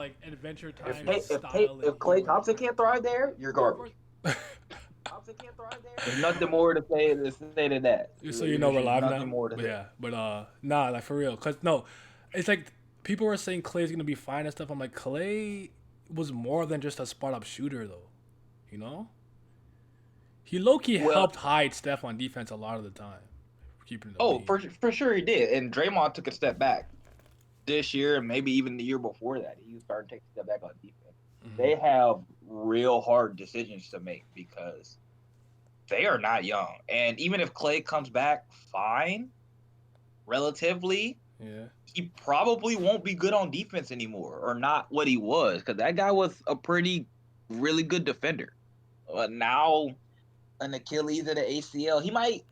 like Adventure If Time Tay, style and if Klay humor. Thompson can't thrive there, you're garbage. There's nothing more to say to that. So There's we're just live nothing now. more to But say. yeah, but nah, like for real, cause no, it's like people were saying Clay's gonna be fine and stuff. I'm like Clay was more than just a spot up shooter though, you know. He low key Well, helped hide Steph on defense a lot of the time, keeping the oh, beam. for sure he did. And Draymond took a step back this year, and maybe even the year before that. He started taking a step back on defense. Hmm. They have real hard decisions to make because they are not young. And even if Clay comes back fine, relatively, Yeah. he probably won't be good on defense anymore, or not what he was, because that guy was a pretty, really good defender. But now an Achilles and an ACL, he might,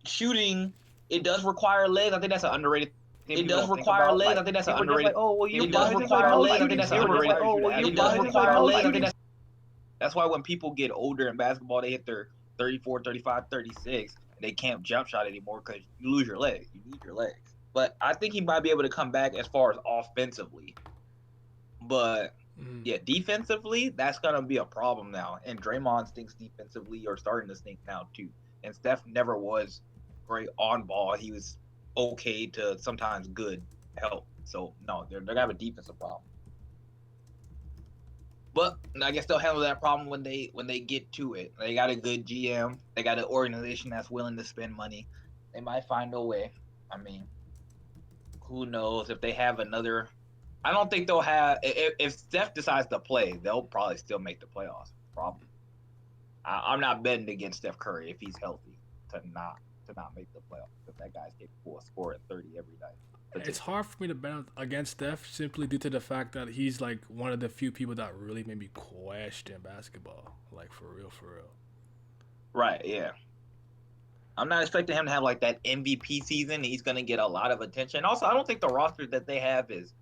shooting. It does require legs. I think that's an underrated thing people don't think about. Like people are just like, oh, well, It why does is it require like most legs. shooting People are just steroids? like, oh, well, It why does is it like require most legs. I think shooting? that's why when people get older in basketball, they hit their 34, 35, 36, and they can't jump shot anymore because you lose your legs. You need your legs. But I think he might be able to come back as far as offensively. But Mm. yeah, defensively, that's gonna be a problem now. And Draymond stinks defensively, or starting to stink now too. And Steph never was great on ball. He was okay to sometimes good help. So no, they're gonna have a defensive problem. But I guess they'll handle that problem when they get to it. They got a good GM. They got an organization that's willing to spend money. They might find a way. I mean, who knows if they have another. I don't think they'll have. If Steph decides to play, they'll probably still make the playoffs. Probably. I'm not betting against Steph Curry if he's healthy to not to not make the playoffs because that guy's capable of scoring 30 every night It's potentially. hard for me to bet against Steph simply due to the fact that he's like one of the few people that really made me question basketball, like for real, for real. Right? Yeah. I'm not expecting him to have like that MVP season. He's going to get a lot of attention. Also, I don't think the roster that they have is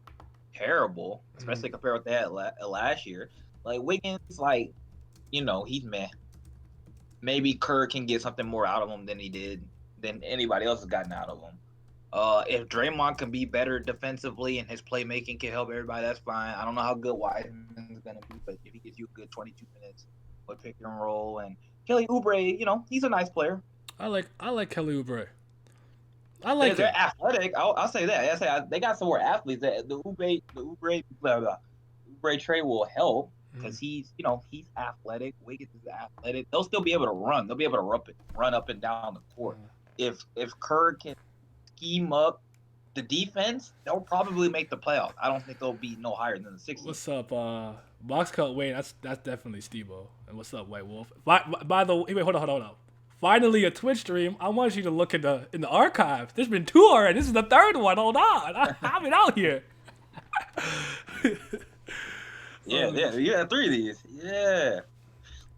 terrible, Mm. especially compared with that last year. Like Wiggins, like he's meh. Maybe Kerr can get something more out of him than anybody else has gotten out of him. If Draymond can be better defensively and his playmaking can help everybody, that's fine. I don't know how good Wiseman's gonna be, but if he gives you a good 22 minutes with pick and roll, and Kelly Oubre, he's a nice player. I like Kelly Oubre. I They're like they're him. athletic. I'll say that. They got some more athletes. The Oubre trade will help Mm. because he's athletic. Wiggins is athletic. They'll still be able to run. They'll be able to run up and down the court. If Kerr can scheme up the defense, they'll probably make the playoffs. I don't think they'll be no higher than the sixth seed. What's up, Box Cut Wayne? That's definitely Stevo. And what's up, White Wolf? By the way, wait, hold on. Finally, a Twitch stream. I want you to look in the archives. There's been two already. This is the third one. Hold on, I've been out here. Yeah, yeah, you got three of these. Yeah,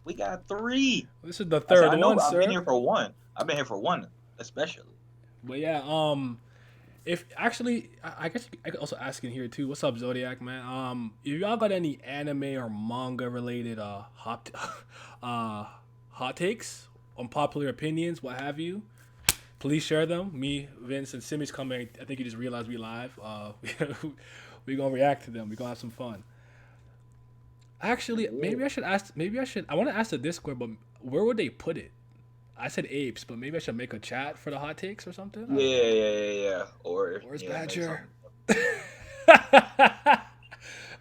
we got three. This is the I said third I know. one, I've been sir. here for one. I've been here for one, especially. But yeah, if actually, I guess I could also ask in here too. What's up, Zodiac man? If y'all got any anime or manga related uh hot takes, unpopular opinions, what have you, please share them. Me, Vince, and Simmy's coming. I think you just realized we live. We gonna react to them. We gonna have some fun. Actually, maybe I should ask. Maybe I should. I want to ask the Discord, but where would they put it? I said apes, but maybe I should make a chat for the hot takes or something. I Yeah, don't know. yeah, yeah, yeah. Or Where's yeah, make Badger? something.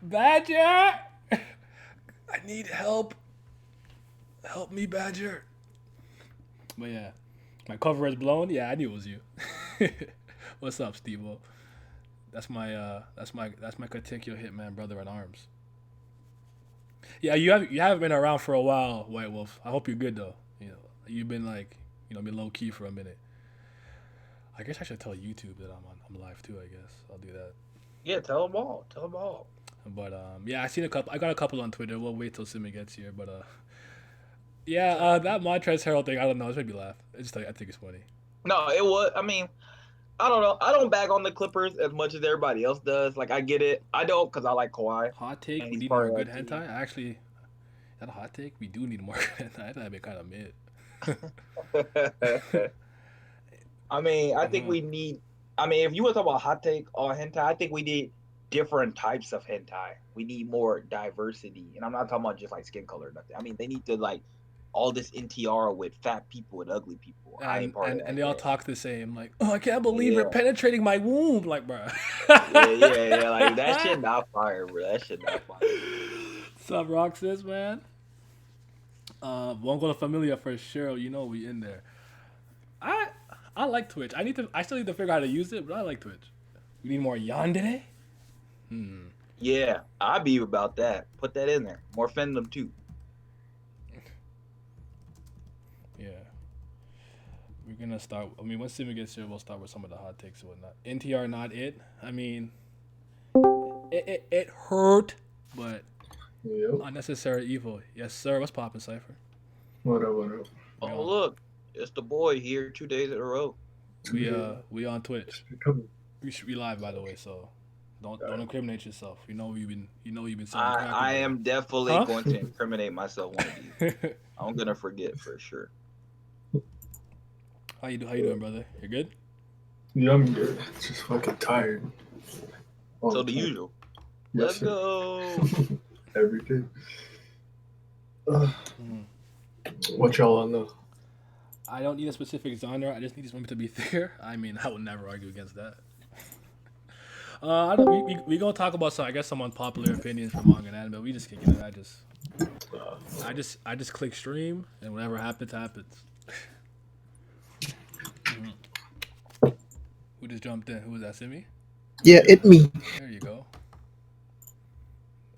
Badger! I need help. Help me, Badger. But yeah, my cover is blown. Yeah, I knew it was you. What's up, Stevo? That's my particular hitman brother in arms. Yeah, you haven't been around for a while, White Wolf. I hope you're good though. You've been like been low key for a minute. I guess I should tell YouTube that I'm live too. I guess I'll do that. Yeah, tell them all. Tell them all. But yeah, I seen a couple. I got a couple on Twitter. We'll wait till Simi gets here. But yeah, that Montrez Herald thing. I don't know. It's made me laugh. I think it's funny. No, it was. I mean, I don't know. I don't bag on the Clippers as much as everybody else does. Like I get it. I don't because I like Kawhi Hot take: and we he's need more part of good that hentai. team. Actually, is that a hot take? We do need more good hentai. That'd be kind of mid. I mean, I think Uh, we need. I mean, if you want to talk about hot take or hentai, I think we need. different types of hentai. We need more diversity, and I'm not talking about just like skin color or nothing. I mean, they need to like all this NTR with fat people and ugly people. I ain't and part of and that and they all game. talk the same. Like, oh, I can't believe you're Yeah, penetrating my womb, like, bro. yeah. Like that shit not fire, bro. That shit not fire. What's up, Roxas, man? Won't go to Familia for sure. You know we in there. I I like Twitch. I still need to figure out how to use it, but I like Twitch. We need more yandere. Yeah, I'd be about that. Put that in there. More fandom too. Yeah. We're gonna start. I mean, once Simon gets here, we'll start with some of the hot takes and whatnot. NTR not it. I mean, it hurt, but Yep. unnecessary evil. Yes, sir. What's poppin', Cipher? What up, what up? We Oh on, look, it's the boy here 2 days in a row. we on Twitch. Come We live, by the way, so don't incriminate yourself. You know you've been selling crack. I over am definitely Huh? going to incriminate myself one of these. there. I'm gonna forget for sure. How you doing, brother? You good? Yeah, I'm good. Just fucking tired. All So the time. usual. Yes, Let's sir. go. Every day. Mm. What y'all on though? I don't need a specific genre. I just need this moment to be there. I mean, I would never argue against that. I don't, we gonna talk about some unpopular opinions from manga and anime. We just kicking it. I just click stream and whatever happens happens. Who just jumped in? Who was that? Simi? Yeah, it me. There you go.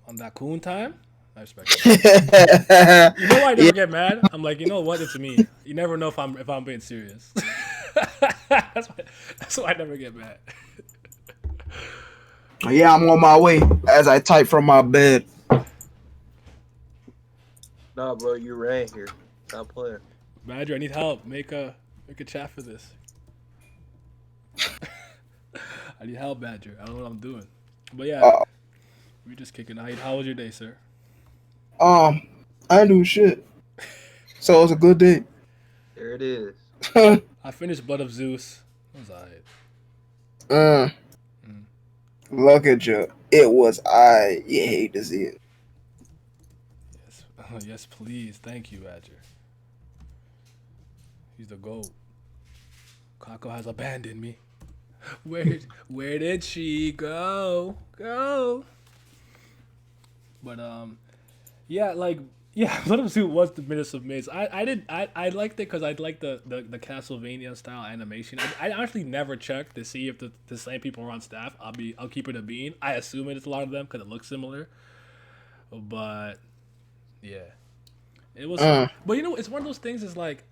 On that coon time. I respect it. Yeah, You know why I never get mad? I'm like, you know what? It's me. You never know if I'm being serious. that's why I never get mad. I'm on my way as I type from my bed. Nah, bro, you ran here. Stop playing. Badger, I need help. Make a chat for this. I need help, Badger. I don't know what I'm doing. But yeah, we just kicking it. How was your day, sir? I do shit. So it was a good day. There it is. I finished Blood of Zeus. It was alright. Look at you. It was you hate to see it. Yes, yes, please. Thank you, Badger. He's the GOAT. Kako has abandoned me. Where did she go? Go. But Blood of Zeus was the Minutes of Miz. I liked it because I liked the Castlevania style animation. I actually never checked to see if the same people were on staff. I'll keep it a bean. I assume it's a lot of them because it looks similar. But yeah, it was. But you know, it's one of those things. Is like,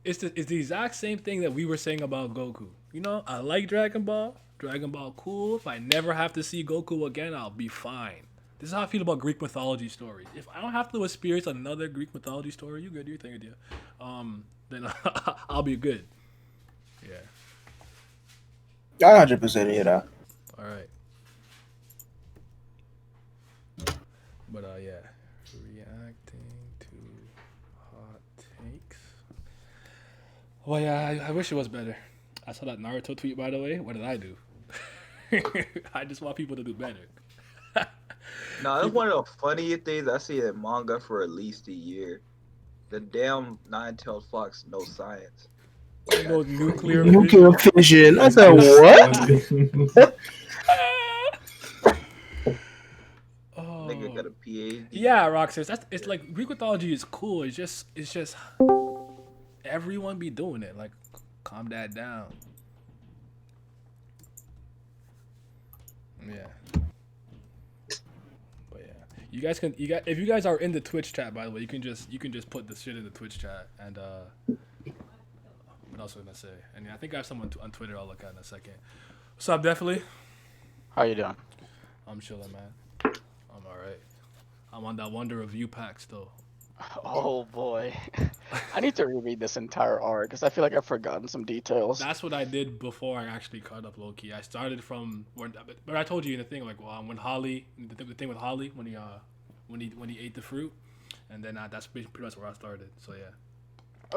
it's the exact same thing that we were saying about Goku. You know, I like Dragon Ball. Dragon Ball cool. If I never have to see Goku again, I'll be fine. This is how I feel about Greek mythology stories. If I don't have to experience another Greek mythology story, you good, you think, idea. Then I'll be good. Yeah. I 100% hear that. All right. But yeah, reacting to hot takes. Well, yeah, I wish it was better. I saw that Naruto tweet, by the way. What did I do? I just want people to do better. No, that's one of the funniest things I see in manga for at least a year. The damn Nine-Tailed Fox knows science. No nuclear Nuclear fission. I said, what? Nigga got a PhD. Yeah, Roxas. It's like Greek mythology is cool. It's just everyone be doing it. Like, calm that down. Yeah. But yeah, if you guys are in the Twitch chat, by the way, you can just put this shit in the Twitch chat. And what else was I gonna say? And yeah, I think I have someone on Twitter I'll look at in a second. What's up, Definitely? How you doing? I'm chilling, man. I'm alright. I'm on that Wonder Review pack still. Oh boy, I need to reread this entire arc because I feel like I've forgotten some details. That's what I did before I actually caught up low key. I started from but I told you in the thing like when Holly the thing with Holly when he ate the fruit, and then that's pretty much where I started. So yeah.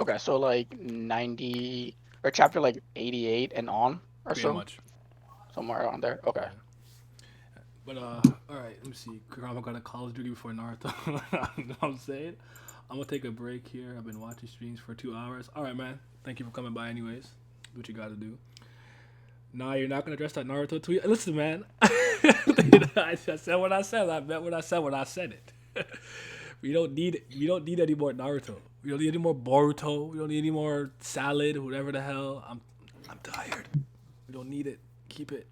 Okay, so like 90 or chapter like 88 and on or Pretty so, much. somewhere around there. Okay. But all right, let me see. Kurama got a Call of Duty before Naruto. You know what I'm saying? I'm gonna take a break here. I've been watching streams for 2 hours. All right, man. Thank you for coming by. Anyways, do what you gotta do. Nah, you're not gonna address that Naruto tweet. Listen, man. I said what I said. I meant what I said when I said it. We don't need. We don't need any more Naruto. We don't need any more Boruto. We don't need any more salad. Whatever the hell. I'm tired. We don't need it. Keep it.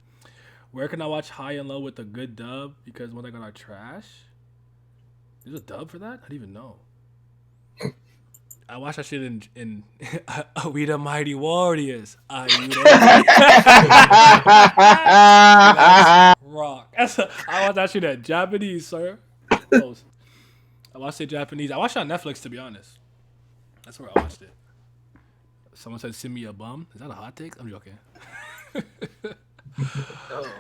Where can I watch High and Low with a good dub? Because when I got our trash, there's a dub for that. I didn't even know. I watched that shit in We the Mighty Warriors. That's rock. I watched that shit in Japanese, sir. Close. I watched it Japanese. I watched it on Netflix, to be honest. That's where I watched it. Someone said, "Send me a bum." Is that a hot take? I'm joking.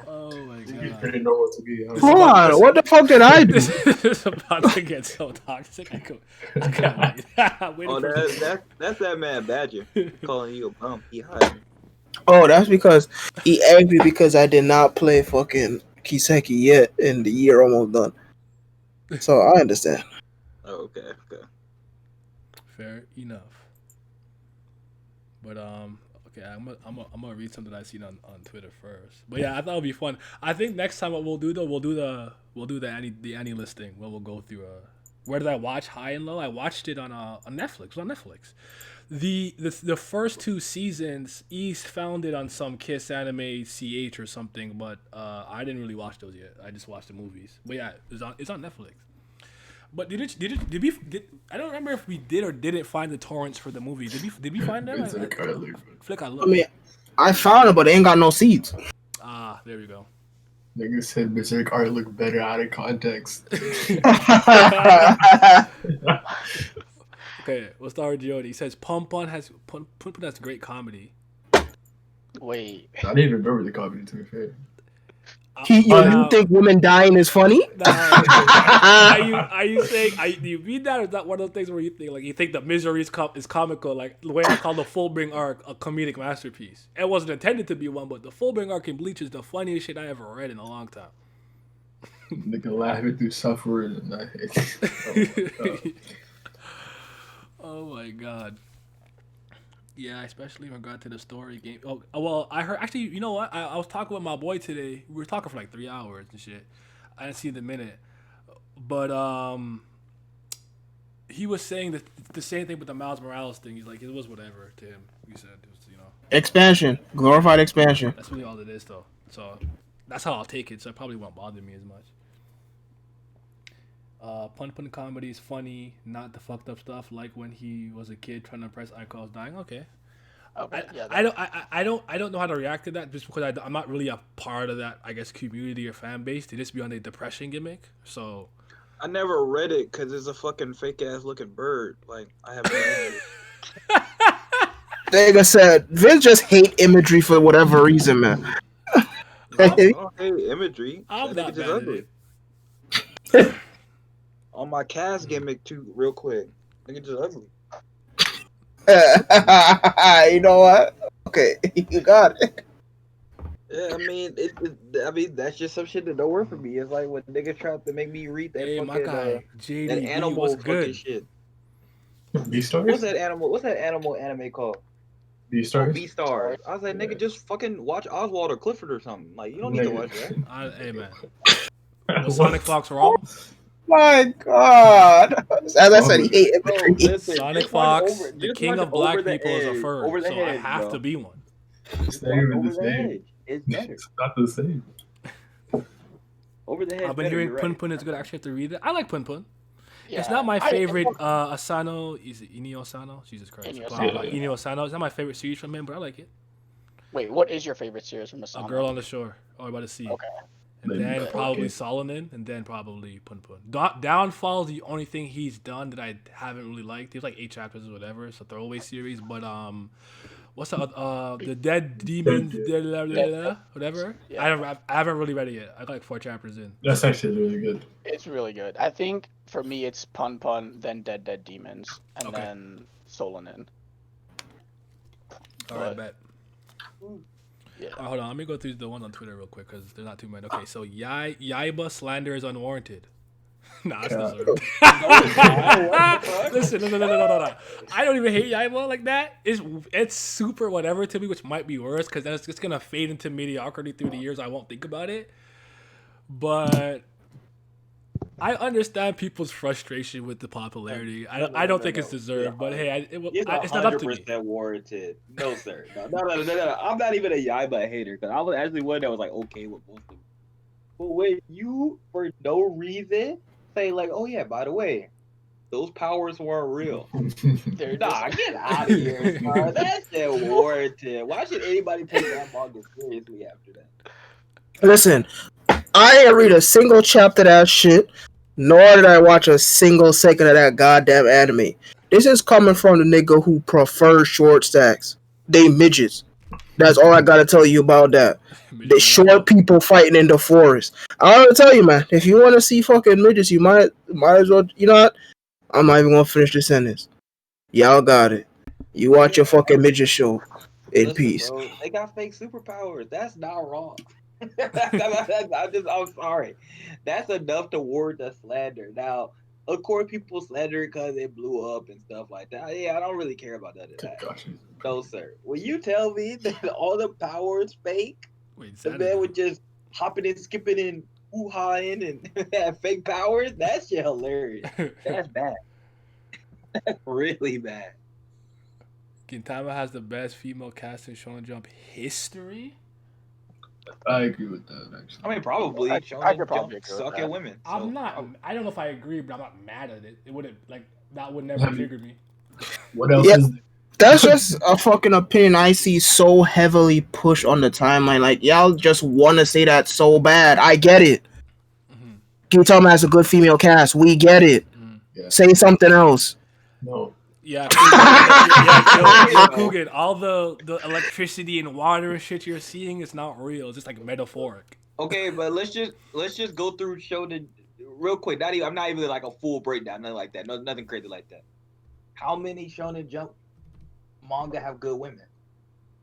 Oh my You god. didn't know what to be. Hold on, what the fuck did I do? This is about to get so toxic. I can't wait. I'm waiting Oh, for that's that man Badger calling you a bum. He hiding. Oh, that's because he angry because I did not play fucking Kiseki yet, and the year almost done. So I understand. Oh, okay. Fair enough. But okay, I'm gonna read something I seen on Twitter first. But yeah, I thought it'd be fun. I think next time what we'll do though, we'll do the Annie listing where we'll go through where did I watch High and Low? I watched it on Netflix. It was on Netflix. The first two seasons, East found it on some Kiss Anime CH or something, but I didn't really watch those yet. I just watched the movies. But yeah, it's on Netflix. But did we I don't remember if we did or didn't find the torrents for the movie. Did we find them? Flick, I I looked. mean, I found it, but it ain't got no seeds. Ah, there we go. Nigga said Berserk art look better out of context. Okay, we'll start with Jody. He says Pun has great comedy. Wait. I didn't even remember the comedy, to be fair. You think women dying is funny? Are you saying? Do you mean that, or is that one of the things where you think the misery is comical, like the way I call the Fullbring arc a comedic masterpiece? It wasn't intended to be one, but the Fullbring arc in Bleach is the funniest shit I ever read in a long time. Nigga laughing through suffering and that. Oh my god. Yeah, especially in regard to the story game. Oh, well, I heard actually. You know what? I was talking with my boy today. We were talking for like 3 hours and shit. I didn't see the minute, but he was saying that the same thing with the Miles Morales thing. He's like, it was whatever to him. He said it was, Expansion, glorified expansion. that's really all it is though. So that's how I'll take it. So it probably won't bother me as much. Pun comedy is funny, not the fucked up stuff like when he was a kid trying to impress Icons dying. Okay. Okay. I don't know how to react to that just because I'm not really a part of that, I guess, community or fan base. They just be on a depression gimmick. So I never read it because it's a fucking fake ass looking bird. Like I have. Nigga said Vince just hate imagery for whatever reason, man. I don't hate imagery. I'm That not nigga just bad at ugly. it. On my Cass gimmick too, real quick. Nigga just ugly. You know what? Okay, you got it. Yeah, I mean, that's just some shit that don't work for me. It's like when niggas tried to make me read that Hey, fucking my guy, that JD, animal what's fucking good? shit. B-Stars? What's that animal anime called? B-Stars? Beastars. I was like, nigga, just fucking watch Oswald or Clifford or something. Like, you don't need to watch that. Hey man, was Sonic Fox wrong? My God. As I said, he hate imagery. Listen, Sonic just watch Fox, over- the just king watch of black Over the people, is a Edge. fur, Over the so I Edge, have bro. to be one. It's not even Over the the same. Edge. It's better. It's not the same. Over the Edge. I've been better, hearing you're Pun right. Pun is good. I actually have to read it. I like Pun Pun. Yeah. It's not my I- favorite Asano. Is it Inio Asano? Jesus Christ. Inio Asano. Inio Asano. It's not my favorite series from him, but I like it. Wait, what is your favorite series from A Asano? Girl on the Shore. Or by the Sea. Okay. And Maybe then that. probably Okay. Solonin, and then probably Pun Pun. Downfall is the only thing he's done that I haven't really liked. There's like 8 chapters or whatever. It's a throwaway series, but what's the Dead Demons, whatever. Yeah. I haven't really read it yet. I got like 4 chapters in. That's actually really good. It's really good. I think for me it's Pun Pun, then Dead Dead Demons, and Okay. then Solonin. All right, But- bet. Yeah. Hold on, let me go through the ones on Twitter real quick because there's not too many. Okay, so Yaiba slander is unwarranted. Nah, it's God. deserved. What the fuck? Listen, no. I don't even hate Yaiba like that. It's super whatever to me, which might be worse because then it's just gonna fade into mediocrity through the years. I won't think about it, but I understand people's frustration with the popularity. I don't think it's deserved, but hey, it's not up to me. 100% warranted. No, sir. No. I'm not even a Yaiba hater because I was actually one that was like okay with most of them. But when you, for no reason, say like, oh yeah, by the way, those powers weren't real. They're Nah, just- get out of here, bro. That shit warranted. Why should anybody take that manga seriously after that? Listen, I didn't read a single chapter of that shit, nor did I watch a single second of that goddamn anime. This is coming from the nigga who prefers short stacks. They midgets. That's all I gotta tell you about that. The short people fighting in the forest. I gotta tell you, man. If you want to see fucking midgets, you might as well. You know what? I'm not even gonna finish the sentence. Y'all got it. You watch your fucking midget show in Listen, peace. bro, they got fake superpowers. That's not wrong. I'm sorry. That's enough to warrant the slander. Now, of course, people slander it because it blew up and stuff like that. Yeah, I don't really care about none of that. Gotcha. No, sir. When you tell me that all the power is fake, Wait, the man would just hopping and skipping and hoo-hawing and have fake powers, that shit hilarious. That's bad. That's really bad. Gintama has the best female cast in Shonen Jump history. I agree with that, actually. I mean, probably. I Shonen could probably Jump agree with suck that. at women. I'm so- not. I don't know if I agree, but I'm not mad at it. It wouldn't that would never Have you- trigger me. What else Yeah. is That's just a fucking opinion I see so heavily pushed on the timeline. Like, y'all just want to say that so bad. I get it. Mhm. Gintama has a good female cast. We get it. Yeah. Say something else. no? Yeah, yo, Coogan, all the electricity and water and shit you're seeing is not real. It's just like metaphoric. Okay, but let's just go through Shonen real quick. I'm not even like a full breakdown, nothing like that. No, nothing crazy like that. How many Shonen Jump manga have good women?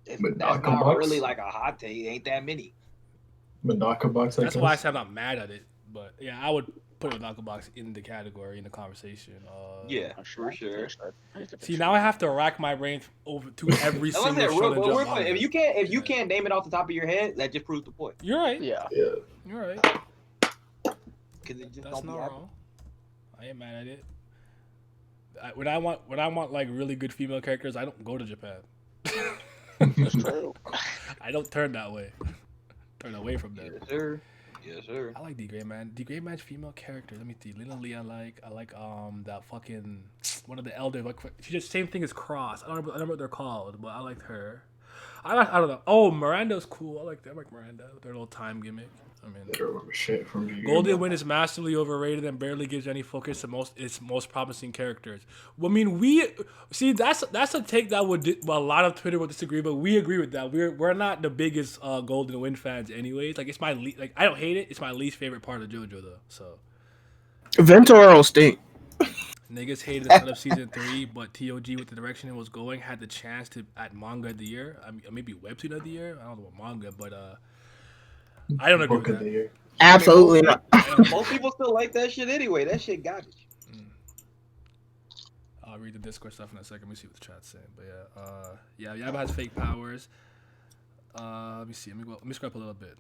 That's Monaka not Box? really like a hot take. Ain't that many. Manaka box. That's why I said I'm not mad at it. But yeah, I would put Manaka Box in the category in the conversation. Yeah, for sure. See, now I have to rack my brain over to every That's what single I said, Shonen real Jump quick. manga. If you can't name it off the top of your head, that just proves the point. You're right. Yeah. Yeah. You're right. Because it just That's don't be not happening. wrong. I ain't mad at it. When I want like really good female characters, I don't go to Japan. That's true. I don't turn that way. Turn away from them. Yes, sir. Yes, sir. I like D Gray Man. D Gray Man's female character. Let me see. Lina Lee. I like that fucking one of the elders. Like she just same thing as Cross. I don't know what they're called, but I liked her. I don't know. Oh, Miranda's cool. I like Miranda. Their little time gimmick. I mean, I don't remember shit from you. Golden Wind is massively overrated and barely gives any focus to its most promising characters. Well, I mean, we see that's a take that a lot of Twitter will disagree, but we agree with that. We're not the biggest Golden Wind fans, anyways. Like it's my like I don't hate it. It's my least favorite part of JoJo though. So Ventoro stink. niggas hated the start of season 3, but TOG with the direction it was going had the chance to at manga of the year. I mean, maybe webtoon of the year. I don't know about manga, but I don't agree Book with of the that. year. Absolutely not. Most people still like that shit anyway. That shit garbage. I'll read the Discord stuff in a second. Let me see what the chat's saying. But yeah, Yaiba has fake powers. Let me see. Let me scrub up a little bit.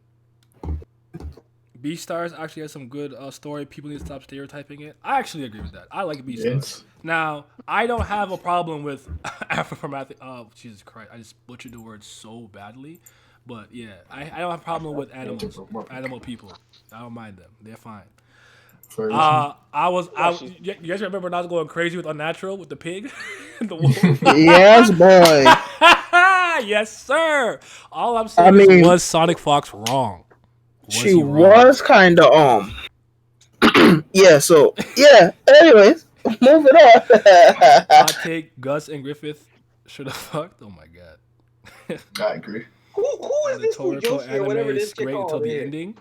Beastars actually has some good story. People need to stop stereotyping it. I actually agree with that. I like Beastars. Yes. Now, I don't have a problem with Afrochromatic. Oh, Jesus Christ. I just butchered the word so badly. But yeah, I don't have a problem with animals. Animal people. I don't mind them. They're fine. First, You guys remember when I was going crazy with Unnatural with the pig? The wolf? Yes, boy. Yes, sir. All I'm saying is, was Sonic Fox wrong? She was kind of yeah. So yeah. Anyways, moving on. Hot take: Gus and Griffith should have fucked. Oh my god. I agree. Who is The this Toriko Fujoshi or whatever anime this is chick great until called the is? ending.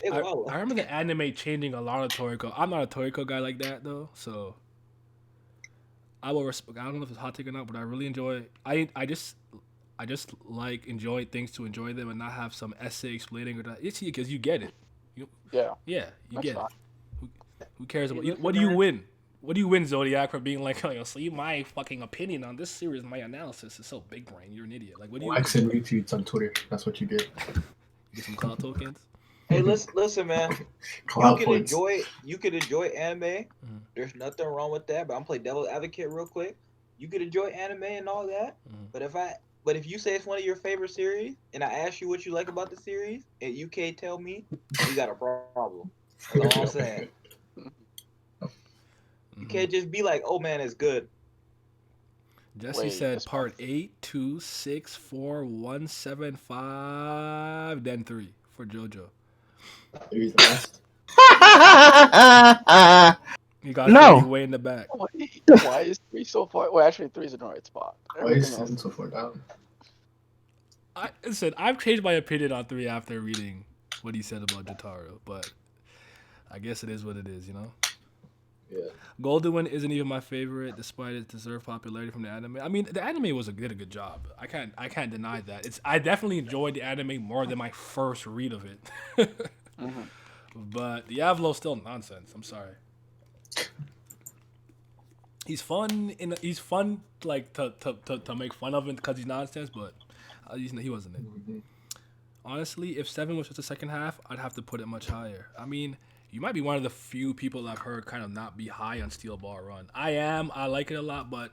Hey, wow. I remember the anime changing a lot of Toriko. I'm not a Toriko guy like that though, so I will respect. I don't know if it's hot take or not, but I really enjoy. I I just like enjoy things to enjoy them and not have some essay explaining or that. It's because you get it. Yeah. Yeah, you That's get fine. it. Who cares about Hey, you? listen, What do you man. win? What do you win, Zodiac, for being like, oh, see, my fucking opinion on this series, my analysis is so big brain. You're an idiot. Like, what do you Likes and retweets on Twitter. That's what you get. get some cloud tokens? Hey, listen, man. Cloud points. You can enjoy anime. Mhm. There's nothing wrong with that. But I'm play devil's advocate real quick. You can enjoy anime and all that. Mhm. But if you say it's one of your favorite series, and I ask you what you like about the series, and you can't tell me, we got a problem. That's all I'm saying. You can't just be like, "Oh man, it's good." Jesse Wait, said this part 8, 2, 6, 4, 1, 7, 5, then 3 for JoJo. Three's the best. You got No. 30 way in the back. Why is 3 so far? Well, actually, 3's in the right spot. Why is Everything else. 7 so far down? Listen, I've changed my opinion on 3 after reading what he said about Jotaro, but I guess it is what it is, you know? Yeah. Golden Wind isn't even my favorite, despite its deserved popularity from the anime. I mean, the anime did a good job. I can't deny that. I definitely enjoyed the anime more than my first read of it. Mhm. But Diablo's still nonsense. I'm sorry. He's fun like to make fun of him because he's nonsense, but he wasn't it. Mhm. Honestly, if 7 was just the second half, I'd have to put it much higher. I mean, you might be one of the few people I've heard kind of not be high on Steel Ball Run. I am. I like it a lot, but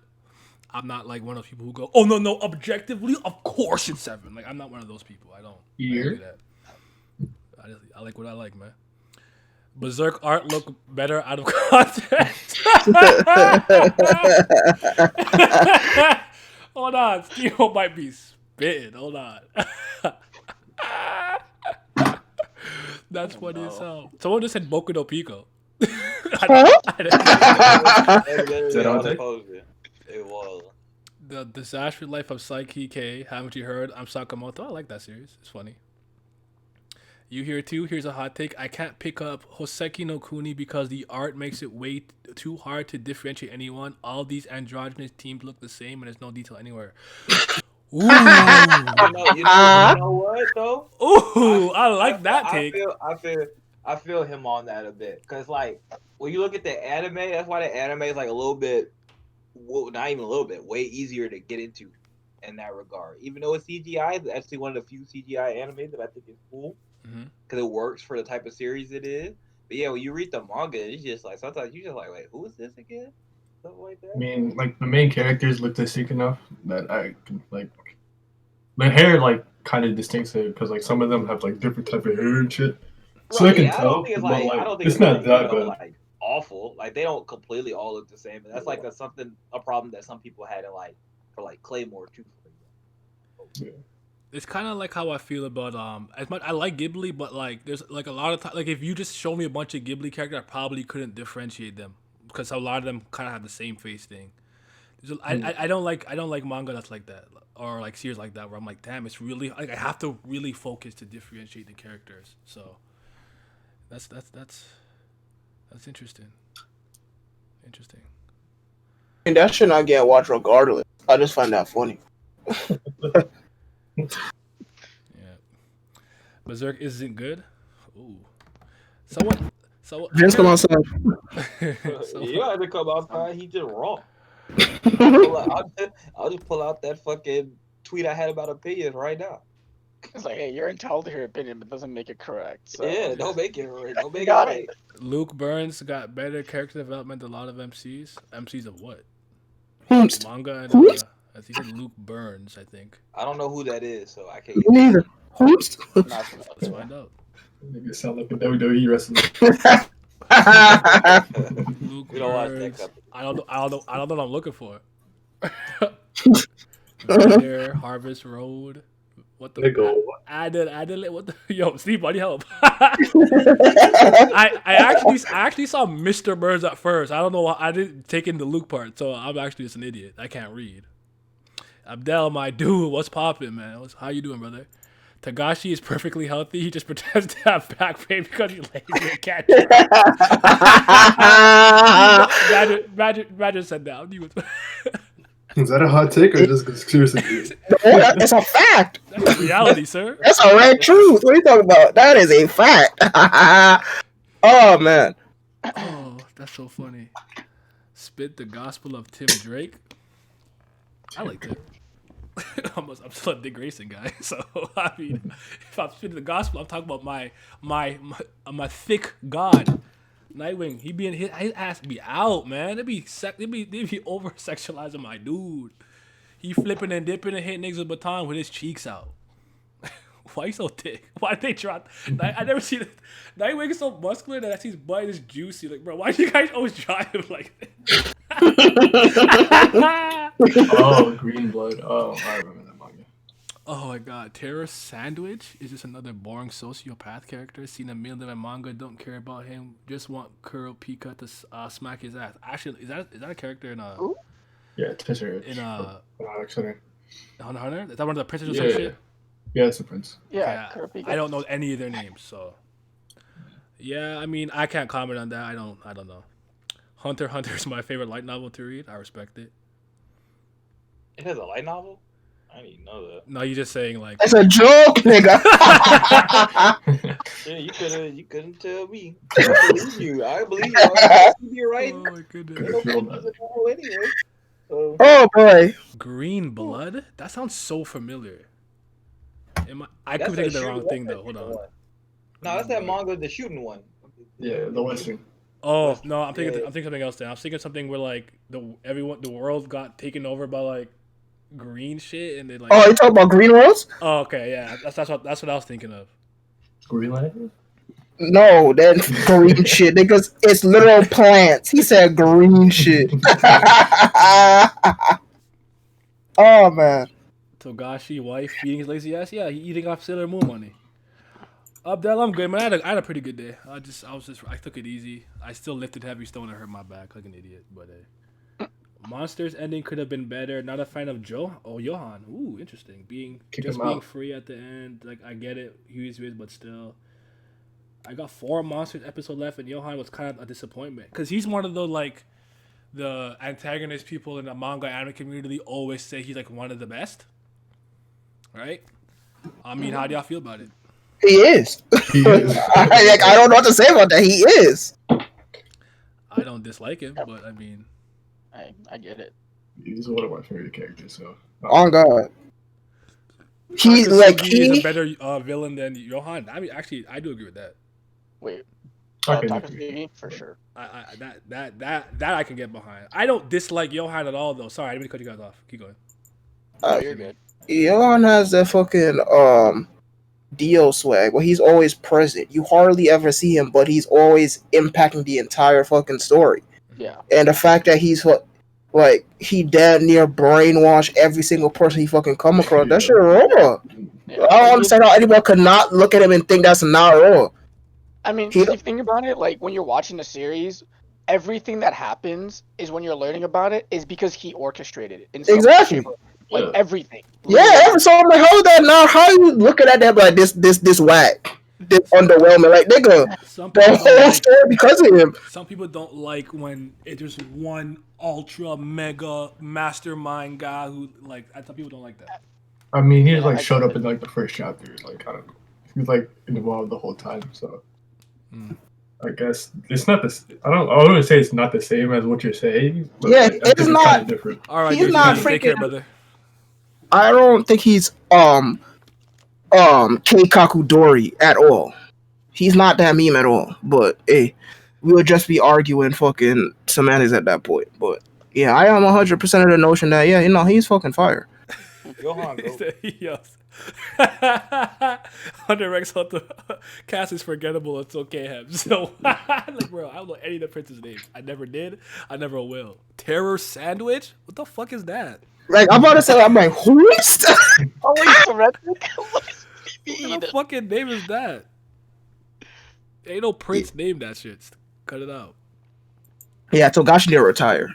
I'm not like one of those people who go, "Oh no, objectively, of course it's 7." Like I'm not one of those people. I don't do that. I like what I like, man. Berserk art look better out of context. Hold on, Steel might be spitting. Hold on. That's funny as hell. Someone just said Boku no Pico. It was. The Disaster Life of Psyche K. Haven't you heard? I'm Sakamoto. I like that series. It's funny. You here too? Here's a hot take. I can't pick up Hoseki no Kuni because the art makes it way too hard to differentiate anyone. All these androgynous teams look the same and there's no detail anywhere. Ooh. You know what though? Ooh, I like that take. I feel him on that a bit, cause like when you look at the anime, that's why the anime is like a little bit, well, not even a little bit, way easier to get into in that regard. Even though it's CGI, it's actually one of the few CGI animes that I think is cool, because it works for the type of series it is. But yeah, when you read the manga, it's just like sometimes you just like, wait, who is this again? Something like that. I mean, like the main characters look distinct enough that I can like the hair like kind of distincts it because like some of them have like different type of hair and shit. So I can I tell, don't think it's but like, like I don't think it's it's not like, that you know, bad. like awful. Like they don't completely all look the same. But that's like a problem that some people had in like for like Claymore too. It's kind of like how I feel about as much I like Ghibli, but like there's like a lot of time like if you just show me a bunch of Ghibli characters, I probably couldn't differentiate them because a lot of them kind of have the same face thing. I don't like manga that's like that or like series like that where I'm like, damn, it's really like I have to really focus to differentiate the characters. So that's interesting. Interesting. And that shit not get watched regardless. I just find that funny. Yeah. Berserk isn't good. Ooh. Someone. Just come outside. You don't have to come outside. He just wrong. I'll just pull out that fucking tweet I had about opinions right now. It's like, hey, you're entitled to your opinion, but doesn't make it correct. So. Yeah, don't make it right. Don't make it Got right. it. Luke Burns got better character development than a lot of MCs. MCs of what? Whomst? Manga and Whomst? I think it's Luke Burns, I think. I don't know who that is, so I can't. Me neither. Whomst? Not for Let's find out. Nigga sound like a WWE wrestler. Luke We don't watch that Burns. company. I don't know what I'm looking for. Vander, Harvest Road. What the Nigga, Adelaide, what the yo, Steve, buddy, help. I actually saw Mr. Burns at first. I don't know why I didn't take in the Luke part, so I'm actually just an idiot. I can't read. Abdel, my dude, what's poppin', man? How you doing, brother? Tagashi is perfectly healthy. He just pretends to have back pain because he's lazy and can't drive. Imagine said that. Is that a hot take or just seriously? It's a fact. That's reality, sir. That's a red truth. What are you talking about? That is a fact. Oh man. Oh, that's so funny. Spit the gospel of Tim Drake. I like it. I'm still a Dick Grayson guy, so I mean, if I'm spitting the gospel, I'm talking about my thick God, Nightwing. He being his ass be out, man. They be over sexualizing my dude. He flipping and dipping and hitting niggas with baton with his cheeks out. Why you so thick? Why did they drop? I never seen it. Nightwing is so muscular that I see his butt is juicy. Like, bro, why do you guys always drive him like that? Oh, Green Blood. Oh, I remember that manga. Oh my god, Terror Sandwich is just another boring sociopath character. Seen a million in manga, don't care about him. Just want Kurapika to smack his ass. Actually, is that a character in Yeah, Tisser. in Hunter. Hunter? Is that one of the princes or Yeah. some shit? Yeah, it's a prince. Yeah, Okay, Kurapika. I don't know any of their names, so yeah. I mean, I can't comment on that. I don't know. Hunter x Hunter is my favorite light novel to read. I respect it. It has a light novel. I didn't even know that. No, you're just saying like. It's a joke, nigga. Yeah, you couldn't tell me. I believe you. I believe you. I believe you're right. Oh my goodness. I feel that. Anyway. So, Oh boy. Green Blood? That sounds so familiar. I that's could be thinking the that wrong shooting thing one. though. Hold on. No, that's that manga, the shooting one. Yeah, the Western. Oh no, I'm thinking Yeah. something else. Then I'm thinking something where like the world got taken over by like green shit, and they like. Oh, you talking about Green Rose? Oh, okay, yeah, that's what I was thinking of. Green Lantern? No, that green shit, niggas. It's literal plants. He said green shit. Oh man. Togashi wife feeding his lazy ass. Yeah, he eating off Sailor Moon money. Abdel, I'm good, man. I had a pretty good day. I took it easy. I still lifted heavy stone and hurt my back like an idiot. But Monsters ending could have been better. Not a fan of Johan. Ooh, interesting. Being free at the end. Like I get it, he was weird, but still. I got 4 Monsters episode left, and Johan was kind of a disappointment because he's one of the antagonist people in the manga anime community always say he's like one of the best. Right? I mean, how do y'all feel about it? He is. He is. I don't know what to say about that. He is. I don't dislike him, but I mean, I get it. He's one of my favorite characters. So. On God. He is a better villain than Johan. I mean, actually, I do agree with that. Wait, I can agree. Takasugi for sure. That I can get behind. I don't dislike Johan at all, though. Sorry, I didn't mean to cut you guys off. Keep going. No, you're good. Johan has that fucking Dio swag where he's always present. You hardly ever see him, but he's always impacting the entire fucking story. Yeah. And the fact that he's like he damn near brainwash every single person he fucking come across. That shit raw. Yeah. I don't understand how anyone could not look at him and think that's not raw. I mean, if you think about it, like when you're watching the series, everything that happens is when you're learning about it is because he orchestrated it. In some Exactly. shape or- Like everything. Yeah, so I'm like, how is that now? How you looking at that like this whack? This underwhelming. Like, nigga, the whole story because of him. Some people don't like when there's one ultra mega mastermind guy who like. Some people don't like that. I mean, he like showed up in like the first chapter. Like I don't know, he was like involved the whole time. So I guess it's not this. I wouldn't say it's not the same as what you're saying. But Yeah, I think it's not. kind of different. All right, He's not take care, freaking- brother. I don't think he's Keikaku Dori at all. He's not that meme at all. But hey, we would just be arguing fucking semantics at that point. But yeah, I am 100% of the notion that he's fucking fire. Johan, go. Yes. Hunter Rex Hunter cast is forgettable until K-Ham. So like, bro, I don't know any of the prince's names. I never did. I never will. Terror Sandwich? What the fuck is that? Like I'm about to say, I'm like, who's? Oh, wait, Phoretic? What the fucking name is that? Ain't no prince named that shit. Cut it out. Yeah, Togashi need to retire.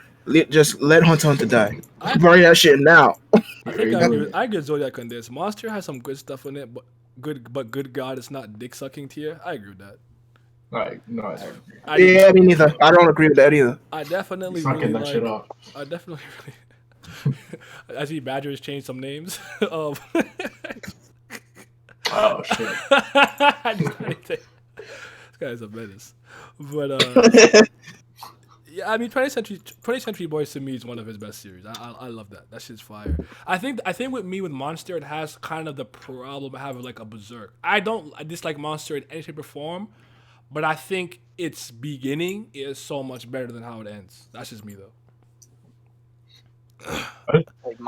Just let Hunter die. Bury that shit now. I think I agree with Zodiac on this. Monster has some good stuff in it, but good God, it's not dick sucking tier. I agree with that. Like no, Yeah, me neither. I don't agree with that either. I definitely it's not really getting that shit like. off. I definitely really. I see Badger has changed some names. Oh shit. This guy's a menace. But yeah, I mean, 20th Century Boys to me is one of his best series. I love that. That shit's fire. I think with Monster, it has kind of the problem of having like a Berserk. I dislike Monster in any shape or form, but I think its beginning is so much better than how it ends. That's just me though. I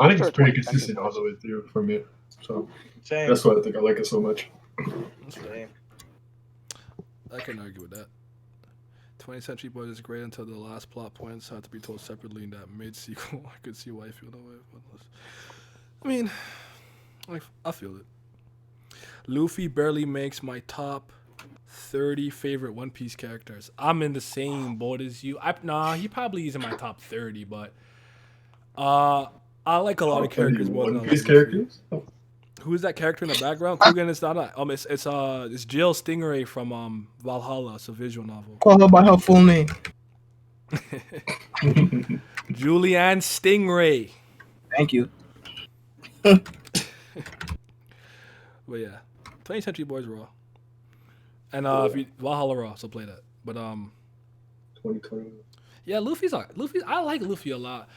think it's pretty consistent all the way through for me. So Same. that's why I think I like it so much. Same. I can't argue with that. 20th Century Boys is great until the last plot points had to be told separately in that mid-sequel. I could see why you feel that way. I mean, I feel it. Luffy barely makes my top 30 favorite One Piece characters. I'm in the same boat as you. He probably is in my top 30, but I like a lot of characters more than One Piece characters. Who is that character in the background? Kugan is not. It's Jill Stingray from Valhalla. It's a visual novel. Call her by her full name. Julianne Stingray. Thank you. But yeah, 20th Century Boys Raw, and Valhalla Raw. So play that. But 2020. yeah, Luffy's. I like Luffy a lot.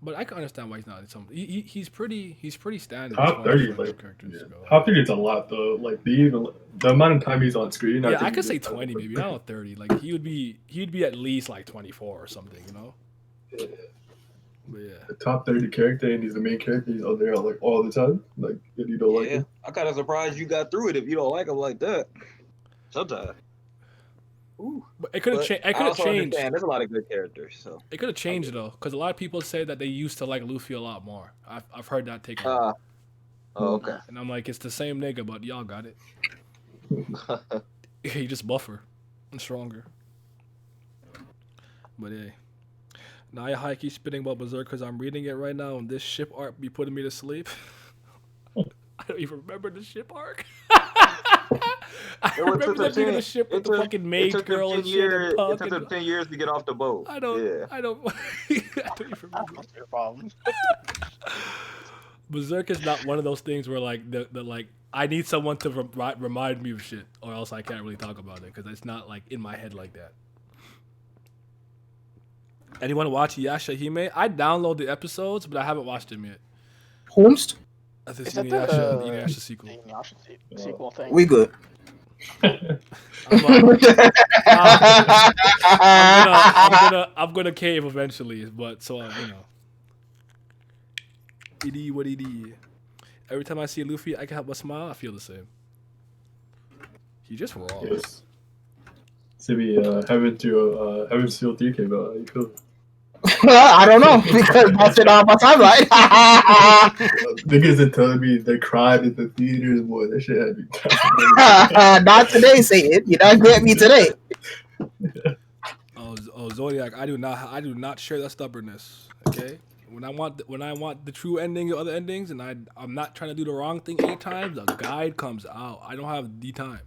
But I can understand why he's not in some. He's pretty standard. Top 30, like characters. Yeah. Top 30 is a lot though. Like the amount of time he's on screen. Yeah, I could say 20 maybe, not 30. Like he'd be at least like 24 or something, you know. Yeah. But yeah, The top 30 character, and he's the main character. He's out there like all the time. Like if you don't like him. I'm kind of surprised you got through it if you don't like him like that. Sometimes. Ooh. but it could have changed. It could have changed. There's a lot of good characters, so. It could have changed though, because a lot of people say that they used to like Luffy a lot more. I've heard that take. Oh, okay. And I'm like, it's the same nigga, but y'all got it. He just buffer and stronger. But hey, Naya High keeps spitting about Berserk because I'm reading it right now, and this ship arc be putting me to sleep. I don't even remember the ship arc. I remember that being in the ship with the fucking maid girl and shit. It took them 10 years to get off the boat. I don't even remember. That's your problem. Berserk is not one of those things where like the like I need someone to remind me of shit, or else I can't really talk about it because it's not like in my head like that. Anyone watch Yasha Hime? I download the episodes, but I haven't watched them yet. Whomst? I think Is it's that the Inuyasha sequel. The Inuyasha sequel thing. We good. I'm gonna cave eventually, but so you know. ED what ED. Every time I see Luffy, I can help but smile. I feel the same. He just raw. Yes. To be Heaven Seal 3 came out. How you feel? I don't know because that's it on my timeline. Niggas are telling me they cried at the theaters, boy. That shit had me. Not today, Satan. You're not getting me today. Oh, Zodiac, I do not share that stubbornness. Okay, when I want the true ending of other endings, and I'm not trying to do the wrong thing 8 times, a guide comes out. I don't have the time.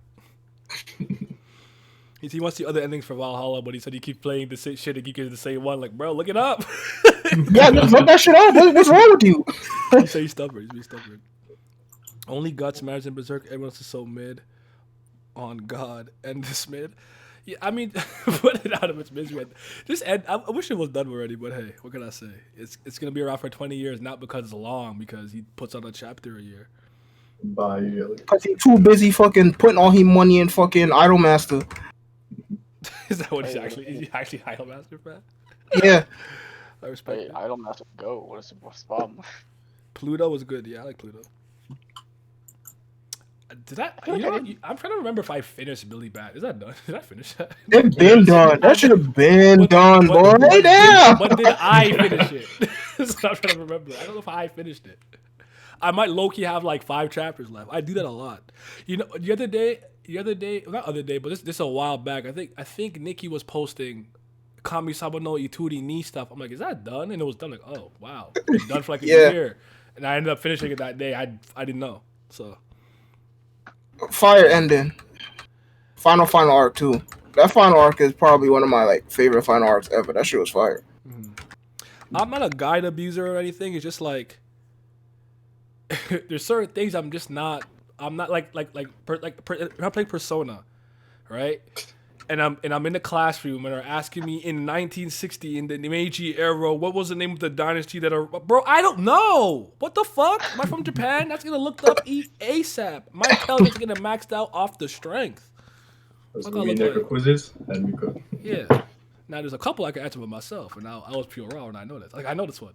He wants the other endings for Valhalla, but he said he keeps playing the same shit and he gets the same one. Like, bro, look it up. Yeah, look that shit up. What's wrong with you? He said he's stubborn. He's being stubborn. Only Guts matters in Berserk. Everyone else is so mid. On God, and this mid. Yeah, I mean, put it out of its misery. Just end. I wish it was done already, but hey, what can I say? It's gonna be around for 20 years, not because it's long, because he puts out a chapter a year. Bye, Because he's too busy fucking putting all his money in fucking Idolmaster. Is that what he's actually? Is he actually Idolmaster fan? Yeah. I respect Wait, it. Idolmaster go. What's the problem? Pluto was good. Yeah, I like Pluto. Did I? You know, I'm trying to remember if I finished Billy Bat. Is that done? Did I finish that? It been done. That should have been done, boy. Right now. But did I finish it? That's what I'm trying to remember. I don't know if I finished it. I might low-key have like 5 chapters left. I do that a lot. You know, the other day, not other day, but this a while back. I think Nikki was posting Kami-sama no Ituri ni stuff. I'm like, is that done? And it was done. Like, oh wow, it's done for like a year. And I ended up finishing it that day. I didn't know. So Fire ending. Final arc too. That final arc is probably one of my like favorite final arcs ever. That shit was fire. I'm not a guide abuser or anything. It's just like there's certain things I'm just not. I'm not like I play Persona, right? And I'm in the classroom and they're asking me in 1960 in the Meiji era, what was the name of the dynasty that are bro? I don't know. What the fuck? Am I from Japan? That's gonna look up ASAP. My intelligence is gonna maxed out off the strength. Those What gonna look like? quizzes, and we could. Yeah. Now there's a couple I can answer for myself, and now I was pure raw, and I know this. Like I know this one.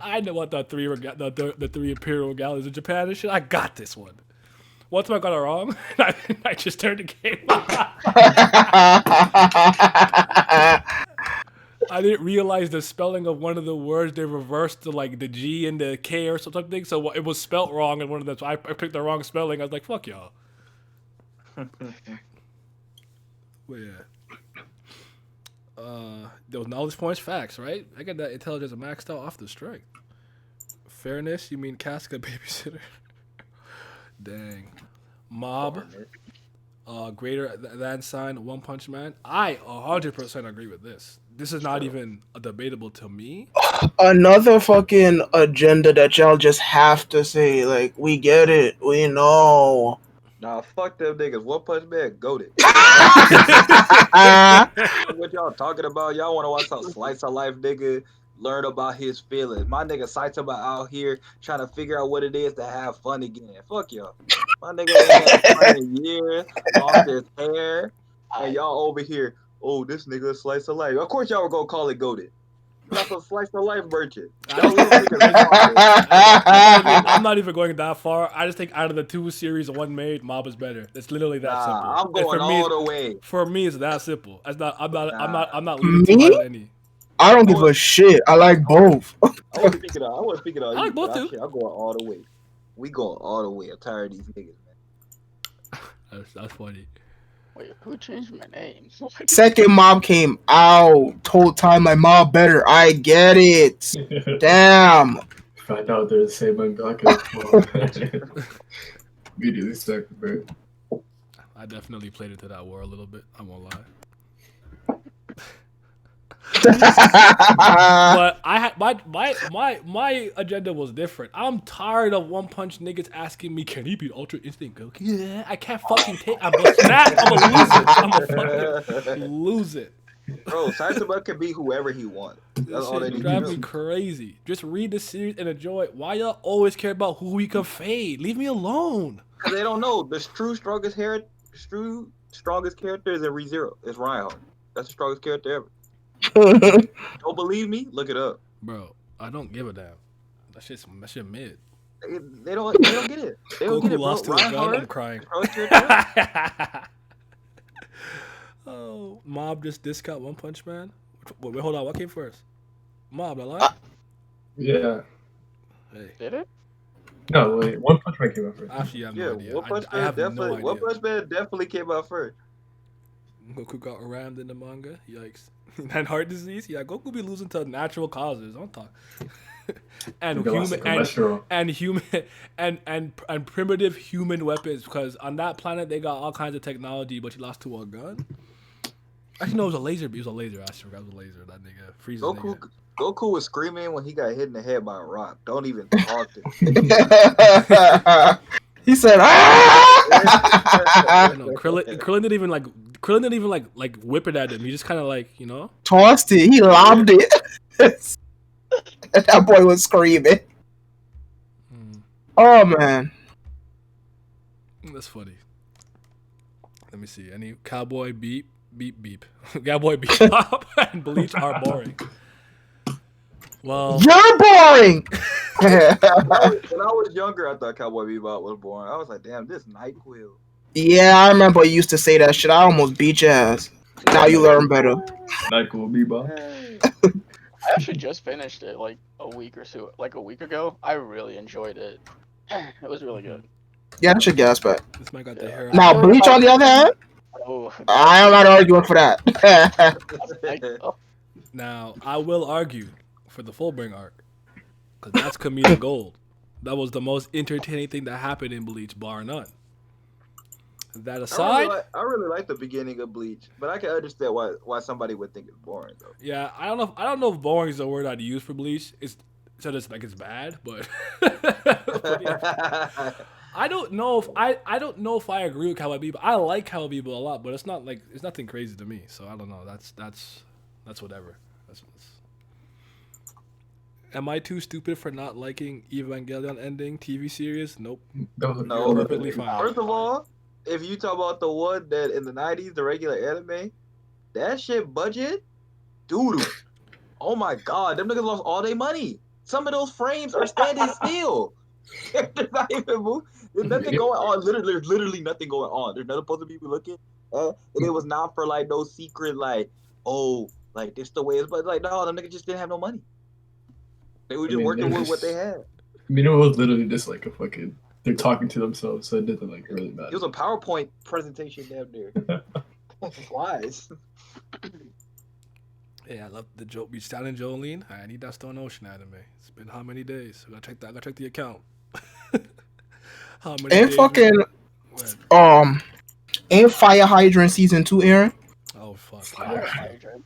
I know what the three imperial galleys of Japan and shit. I got this one. One time I got it wrong, I just turned the game off. I didn't realize the spelling of one of the words. They reversed to like the G and the K or something. So it was spelt wrong in one of them. So I picked the wrong spelling. I was like, fuck y'all. But yeah. Those knowledge points, facts, right? I got that intelligence maxed out off the strength. Fairness, you mean Casca babysitter? Dang. Mob. Greater than sign, One Punch Man. I 100% agree with this. This is not even a debatable to me. Another fucking agenda that y'all just have to say, like, we get it, we know. Nah, fuck them niggas. One Punch Man, goated. What y'all talking about? Y'all want to watch some slice of life nigga learn about his feelings? My nigga Saitama out here trying to figure out what it is to have fun again. Fuck y'all. My nigga ain't had fun in a year, lost his hair, and y'all over here. Oh, this nigga slice of life. Of course y'all were gonna call it goated. That's a slice of life merchant. I'm not even going that far. I just think out of the two series one made, Mob is better. It's literally that simple. I'm going all the way. For me, it's that simple. I'm not leading to any. I don't give a shit. I like both. I want to speak it out. I like both too. I'm going all the way. We going all the way. I'm tired of these niggas, man. That's funny. Wait, who changed my name? Second Mob came out. Told time my Mob better. I get it. Damn. Find out they're the same mangaka. Immediately stuck, bro. I definitely played into that war a little bit. I won't lie. But I had my agenda was different. I'm tired of One Punch niggas asking me, can he beat Ultra Instinct Goku? Yeah, I can't fucking take. I'm gonna fucking lose it. Bro, Saitama can be whoever he wants. That's all they need. Drive me crazy. Just read the series and enjoy it. Why y'all always care about who we can fade? Leave me alone. Cause they don't know the true strongest character is in ReZero. It's Reinhardt. That's the strongest character ever. Don't believe me? Look it up, bro. I don't give a damn. That shit mid. They don't get it. They don't get it, bro. Lost to a gun. I'm crying. Oh, Mob just discount One Punch Man. Wait, hold on. What came first? Mob, I lied. Yeah. Hey. Did it? No, wait. One Punch Man came out first. Actually, I have no idea. One Punch Man definitely came out first. Goku got rammed in the manga. Yikes. And heart disease. Yeah, Goku be losing to natural causes. Don't talk. And primitive human weapons, because on that planet they got all kinds of technology, but he lost to a gun. Actually, no, it was a laser. It was a laser. I forgot it was a laser. That nigga. Frieza. Goku was screaming when he got hit in the head by a rock. Don't even talk to him. He said, "Ah!" No, Krillin didn't even like whip it at him. He just kind of like, tossed it. He lobbed it. And that boy was screaming. Oh man, that's funny. Let me see. Any Cowboy Beep. Cowboy Bebop and Bleach are boring. Well, you're boring. When I was younger, I thought Cowboy Bebop was boring. I was like, damn, this NyQuil. Yeah, I remember you used to say that shit. I almost beat your ass. Now you learn better. NyQuil Bebop. I actually just finished it like a week ago. I really enjoyed it. It was really good. Yeah, that's your gas back. This man got the hair. Now, Bleach on the other hand, I am not arguing for that. Now, I will argue for the Fullbring arc, because that's comedic gold. That was the most entertaining thing that happened in Bleach, bar none. That aside, I really like the beginning of Bleach, but I can understand why somebody would think it's boring though. yeah, I don't know if boring is the word I'd use for Bleach. It's like it's bad, but I don't know if I agree with Cowboy Bebop. I like Cowboy Bebop a lot, but it's nothing crazy to me. So I don't know. That's whatever. That's Am I too stupid for not liking Evangelion ending TV series? Nope. No, perfectly fine. First of all, if you talk about the one that in the 90s, the regular anime, that shit budget, doodle. Oh my god, them niggas lost all their money. Some of those frames are standing still. There's not even move. There's nothing going on. There's literally nothing going on. There's nothing supposed to be looking. And it was not for like no secret like, oh, like this the way it's, but like no, them niggas just didn't have no money. They were just working with what they had. I mean, it was literally just like a fucking. They're talking to themselves, so it didn't like really matter. It was a PowerPoint presentation down there. Wise. Yeah, I love the joke. We down in Jolene. I need that Stone Ocean anime. It's been how many days? I gotta check the account. How many Ain't days? fucking ain't Fire Hydrant season 2 airing? Oh fuck. Fire hydrant.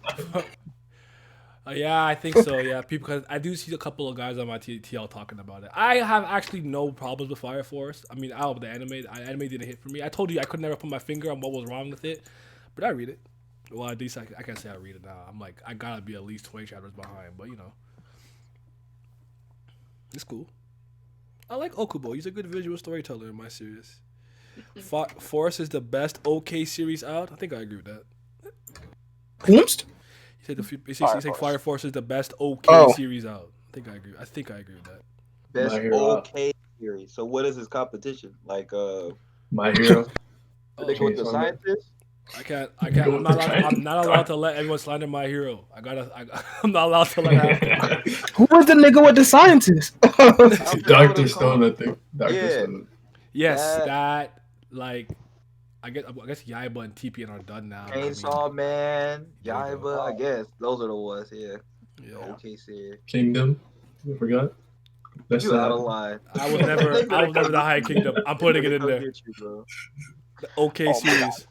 Yeah, I think so. Yeah, people. Cause I do see a couple of guys on my TL talking about it. I have actually no problems with Fire Force. I mean, the anime didn't hit for me. I told you I could never put my finger on what was wrong with it, but I read it. Well, at least I can't say I read it now. I'm like, I gotta be at least 20 chapters behind, but you know, it's cool. I like Okubo. He's a good visual storyteller in my series. Force is the best OK series out. I think I agree with that. Whomst? He said Fire Force is the best OK series out. I think I agree with that. Best OK series. So what is his competition? Like My Hero. They go with the scientists? I can't. I'm not allowed to let everyone slander My Hero. I'm not allowed to let that happen. Who was the nigga with the scientist? Dr. Stone, I think. Dr. Stone. Yes, that like. I guess Yaiba and TPN are done now. Chainsaw Man, Yaiba. I guess those are the ones. Yeah. Okay, series. Kingdom. I forgot. That's you out of line. I was never the High Kingdom. I'm putting it in there. The OK series.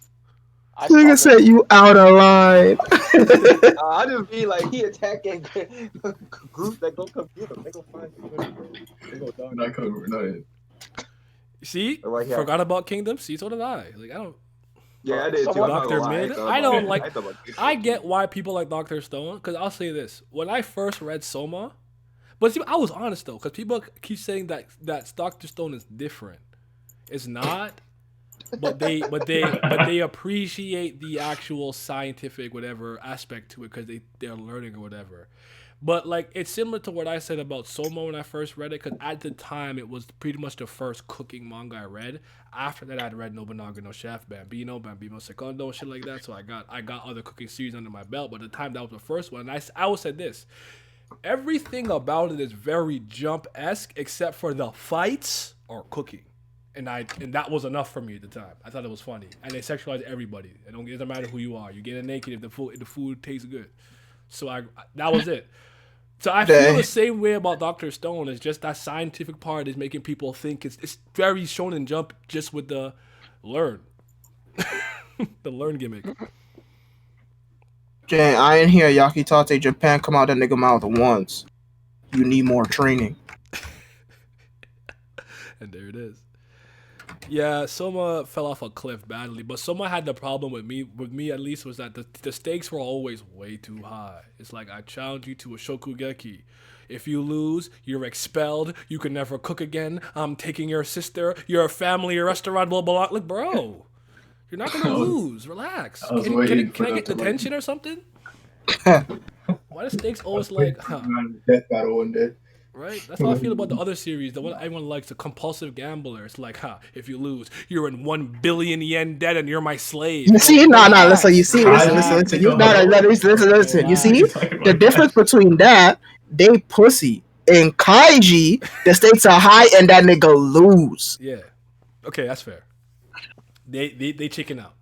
Nigga said you out of line. I just be like he attacking groups that don't come get him. They go find him. Not coming. See, forgot about Kingdom. See, so did I. Like I don't. Yeah, I did too. Dr. Mid. I don't like. I get why people like Dr. Stone because I'll say this: when I first read Soma, but see, I was honest though because people keep saying that Dr. Stone is different. It's not. But they appreciate the actual scientific whatever aspect to it because they're learning or whatever. But like it's similar to what I said about Soma when I first read it because at the time it was pretty much the first cooking manga I read. After that I'd read Nobunaga no Chef, Bambino Secondo, shit like that. So I got other cooking series under my belt. But at the time that was the first one. And I always said this: everything about it is very Jump-esque except for the fights or cooking. And that was enough for me at the time. I thought it was funny, and they sexualize everybody. It doesn't matter who you are. You get naked if the food tastes good. So that was it. So I feel the same way about Dr. Stone. It's just that scientific part is making people think it's very Shonen Jump just with the learn, the learn gimmick. Jay, I ain't hear Yakitate Japan come out that nigga mouth once. You need more training. And there it is. Yeah, Soma fell off a cliff badly, but Soma had the problem with me at least was that the stakes were always way too high. It's like I challenge you to a shokugeki. If you lose, you're expelled. You can never cook again. I'm taking your sister. Your family, your restaurant will belong. Like, bro, you're not gonna lose. Relax. Can I get detention or something? Why the stakes always like? Death battle one day. Right? That's how I feel about the other series. The one everyone likes, the compulsive gambler. It's like, if you lose, you're in 1 billion yen debt and you're my slave. You see? No, listen, you see, listen. Listen. You see? The difference between that, they pussy. In Kaiji, the stakes are high and that nigga lose. Yeah. Okay, that's fair. They chicken out.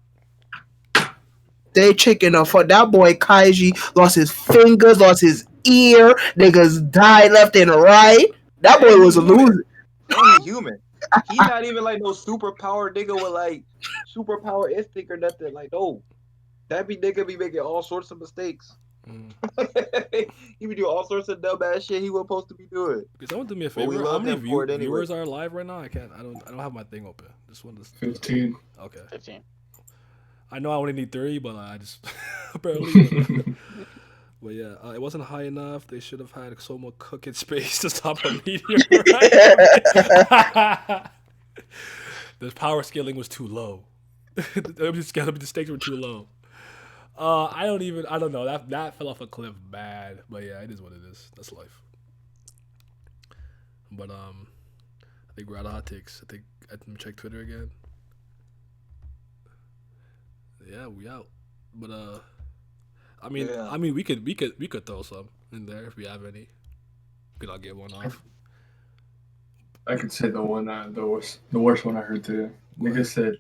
They chicken out. For that boy Kaiji lost his fingers, lost his ear, niggas died left and right. That boy was a loser. Only human. He not even like no superpower nigga with like superpower instinct or nothing. Like, no, that be nigga be making all sorts of mistakes. Mm. He be doing all sorts of dumb ass shit he was supposed to be doing. Can someone do me a But we favor? How love many him for it anyway. viewers are live right now? I don't have my thing open. This one is 15. okay. 15. I know I only need 3, but I just barely. But yeah, it wasn't high enough. They should have had so much cooking space to stop a meteor. The power scaling was too low. The stakes were too low. I don't know. That fell off a cliff bad. But yeah, it is what it is. That's life. But I think we're out of hot takes. Let me check Twitter again. Yeah, we out. But I mean, we could throw some in there if we have any. We could all get one off. I could say the one, the worst one I heard today. Nigga said,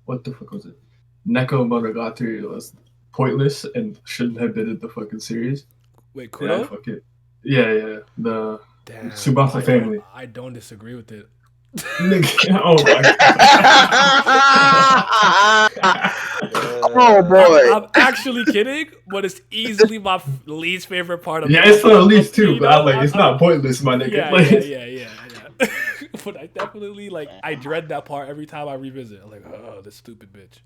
what the fuck was it? Neko Monogatari was pointless and shouldn't have been in the fucking series. Wait, Yeah, Kudo? fuck it. Yeah. The Damn, Tsubasa family. I don't disagree with it. Nigga, oh my god. Oh boy. I'm actually kidding, but it's easily my least favorite part of. Yeah, it's the least too, but I'm like, it's not pointless, my nigga. Yeah, Like, yeah. But I definitely I dread that part every time I revisit. I'm like, oh, this stupid bitch.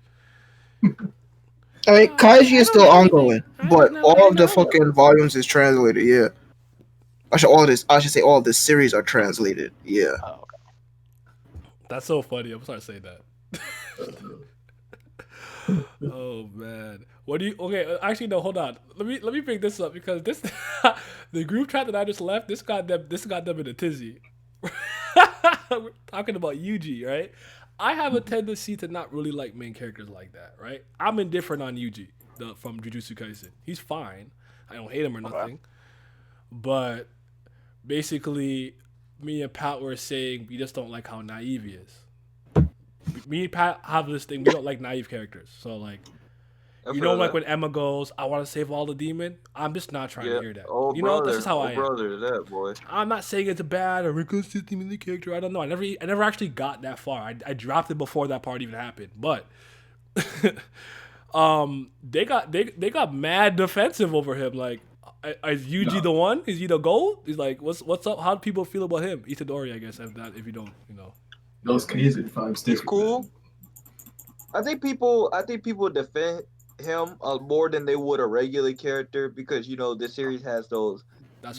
I mean, Kaiji is still ongoing, but all of the fucking volumes is translated. Yeah. I should say all of the series are translated. Yeah. Oh, okay. That's so funny. I'm sorry to say that. Oh man, what do you? Okay, actually no. Hold on. Let me bring this up because this the group chat that I just left. This got them in a tizzy. We're talking about Yuji, right? I have a tendency to not really like main characters like that, right? I'm indifferent on Yuji from Jujutsu Kaisen. He's fine. I don't hate him or nothing. But basically, me and Pat were saying we just don't like how naive he is. Me and Pat have this thing. We don't like naive characters. So like, you know, like when Emma goes, "I want to save all the demon." I'm just not trying to hear that. You know, that's just how I am. That boy. I'm not saying it's a bad or inconsistent in the character. I don't know. I never actually got that far. I dropped it before that part even happened. But they got mad defensive over him. Like, is Yuji the one? Is he the goal? He's like, what's up? How do people feel about him? Itadori, I guess. If you don't, you know. those Kaizen vibes different. Cool. Man. I think people defend him more than they would a regular character because you know this series has those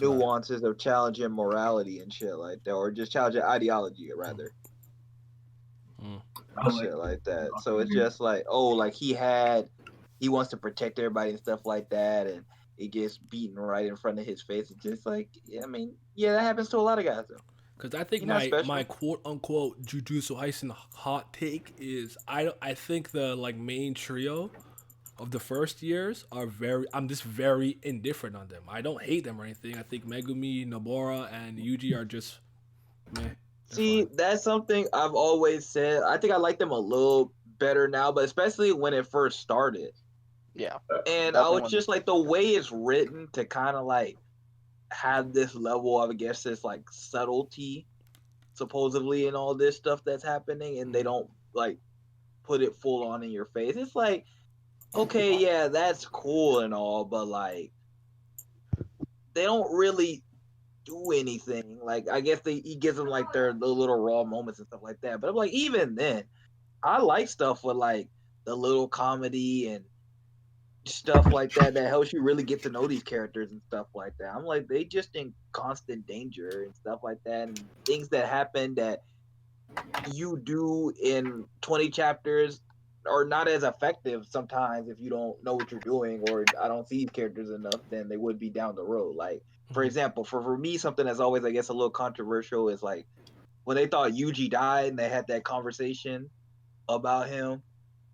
nuances of challenging morality and shit like that, or just challenging ideology rather. Shit like that. So it's just like, oh, like he wants to protect everybody and stuff like that, and it gets beaten right in front of his face. It's just like, I mean, yeah, that happens to a lot of guys though. Because I think my quote unquote Jujutsu Kaisen hot take is I think the like main trio of the first years are I'm just very indifferent on them. I don't hate them or anything. I think Megumi, Nobara, and Yuji are just meh. See, that's something I've always said. I think I like them a little better now, but especially when it first started. Yeah. And I was just like, the way it's written to kind of like have this level of, I guess, this like subtlety, supposedly, and all this stuff that's happening, and they don't like put it full on in your face. It's like, okay, yeah, that's cool and all, but like, they don't really do anything. Like, I guess he gives them like the little raw moments and stuff like that. But I'm like, even then, I like stuff with like the little comedy and stuff like that helps you really get to know these characters and stuff like that. I'm like, they just in constant danger and stuff like that, and things that happen that you do in 20 chapters are not as effective sometimes if you don't know what you're doing, or I don't see these characters enough than they would be down the road. Like, for example, for me, something that's always, I guess, a little controversial is like when they thought Yuji died and they had that conversation about him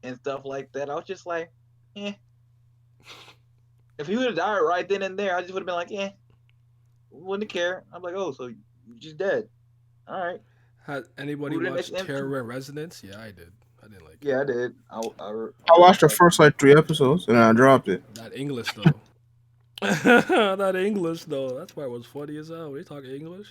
and stuff like that. I was just like, if he would have died right then and there, I just would have been like, wouldn't care. I'm like, oh, so you're just dead. All right. Has anybody watched Terror and Resonance? Yeah, I did. I didn't like it. Yeah, I did. I watched the first like 3 episodes and I dropped it. That English though. That English though. That's why it was funny as hell. We talking English.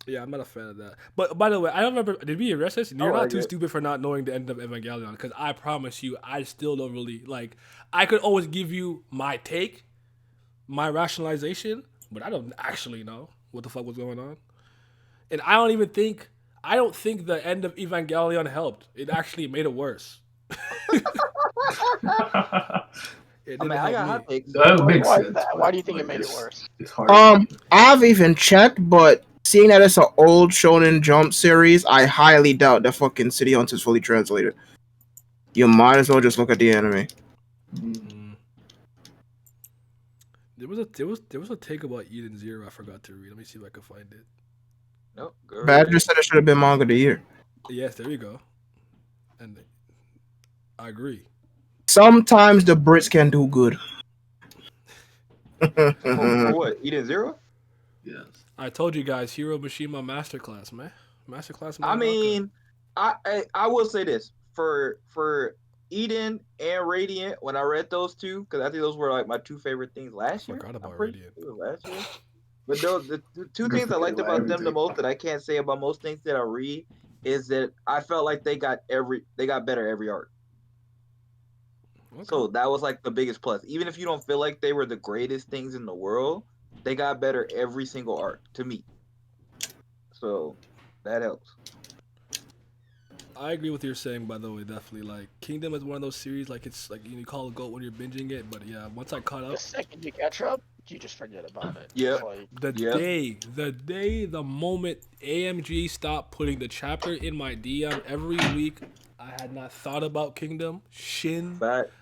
Yeah, I'm not a fan of that. But by the way, I don't remember. Did we address this? You're I not like too it. stupid for not knowing the end of Evangelion, because I promise you, I still don't really like. I could always give you my take, my rationalization, but I don't actually know what the fuck was going on. And I don't even think. I don't think the end of Evangelion helped. It actually made it worse. It I didn't mean, I help got me. hot takes. That makes Why is sense. that? but, Why do you think like, it made it worse? It's hard. I've even checked, but seeing that it's an old Shonen Jump series, I highly doubt that fucking City Hunter is fully translated. You might as well just look at the anime. Mm. There was a take about Eden Zero I forgot to read. Let me see if I can find it. Nope. Go Badger ahead. said it should have been manga of the year. Yes, there you go. And I agree. Sometimes the Brits can do good. For what? Eden Zero? Yes. I told you guys, Hiro Mishima Masterclass, man. Masterclass. I mean, I will say this for Eden and Radiant. When I read those two, because I think those were like my two favorite things last year. Forgot about I'm pretty Radiant. sure it was last year. But the two Good things I for liked you, about them the everything. most that I can't say about most things that I read is that I felt like they got better every arc. Okay. So that was like the biggest plus. Even if you don't feel like they were the greatest things in the world, they got better every single arc to me. So that helps. I agree with what you're saying, by the way, definitely. Like, Kingdom is one of those series, like, it's like you call it GOAT when you're binging it, but yeah, once I caught The up, second you catch up, you just forget about it. Yeah. It's like, the moment AMG stopped putting the chapter in my DM every week, I had not thought about Kingdom. Shin, But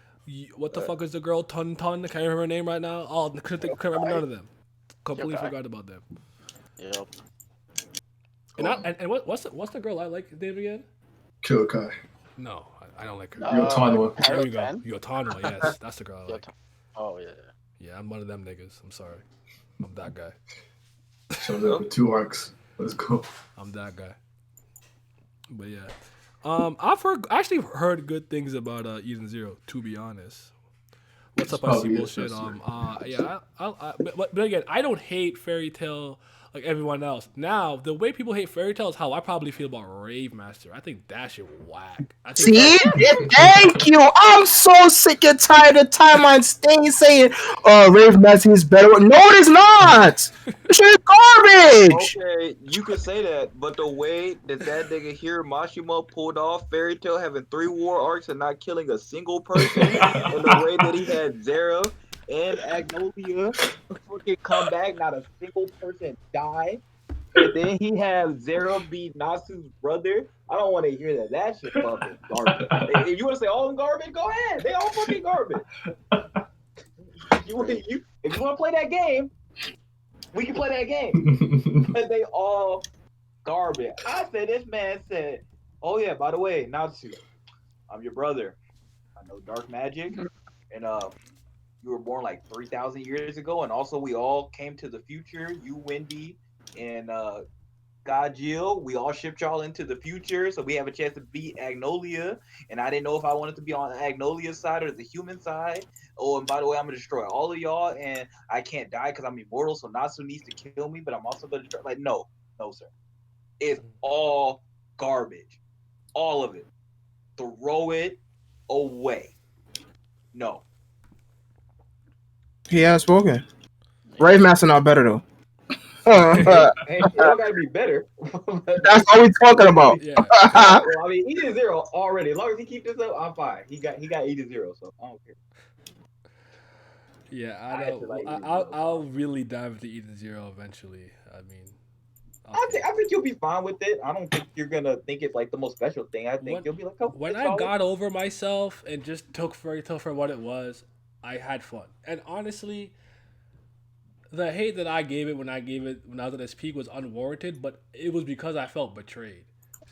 what the fuck is the girl? Tun Tun? Can't remember her name right now. Oh, couldn't remember none of them. Completely Yokai. forgot about them. yep. And what's the girl I like name again? Kyokai. No, I don't like her. Yotanwa. There we go. Paraben? Yotanwa, yes, that's the girl I like. Oh yeah. Yeah, I'm one of them niggas. I'm sorry. I'm that guy. Shows up with 2 arcs. Let's go. I'm that guy. But yeah, actually heard good things about Eden Zero. To be honest, what's up? I see Probably bullshit. is, that's Yeah, but again, I don't hate Fairy Tail like everyone else. Now, the way people hate Fairy Tail is how I probably feel about Rave Master. I think that shit whack. I think See? Thank you. I'm so sick and tired of timeline staying saying, Rave Master is better. No, it is not. This shit is garbage. okay, you could say that, but the way that nigga here Mashima pulled off Fairy Tail having 3 war arcs and not killing a single person, and the way that he had Zera and Agnolia fucking come back, not a single person died, and then he have Zera beat Nasu's brother. I don't want to hear that. That shit fucking garbage. If you want to say all garbage, go ahead. They all fucking garbage. If you want to play that game, we can play that game. But they all garbage. I said, this man said, oh yeah, by the way, Natsu, I'm your brother. I know dark magic. And you were born like 3,000 years ago. And also we all came to the future. You, Wendy, and Godjill, we all shipped y'all into the future. So we have a chance to beat Agnolia. And I didn't know if I wanted to be on Agnolia's side or the human side. Oh, and by the way, I'm gonna destroy all of y'all, and I can't die because I'm immortal. So Natsu needs to kill me, but I'm also gonna destroy. Like, no, sir. It's all garbage, all of it. Throw it away. No. He has spoken. Rave Master not better though. Hey, y'all gotta be better. That's all we talking about. yeah. Well, I mean, Eden Zero already. As long as he keeps this up, I'm fine. He got Eden Zero, so I don't care. Yeah, I I actually know. like Eden I'll Zero. I'll really dive into Eden Zero eventually. I mean, I think you'll be fine with it. I don't think you're gonna think it's like the most special thing. I think When- you'll be like, oh, when it's I solid. got over myself and just took Fairy Tail for what it was, I had fun. And honestly, the hate that I gave it when I was at its peak was unwarranted, but it was because I felt betrayed.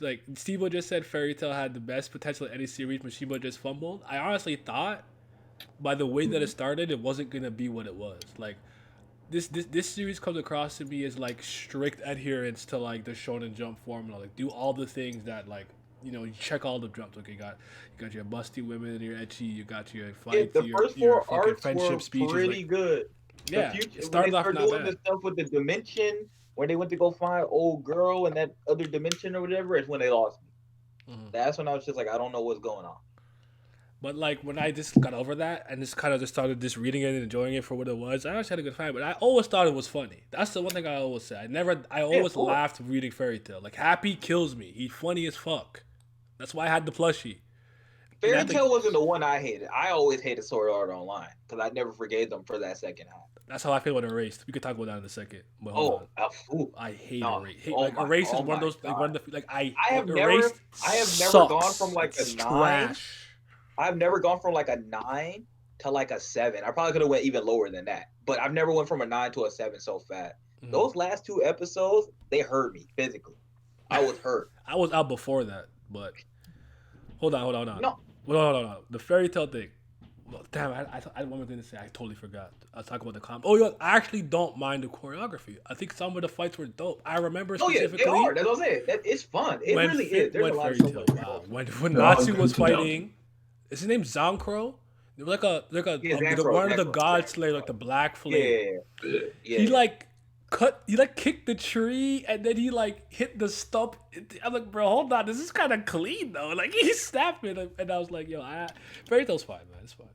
Like Steve just said, Fairy Tail had the best potential in any series, Mishima just fumbled. I honestly thought, by the way that it started, it wasn't gonna be what it was. Like this series comes across to me as like strict adherence to like the Shonen Jump formula. Like do all the things that like you check all the jumps. Okay, you got your busty women, your ecchi, you got your fights, The your, first your 4 fucking arcs friendship were speeches. pretty Like, good. yeah, The future, it when started they off start not doing bad. the stuff with the dimension when they went to go find old girl in that other dimension or whatever, is when they lost me. Mhm. That's when I was just like, I don't know what's going on. But like when I just got over that and just kind of just started just reading it and enjoying it for what it was, I actually had a good time. But I always thought it was funny. That's the one thing I always say. I Yeah, always of course. laughed reading Fairy Tale. Like Happy kills me. He's funny as fuck. That's why I had the plushie. And I Fairy think Tail wasn't the one I hated. I always hated Sword Art Online because I never forgave them for that second half. that's how I feel with Erased. We could talk about that in a second. But hold on. Ooh, I hate no. Erased. Oh Like my, Erased is oh one of my those like one God. of the like I I have Erased never gone sucks. from like It's a 9. trash. I've never gone from like a 9 to like a 7. I probably could have went even lower than that, but I've never went from a 9 to a 7 so fast. Mhm. Those last 2 episodes, they hurt me physically. I was hurt. I was out before that, but hold on. No, Hold on. The Fairy Tale thing. Well, damn, I had one more thing to say. I totally forgot. I was talking about the comp. Oh, yeah, I actually don't mind the choreography. I think some of the fights were dope. I remember oh yeah, they specifically are. That's what I'm saying. It's fun. It really is. There's a when lot of Fairy stuff Tale. like Wow, that. when They're all Natsu good was to down. fighting, is his name Zankro? They were like Yeah, Zancro, one of the Zancro, god Zancro. slayer, like the Black Flame. Yeah, yeah. He like kicked the tree and then he like hit the stump. I'm like, bro, hold on, this is kind of clean though. Like he snapped it, and I was like, yo, Fairy Tale's fine, man, it's fine.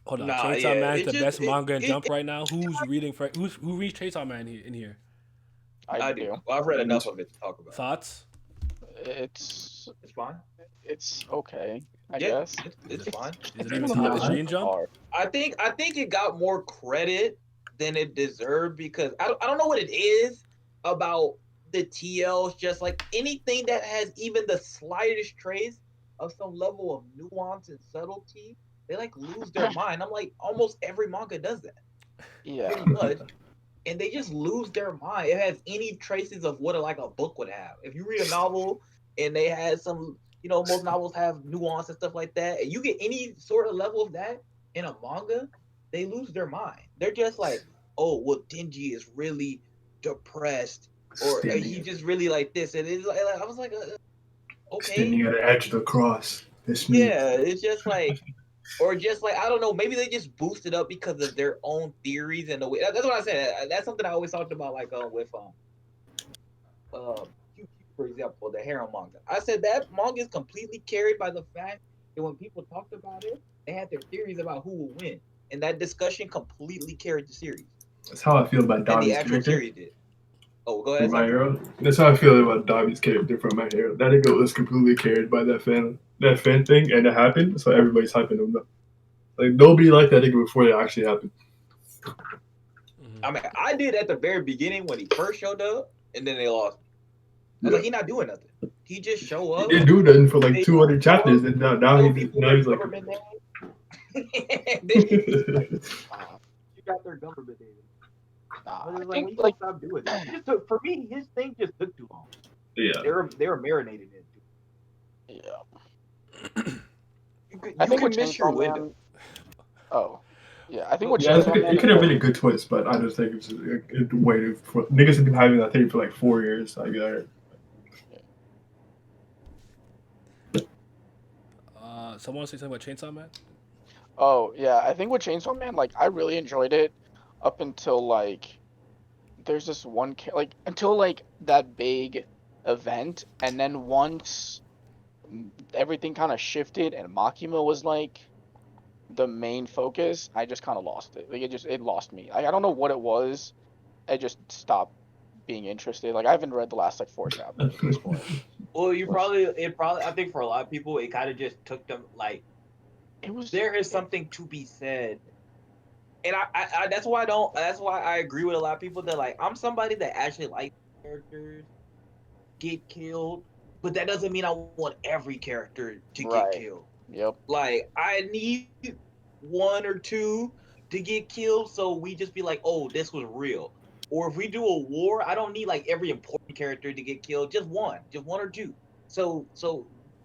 Hold on, Nah, Chainsaw yeah. Man's It the just best manga in it, Jump right now. Who's reading? Who reads Chainsaw Man in here? I do. Well, I've read enough of it to talk about. Thoughts? It's It's fine. it's okay, I Yeah, guess. it's fine. Is it It's even not top of Nah. Green Jump? hard. I think it got more credit than it deserved because I don't know what it is about the TLs. Just like anything that has even the slightest trace of some level of nuance and subtlety, they like lose their mind. I'm like, almost every manga does that, Yeah. pretty much, and they just lose their mind. It has any traces of what like a book would have. If you read a novel and they had some, most novels have nuance and stuff like that, and you get any sort of level of that in a manga, they lose their mind. They're just like, oh, well, Denji is really depressed, or he Standing, just really like this, and it's like I was like, okay, standing at the edge of the cross. It's me. yeah, it's just like. Or just like I don't know, maybe they just boost it up because of their own theories and the way. That's what I said. That's something I always talked about, like with QQ, for example, the harem manga. I said that manga is completely carried by the fact that when people talked about it, they had their theories about who will win, and that discussion completely carried the series, That's how I feel about and the Dobby's actual character series did. Oh, go ahead. from My Son. Hero. That's how I feel about Dobby's character from My Hero. That nigga was completely carried by that fan thing, and it happened. So everybody's hyping him up. Like nobody liked that nigga before it actually happened. I mean, I did at the very beginning when he first showed up, and then they lost. I was like, he's not doing nothing. He just show up. He didn't do nothing for like They 200 show up, chapters, and now tell he's people now their he's like. government name. Then you got their government name. Nah, But I it's like, think when you like stop doing that. It just took, for me, his thing just took too long. Yeah. They were marinating it. yeah. You I think can with miss your Chainsaw window. Man. Oh, yeah. I think with Yeah, Chainsaw Man. it could have been a good twist, but I just think it's a good way to. Niggas have been having that thing for like 4 years. I'd be like, Someone say something about Chainsaw Man? Oh yeah, I think with Chainsaw Man, like I really enjoyed it up until like there's this one like until like that big event, and then once everything kind of shifted and Makima was like the main focus, I just kind of lost it. Like it lost me. I don't know what it was. I just stopped being interested. Like I haven't read the last like 4 chapters at this point. Well, I think for a lot of people, it kind of just took them like, It was there is something to be said. And that's why I agree with a lot of people that like, I'm somebody that actually likes characters get killed, but that doesn't mean I want every character to get right. killed. Yep. Like, I need 1 or 2 to get killed, so we just be like, oh, this was real. Or if we do a war, I don't need like every important character to get killed, just 1 or 2. So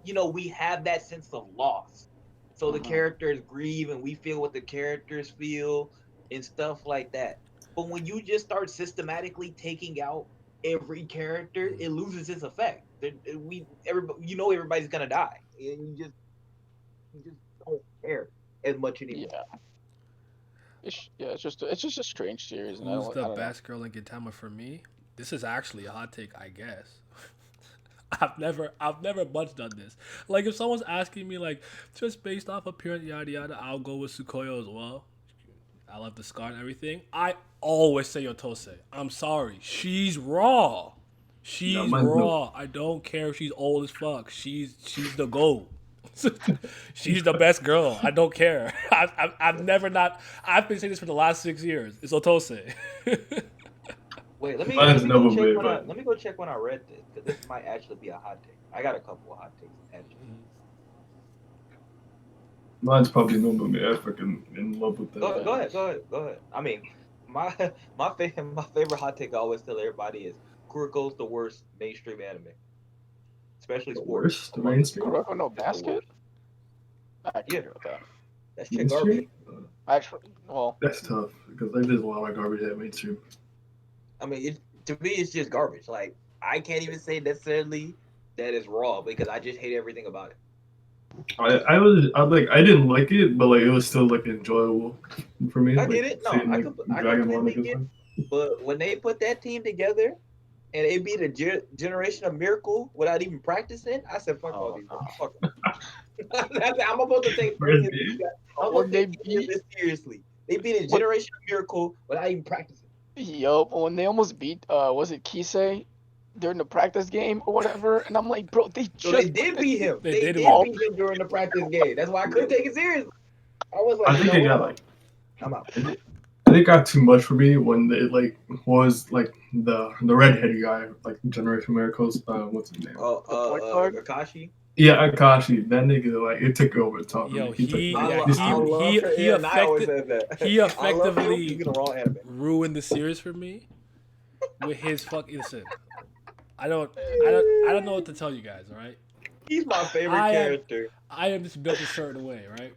we have that sense of loss. So the characters grieve and we feel what the characters feel and stuff like that. But when you just start systematically taking out every character, it loses its effect. Everybody's gonna die, and you just don't care as much anymore. Yeah. it's just a strange series, and I Who's don't, the I don't know. best girl in Gintama for me? This is actually a hot take, I guess. I've never much done this. Like if someone's asking me like just based off appearance, yada yada, I'll go with Sukoyo as well. I love the scar and everything. I always say Yotose. I'm sorry. She's raw. She's mine's no. raw. I don't care if she's old as fuck. She's the GOAT. She's the best girl. I don't care. I've never not. I've been saying this for the last 6 years. It's Otose. Wait, let me Mine's let me go Nova check Blade, when I but- let me go check when I read this because this might actually be a hot take. I got a couple of hot takes actually. Mine's probably no movie. I fucking in love with that. Go ahead. I mean, my favorite hot take I always tell everybody is Kuroko's the worst mainstream anime, especially The sports. worst, the mainstream. Kuroko no That's the Basket. worst. I can Yeah. agree with that. That shit garbage. Mainstream? Actually, well, That's tough because like there's a lot of garbage at mainstream. I mean, to me, it's just garbage. Like I can't even say necessarily that it's raw because I just hate everything about it. I didn't like it, but like it was still like enjoyable for me. I like, get it. No, seeing, I like, completely Dragon Ball get it. But when they put that team together and it beat a generation of Miracle without even practicing, I said, "Fuck all Oh, these." no. Fuck 'em. I'm about to take Really? I'm When gonna they take this seriously. They beat a generation of Miracle without even practicing. yup, when they almost beat, was it Kisei during the practice game or whatever? And I'm like, bro, they So just they did beat him. They They did did win. beat him during the practice game. That's why I couldn't take it seriously. I was like, I think you it know got what? like I'm out. I think it got too much for me when it like was like the redheaded guy like Generation Miracles. What's his name? point guard? Akashi. Yeah, Akashi. That nigga like it took over the top. Yo, He took he- over. yeah, He's he- I still- love he- her. he Yeah, and I always affected- said that. he I love him. effectively He's in the wrong anime. ruined the series for me with his fucking. Listen, I don't know what to tell you guys. All right, He's my favorite I am- character. I am just built a certain way, right?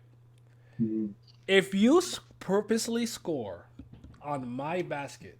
Mhm. If you purposely score on my basket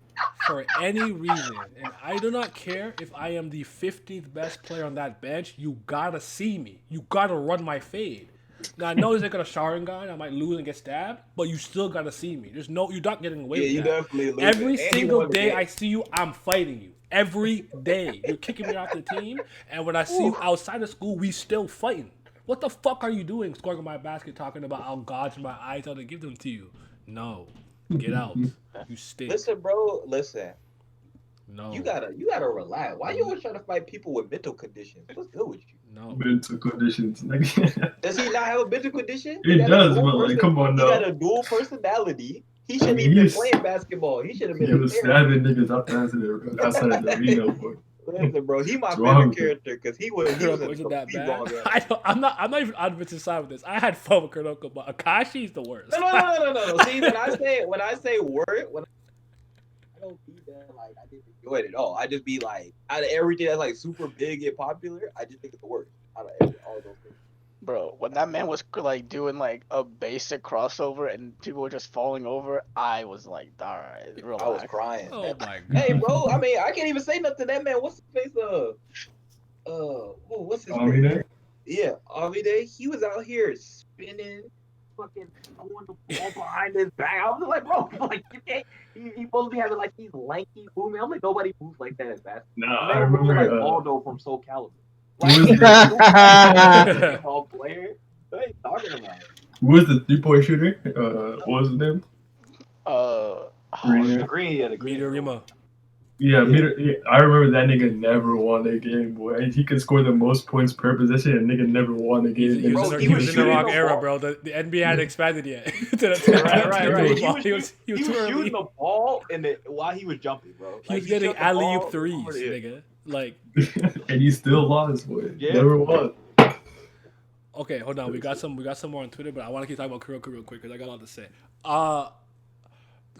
for any reason, and I do not care if I am the 15th best player on that bench, you gotta see me. You gotta run my fade. Now I know there's like a Sharingan, I might lose and get stabbed, but you still gotta see me. You're not getting away Yeah, with you that. definitely lose. Every And he single won the day game. I see you, I'm fighting you. Every day. You're kicking me off the team, and when I see you outside of school, we still fighting. What the fuck are you doing scoring on my basket talking about I'll gouge my eyes out and give them to you? No. Get out. You stink. Listen, bro. Listen. No. You gotta relax. Why you always trying to fight people with mental conditions? What's good with you? No. Mental conditions. Like, Does he not have a mental condition? It He got a does, dual but, like, come on He now. got a dual personality. He shouldn't mean, even been he's- playing basketball. He should have he been. was a therapist. stabbing niggas outside of the arena, boy. Listen, bro. He my What's wrong favorite with character because he was in Kuroko isn't that complete wrong. bad. I'm not even on the side with this. I had fun with Kuroko, but Akashi's the worst. No. See, when I say word, I don't be that like I didn't enjoy it at all. I just be like out of everything that's like super big and popular, I just think it's the worst out of all those things. bro, when that man was like doing like a basic crossover and people were just falling over, I was like, all right, relax. I was crying. Oh my god. Hey, bro. I mean, I can't even say nothing to that man. What's his face? What's his Army face? Day? Yeah, Avide. He was out here spinning, fucking throwing the ball behind his back. I was like, bro, like you can't. He's supposed to be having like these lanky movements. I'm like, nobody moves like that as fast. Nah, I I remember like remember. Waldo from Soul Calibur. Who was Basketball player. What are you talking about? Who was the 3-point shooter? What was his name? The green, yeah, the green. Midorima. Yeah, I remember that nigga never won a game, boy. He could score the most points per possession, and nigga never won a game. He Bro, was he in was the shooting wrong the era, ball. bro. The NBA hadn't expanded yet. to the Right. He was He was too early. shooting the ball while he was jumping, bro. He was Like, getting shot the alley ball oop threes, over the head. nigga. Like, And he still lost, boy. Yeah. Never won. okay, hold on. We got some more on Twitter, but I want to keep talking about Kuroko real quick because I got a lot to say.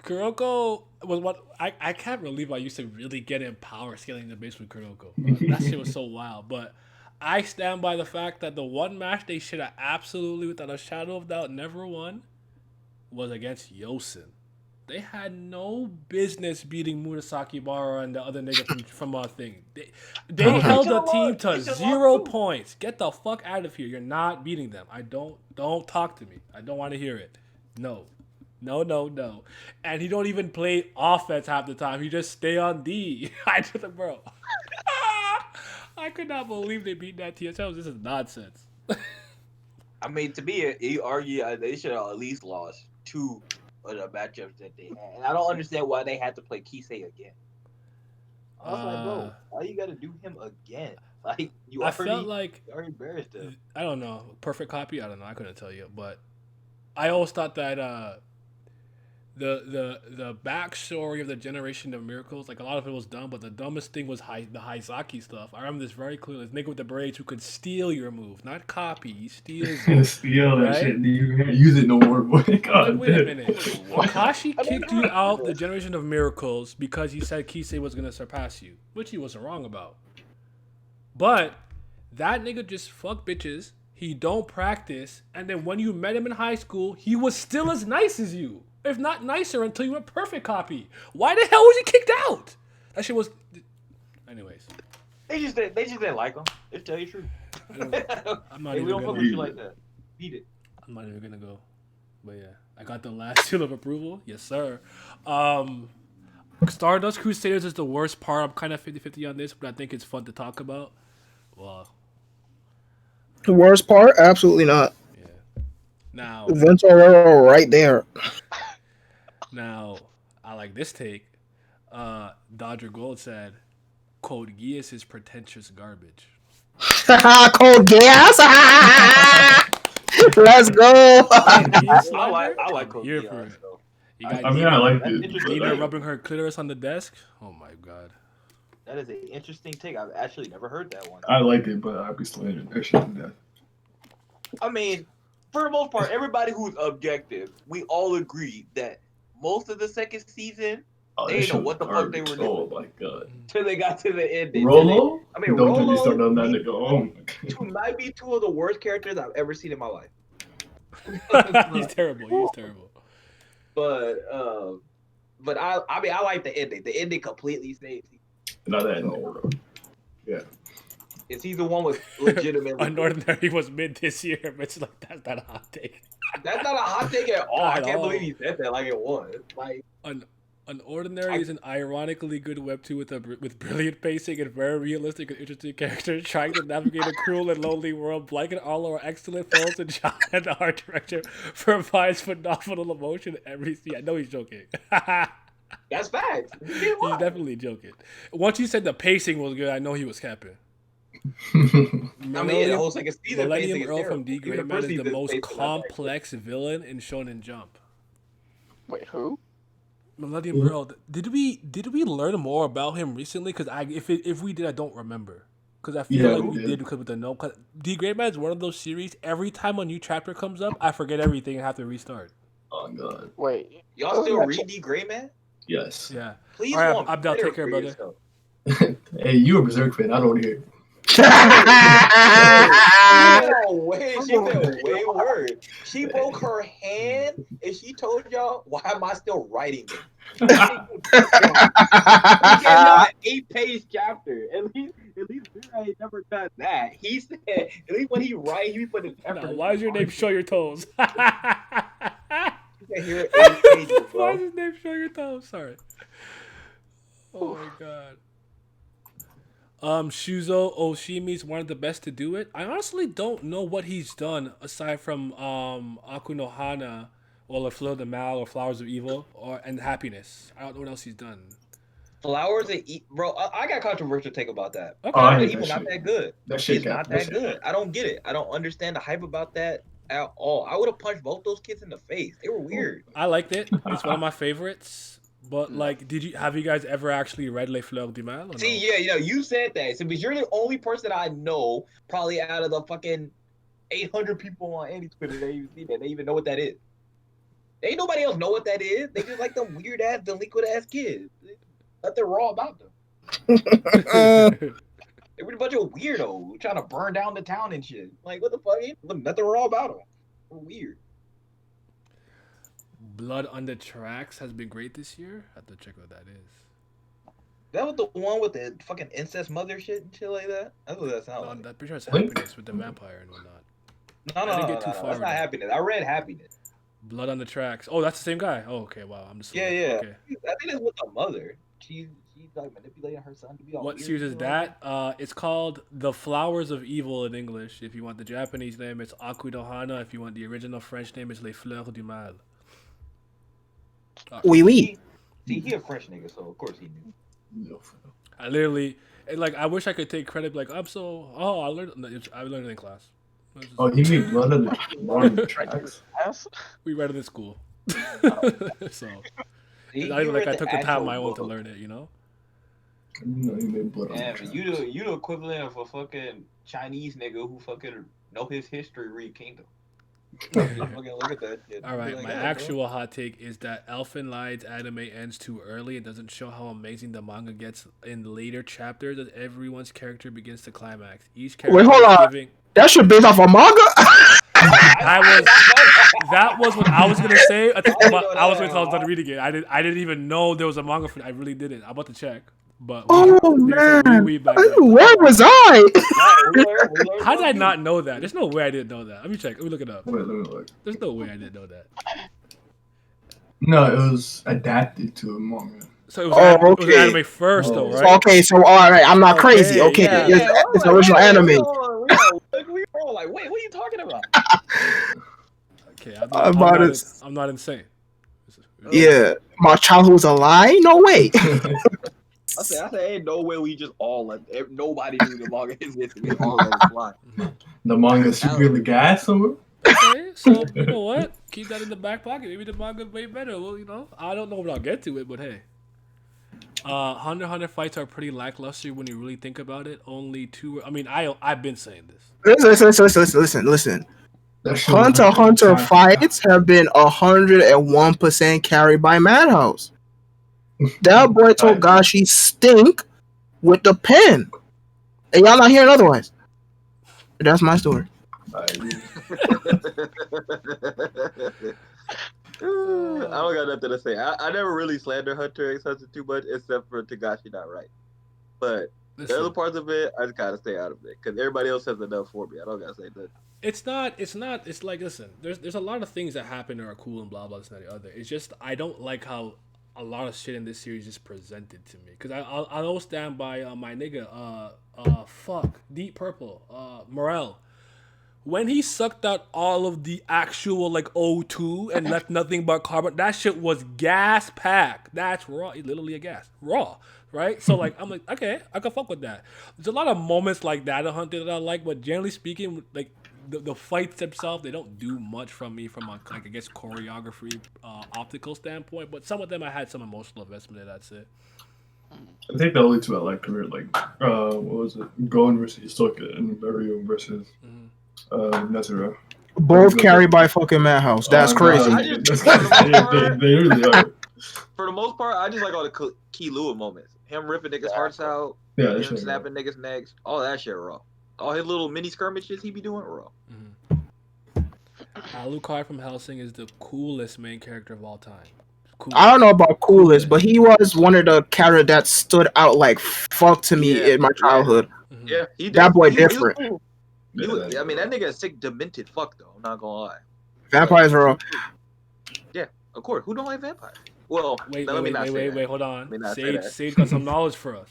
Kuroko was what I can't believe I used to really get in power scaling the base with Kuroko. That shit was so wild. But I stand by the fact that the one match they should have absolutely, without a shadow of doubt, never won was against Yosin. They had no business beating Murasaki Bara and the other nigga from a thing. They held the team to 0 points. Get the fuck out of here. You're not beating them. Don't talk to me. I don't want to hear it. No. No. And he don't even play offense half the time. He just stay on D. I just like, bro. I could not believe they beat that team. This is nonsense. I mean, to me, you argue they should have at least lost 2 of the matchups that they had. And I don't understand why they had to play Kisei again. I was like, bro, why you got to do him again? Like, I felt like you already embarrassed him. I don't know, perfect copy. I don't know. I couldn't tell you, but I always thought that the backstory of the Generation of Miracles, like a lot of it was dumb, but the dumbest thing was the Haizaki stuff. I remember this very clearly. This nigga with the braids who could steal your move, not copy. He steals it. Steal that Right? shit. You can't use it no more, boy. God, Like, wait a damn. minute. Akashi kicked you out the Generation of Miracles because he said Kisei was gonna surpass you, which he wasn't wrong about. But that nigga just fuck bitches. He don't practice, and then when you met him in high school, he was still as nice as you, if not nicer, until you went perfect copy. Why the hell was he kicked out? That shit was. Anyways, They just didn't like him. Let's tell you the truth. I'm not Hey, even we don't fuck gonna. with you like that. Beat it. I'm not even gonna go. But yeah, I got the last seal of approval. Yes, sir. Stardust Crusaders is the worst part. I'm kind of 50-50 on this, but I think it's fun to talk about. Well, The worst part? Absolutely not. yeah. Now, Vince Guerrero right there. I like this take. Dodger Gold said, quote, Gias is pretentious garbage. Cold gas. Let's go. I like Code Here Geass, for it. though. You got I mean, I like That's it. interesting. Nina rubbing her clitoris on the desk? Oh my god. That is an interesting take. I've actually never heard that one. I like it, but I'd be slandering that shit to death. I mean, for the most part, everybody who's objective, we all agree that most of the second season, Oh, They that didn't know shit what the was fuck they garbage. were Oh doing. my god. till they got to the ending. Rolo? I mean, Don't get me Rolo started on that nigga. Oh my god. might be 2 of the worst characters I've ever seen in my life. He's terrible. He's terrible. But I mean, I like the ending. The ending completely saves. Not that ending, bro. Is he the one with legitimate? Unordinary was mid this year, but it's like that's not a hot take. That's not a hot take at all. Not I at can't all. believe he said that like it was. Like, Unordinary is an ironically good webtoon with brilliant pacing and very realistic and interesting characters trying to navigate a cruel and lonely world. Blank and Arlo are excellent films, and John and the art director provides phenomenal emotion every scene. I know he's joking. that's facts. He's definitely joking. Once you said the pacing was good, I know he was capping. I mean, the whole second season. Millennium pacing is Earl terrible. from D Even Great Man first is the season most pacing is not that good. complex villain in Shonen Jump. Wait, who? Millennium Earl. Did we learn more about him recently? Because if we did, I don't remember. Because I feel Yeah, like we we did. did because with the no. Cause D Great Man is one of those series. Every time a new chapter comes up, I forget everything and have to restart. Oh god. Wait. Y'all still Oh, read D. Gray Man? Yes. Yeah. Please, All right, want Abdel, better take care, for brother. yourself. Hey, you a Berserk fan. I don't hear. No way. She said way word. She broke her hand and she told y'all, why am I still writing it? He gave y'all an 8-page chapter. At least Vera ain't never done that. He said, at least when he write, he put his effort. Now, why is your name Show Your Toes? He said, here are 8 pages, Why is bro. his name Show Your Toes? Sorry. Oh my god. Shuzo Oshimi's one of the best to do it. I honestly don't know what he's done aside from Akunohana or La Fleur de Mal or Flowers of Evil and Happiness. I don't know what else he's done. Flowers and bro, I got a controversial take about that. Okay. Oh, I Flowers hate and that Evil not shit. that good. That shit It's got not that that shit good. I don't get it. I don't understand the hype about that at all. I would have punched both those kids in the face. They were weird. I liked it. It's one of my favorites. But like, have you guys ever actually read Les Fleurs du Mal? Or See, no? yeah, you said that. So, because you're the only person I know, probably out of the fucking 800 people on any Twitter that even see that, they even know what that is. Ain't nobody else know what that is. They just like them weird ass, delinquent ass kids. Nothing raw about them. They were a bunch of weirdos trying to burn down the town and shit. Like, what the fuck? Ain't nothing raw about them. They're weird. Blood on the Tracks has been great this year. I have to check what that is. That was the one with the fucking incest mother shit and shit like that. That's what that sounds No, like. I'm pretty sure it's Link? Happiness with the vampire and whatnot. No, I didn't get too far That's with not that. Happiness. I read Happiness. Blood on the Tracks. Oh, that's the same guy. Oh, okay. Wow, I'm just. Yeah. Okay. I think it's with the mother. She's like manipulating her son to be all What weird series is and all that? It's called The Flowers of Evil in English. If you want the Japanese name, it's Aku no Hana. If you want the original French name, it's Les Fleurs du Mal. Oui, oui. See, he a French nigga, so of course he knew. I literally, like, I wish I could take credit. Like, I learned it in class. Oh, he made blood on the tracks. Yes. We read it in school. So He, it's not even like I read the took the time actual on my own to book. learn it, you know? No, he made blood on the Yeah, tracks. but you the equivalent of a fucking Chinese nigga who fucking know his history, read Kingdom. Fucking look at that shit. All right, Like, my yeah, actual hot take is that Elfen Lied's anime ends too early and doesn't show how amazing the manga gets in later chapters as everyone's character begins to climax. Each character Wait, hold is on. giving. That shit based off a manga. That was what I was gonna say. I didn't know was that. gonna tell I was reading it. I didn't even know there was a manga for it. I really didn't. I'm about to check. But Oh man, we back then. where was I? we learned How did I from not know that? There's no way I didn't know that. Let me check. Let me look it up. Wait, let me look. There's no way I didn't know that. No, it was adapted to a manga. So it was, Oh, it was okay. an anime first, though, Oh. right? Okay, so all right, I'm not Okay, crazy. Okay, yeah. it's original anime. We were all like, wait, what are you talking about? Okay, I'm not insane. Yeah, my childhood was a lie. No way. I said, ain't no way we just all let nobody knew the manga existed. We all let it fly. The manga secretly gas somewhere. Okay, so you know what? Keep that in the back pocket. Maybe the manga way better. Well, you know, I don't know if I'll get to it, but hey. Hunter x Hunter fights are pretty lackluster when you really think about it. Only two. I mean, I've been saying this. Listen. That shit was Hunter x Hunter time. fights have been 101% carried by Madhouse. That boy Togashi stink with the pen, and y'all not hearing otherwise. That's my story. I don't got nothing to say. I never really slander Hunter x Hunter too much, except for Tagashi not right. But the other parts of it, I just gotta stay out of it because everybody else has enough for me. I don't gotta say that. It's not. It's like, listen. There's a lot of things that happen that are cool and blah blah this and that, the other. It's just I don't like how a lot of shit in this series is presented to me because I'll stand by my nigga Deep Purple Morel. When he sucked out all of the actual like O2 and left nothing but carbon, that shit was gas pack. That's raw. It's literally a gas. Raw. Right? So like I'm like, okay, I can fuck with that. There's a lot of moments like that in Hunter that I like, but generally speaking, like the fights themselves, they don't do much from me from a, like, I guess choreography, optical standpoint. But some of them I had some emotional investment in. That's it. I think the only two I liked were like, what was it? Gohan versus Hisoka and Mario versus Nezero. Both carried by fucking Madhouse. That's crazy. They really are. For the most part, I just like all the Key Lua moments. Him ripping niggas' hearts out, Yeah, him snapping niggas' necks, all that shit raw. All his little mini skirmishes he be doing raw. Alucard from Hellsing is the coolest main character of all time. Cool. I don't know about coolest, but he was one of the characters that stood out like fuck to me in my childhood. Yeah, he did. That boy He was different. cool. I mean, that nigga is sick, demented fuck though. I'm not gonna lie. Vampires are. Yeah, of course. Who don't like vampires? Well, Wait, let me not say that. hold on. Let me not say that. Sage got some knowledge for us.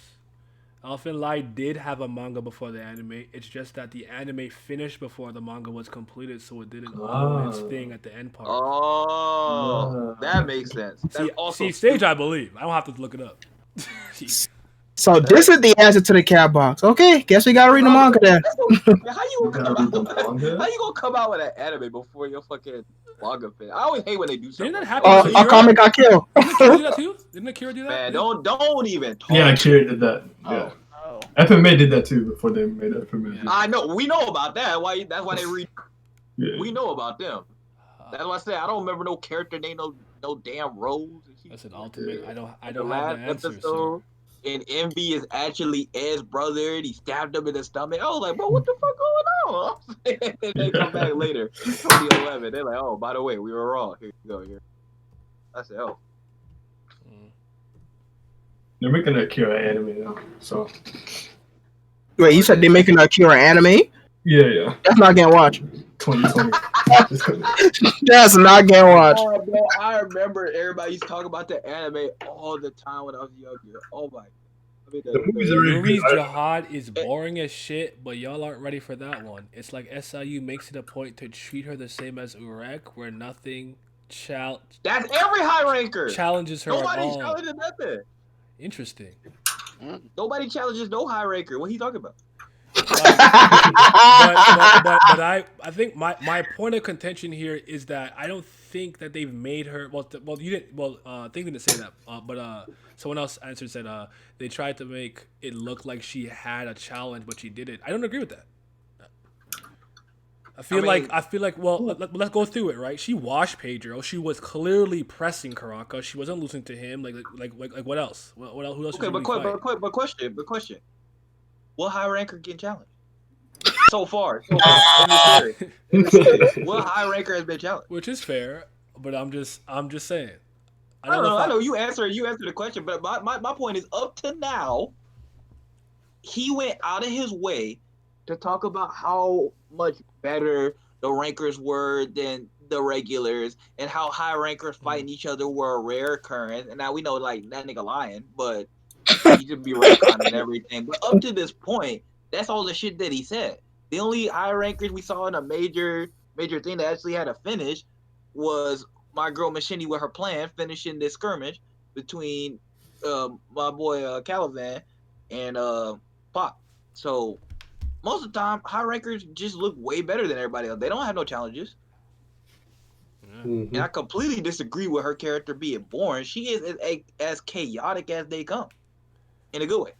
Elfen Lied did have a manga before the anime. It's just that the anime finished before the manga was completed, so it didn't own its thing at the end part. Oh, that makes sense. That's also Sage, I believe. I don't have to look it up. So this is the answer to the cat box. Okay, guess we gotta read the manga then. How you gonna come out with an anime before your fucking manga fin? I always hate when they do something. Didn't that happen? Akame got killed. Didn't Akira do that too? Didn't Akira do that? Man, don't even talk. Yeah, Akira did that. Yeah. Oh. FMA did that too before they made FMA. I know. We know about that. That's why they read. Yeah. We know about them. That's why I said I don't remember no character name, no damn roles. That's an ultimate. I don't The have last the answer, episode, and Envy is actually Ed's brother, and he stabbed him in the stomach. I was like, bro, what the fuck going on? And they come back later, 2011. They're like, oh, by the way, we were wrong. Here you go. Here. I said, oh. They're making an Akira anime now, so. Wait, you said they're making a Akira anime? Yeah. That's not getting watched. 2020. Just 'cause- That's not getting watched. Oh, bro, I remember everybody used to talk about the anime all the time when I was younger. Oh my. I mean, The movies are really Yuri's good. Jihad is boring as shit, but y'all aren't ready for that one. It's like SIU makes it a point to treat her the same as Urek, where nothing That's every high ranker. challenges her at Nobody all. challenges nothing. Interesting. Nobody challenges no high ranker. What he talking about? But I think my point of contention here is that I don't think that they've made her you didn't Thing didn't say that but someone else answered said they tried to make it look like she had a challenge but she didn't. I don't agree with that. I feel like let's go through it, right? She washed Pedro. She was clearly pressing Karaka. She wasn't losing to him. Like what else? What else? Who else? Okay, but question. What high ranker getting challenged? So far in the series. What high ranker has been challenged? Which is fair, but I'm just saying. I don't know. I know you answer the question, but my point is up to now, he went out of his way to talk about how much better the rankers were than the regulars and how high rankers fighting each other were a rare occurrence. And now we know like that nigga lying, but he just be retconning and everything. But up to this point, that's all the shit that he said. The only high rankers we saw in a major thing that actually had a finish was my girl Machini with her plan finishing this skirmish between my boy Caliban and Pop. So most of the time, high rankers just look way better than everybody else. They don't have no challenges. Mhm. And I completely disagree with her character being boring. She is as chaotic as they come, in a good way.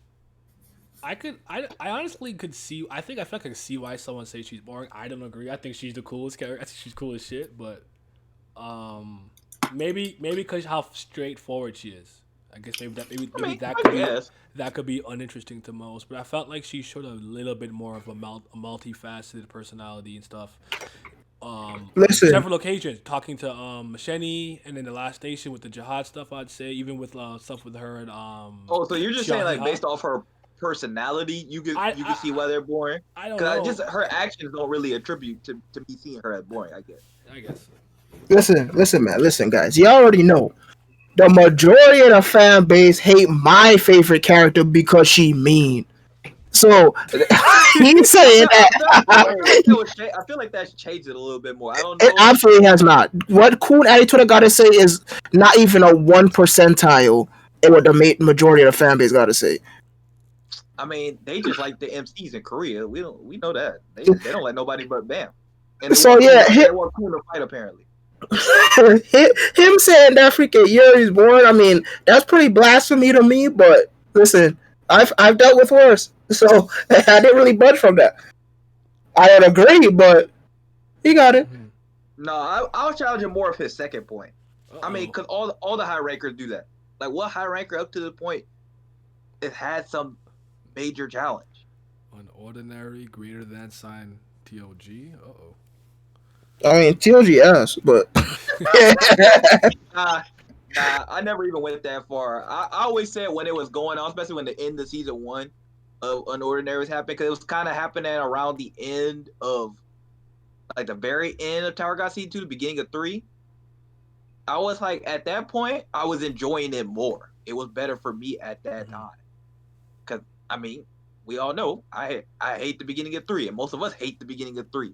I honestly could see. I feel like I can see why someone says she's boring. I don't agree. I think she's the coolest character. I think she's cool as shit. But maybe because how straightforward she is. I guess that could be uninteresting to most. But I felt like she showed a little bit more of a multifaceted personality and stuff. Listen. Several occasions talking to Macheni, and then the last station with the Jihad stuff. I'd say even with stuff with her and Oh, so you're just saying like based off her personality, you can see why they're boring. I don't know. Just her actions don't really attribute to me seeing her as boring. I guess. Listen, man. Listen, guys. You already know. The majority of the fan base hate my favorite character because she mean. So he's saying that. I feel like that's changed it a little bit more. I don't know. It absolutely has not. What Cool Attitude gotta say is not even a 1 percentile in what the majority of the fan base gotta say. I mean, they just like the MCs in Korea. We know that they don't like nobody but Bam. And so yeah, they want Cool to fight apparently. Him saying that freaking Yuri's boring, I mean, that's pretty blasphemy to me, but listen, I've dealt with worse, so I didn't really budge from that. I don't agree, but he got it. No, I'll challenge him more of his second point. I mean, because all the high rankers do that. Like, what high ranker up to the point it had some major challenge? An ordinary greater than sign TOG? Uh-oh. I mean, TOG ass, but Nah, I never even went that far. I always said when it was going on, especially when the end of season 1 of Unordinary was happening, because it was kind of happening around the end of, like the very end of Tower God Season 2, the beginning of 3. I was like, at that point, I was enjoying it more. It was better for me at that time. Because, I mean, we all know I hate the beginning of 3, and most of us hate the beginning of 3.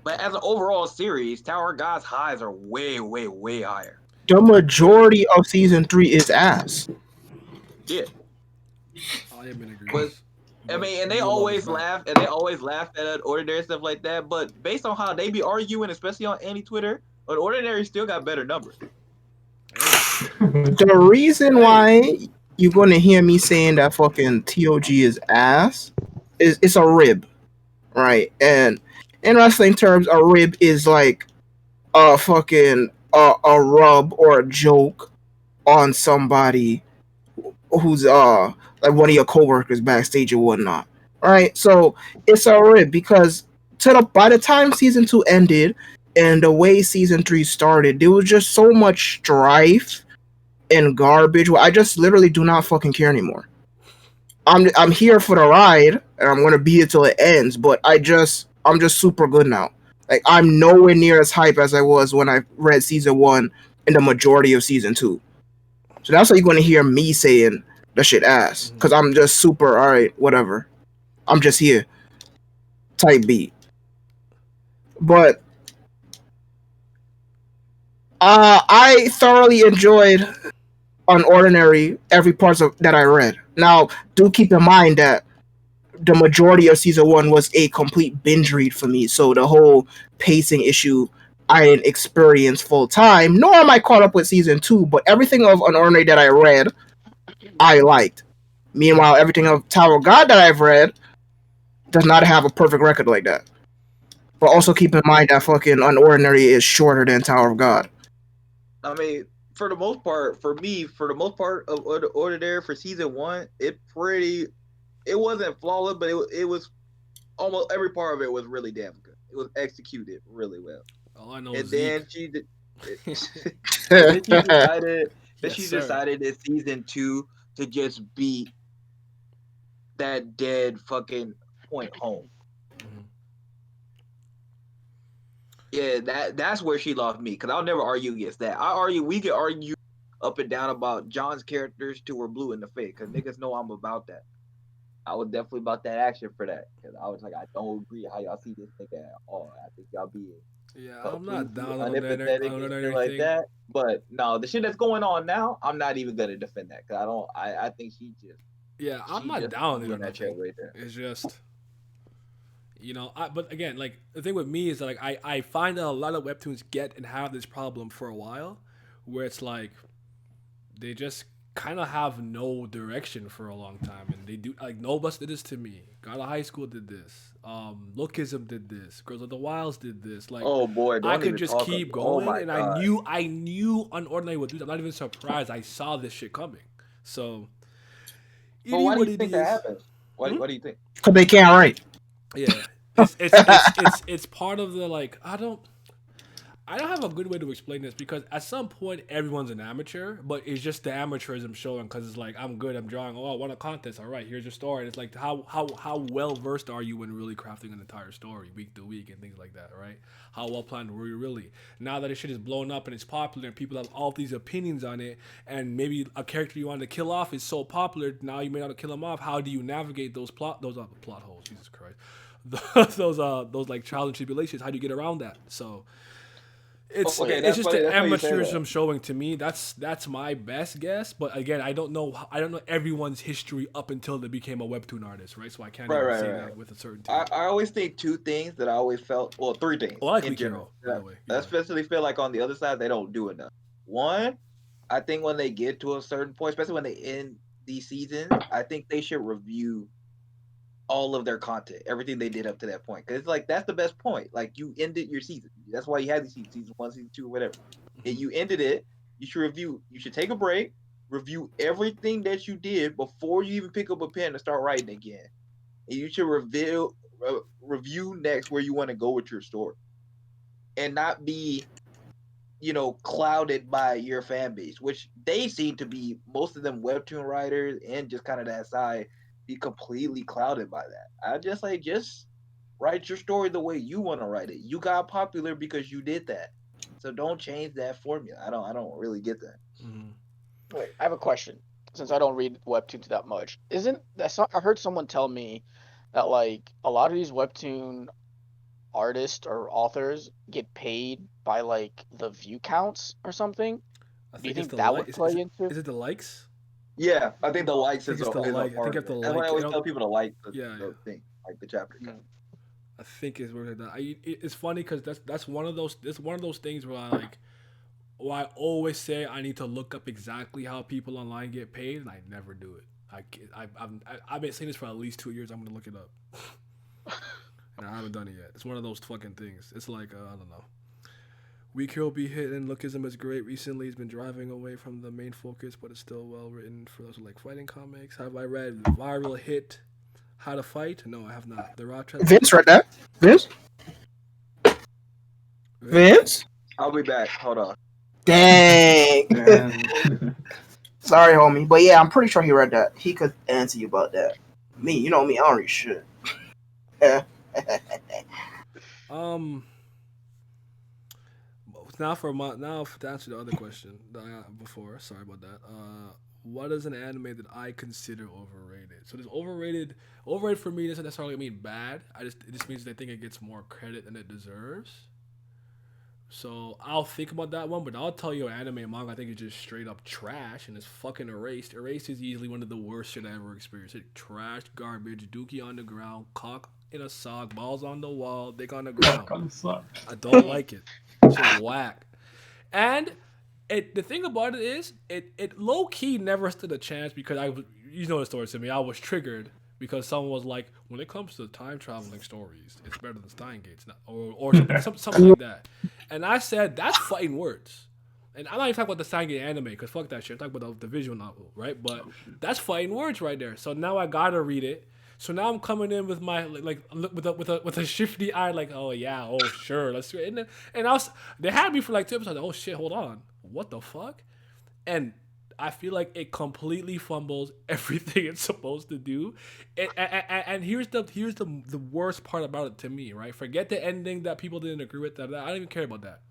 But as an overall series, Tower God's highs are way, way, way higher. the majority of season 3 is ass. Yeah. I am in agreement. I mean, and they always laugh, at Ordinary stuff like that. But based on how they be arguing, especially on any Twitter, Ordinary still got better numbers. The reason why you're gonna hear me saying that fucking TOG is ass is it's a rib, right? And in wrestling terms, a rib is like a fucking a rub or a joke on somebody who's like one of your coworkers backstage or whatnot, right? So it's a rib because by the time season 2 ended and the way season 3 started, there was just so much strife and garbage where I just literally do not fucking care anymore. I'm here for the ride and I'm gonna be here till it ends, but I'm just super good now. Like I'm nowhere near as hype as I was when I read season 1 and the majority of season 2. So that's why you're going to hear me saying that shit ass, because I'm just super all right, whatever. I'm just here, type beat. But I thoroughly enjoyed Unordinary every part of that I read. Now, do keep in mind that the majority of season 1 was a complete binge read for me, so the whole pacing issue I didn't experience full time, nor am I caught up with season 2, but everything of Unordinary that I read, I liked. Meanwhile, everything of Tower of God that I've read does not have a perfect record like that. But also keep in mind that fucking Unordinary is shorter than Tower of God. I mean, for the most part, for me, for the most part of Ordinary for season 1, it wasn't flawless, but it was almost every part of it was really damn good. It was executed really well. All I know And is then Zeke. then she decided Yes, she sir. decided in season 2 to just beat that dead fucking point home. Mhm. Yeah, that's where she lost me, because I'll never argue against that. We could argue up and down about John's characters till we're blue in the face, because niggas know I'm about that. I was definitely about that action for that, because I was like, I don't agree how y'all see this nigga at all. I think y'all be Yeah, I'm not completely down on that unempathetic and shit like that. But no, the shit that's going on now, I'm not even gonna defend that, because I think she just Yeah, I'm she not just down doing on that shit nothing. right there. It's just, but again, like the thing with me is that, like I find that a lot of webtoons get and have this problem for a while, where it's like they just kind of have no direction for a long time, and they do like Novus did this to me. God of High School did this. Lookism did this. Girls of the Wilds did this. Like, Oh boy, don't I could even just talk keep about, oh going, my and god. I knew Unordinary would do that. I'm not even surprised. I saw this shit coming. So, But why do you think that happens? Why do you think? Because they can't write. Yeah, it's part of the, like, I don't have a good way to explain this, because at some point everyone's an amateur, but it's just the amateurism showing, because it's like, I'm good, I'm drawing, oh, I won a contest, all right, here's your story. And it's like, how well versed are you in really crafting an entire story week to week and things like that, right? How well planned were you really? Now that this shit is blown up and it's popular and people have all these opinions on it, and maybe a character you wanted to kill off is so popular, now you may not kill him off. How do you navigate those plot holes? Jesus Christ. those like trials and tribulations. How do you get around that? So it's just the amateurism showing to me. That's my best guess. But again, I don't know everyone's history up until they became a webtoon artist, right? So I can't even say that with a certainty. I always think two things that I always felt. Well, three things. Well, I like in Likiro, general. by the way. I especially feel like on the other side they don't do enough. One, I think when they get to a certain point, especially when they end these seasons, I think they should review all of their content, everything they did up to that point, because it's like that's the best point. Like, you ended your season. That's why you had these season 1, season 2, whatever. And you ended it. You should review. You should take a break, review everything that you did before you even pick up a pen and start writing again. And you should review next where you want to go with your story, and not be, clouded by your fan base, which they seem to be, most of them webtoon writers and just kind of that side, be completely clouded by that. I just write your story the way you want to write it. You got popular because you did that, so don't change that formula. I don't really get that. Mm-hmm. Wait, I have a question. Since I don't read webtoons that much, I heard someone tell me that, like, a lot of these webtoon artists or authors get paid by, like, the view counts or something. Do you think that would play into? Is it the likes? Yeah, I think the likes is a part of it. I think you have to That's why I always tell people to like the thing, like the chapter. I think it's where that. It's funny because that's one of those. It's one of those things where I always say I need to look up exactly how people online get paid, and I never do it. I've been saying this for at least 2 years. I'm gonna look it up, and I haven't done it yet. It's one of those fucking things. It's like I don't know. Weak Hero be hit and Lookism is great. Recently, he's been driving away from the main focus, but it's still well written for those who like fighting comics. Have I read Viral Hit How to Fight? No, I have not. The Raw Vince read that. Vince? I'll be back. Hold on. Dang. Sorry, homie. But yeah, I'm pretty sure he read that. He could answer you about that. Me, you know me, I don't read shit. To answer the other question that I got before. Sorry about that. What is an anime that I consider overrated? So there's overrated. Overrated for me doesn't necessarily mean bad. It just means that I think it gets more credit than it deserves. So I'll think about that one, but I'll tell you, anime and manga I think is just straight up trash and it's fucking erased. Erased is easily one of the worst shit I ever experienced. It trash, garbage, dookie on the ground, cock in a sock, balls on the wall, dick on the ground. Kind of suck. I don't like it. Shit whack. And the thing about it is, it low key never stood a chance because you know the story to me. I was triggered because someone was like, when it comes to time traveling stories, it's better than Steingate, or something like that. And I said that's fighting words. And I'm not even talking about the Steingate anime because fuck that shit. I'm talking about the visual novel, right? But that's fighting words right there. So now I gotta read it. So now I'm coming in with my with a shifty eye, like, oh yeah, oh sure, let's do it. And they had me for like 2 episodes. Oh shit, hold on, what the fuck? And I feel like it completely fumbles everything it's supposed to do. And here's the worst part about it to me, right? Forget the ending that people didn't agree with. That I don't even care about that.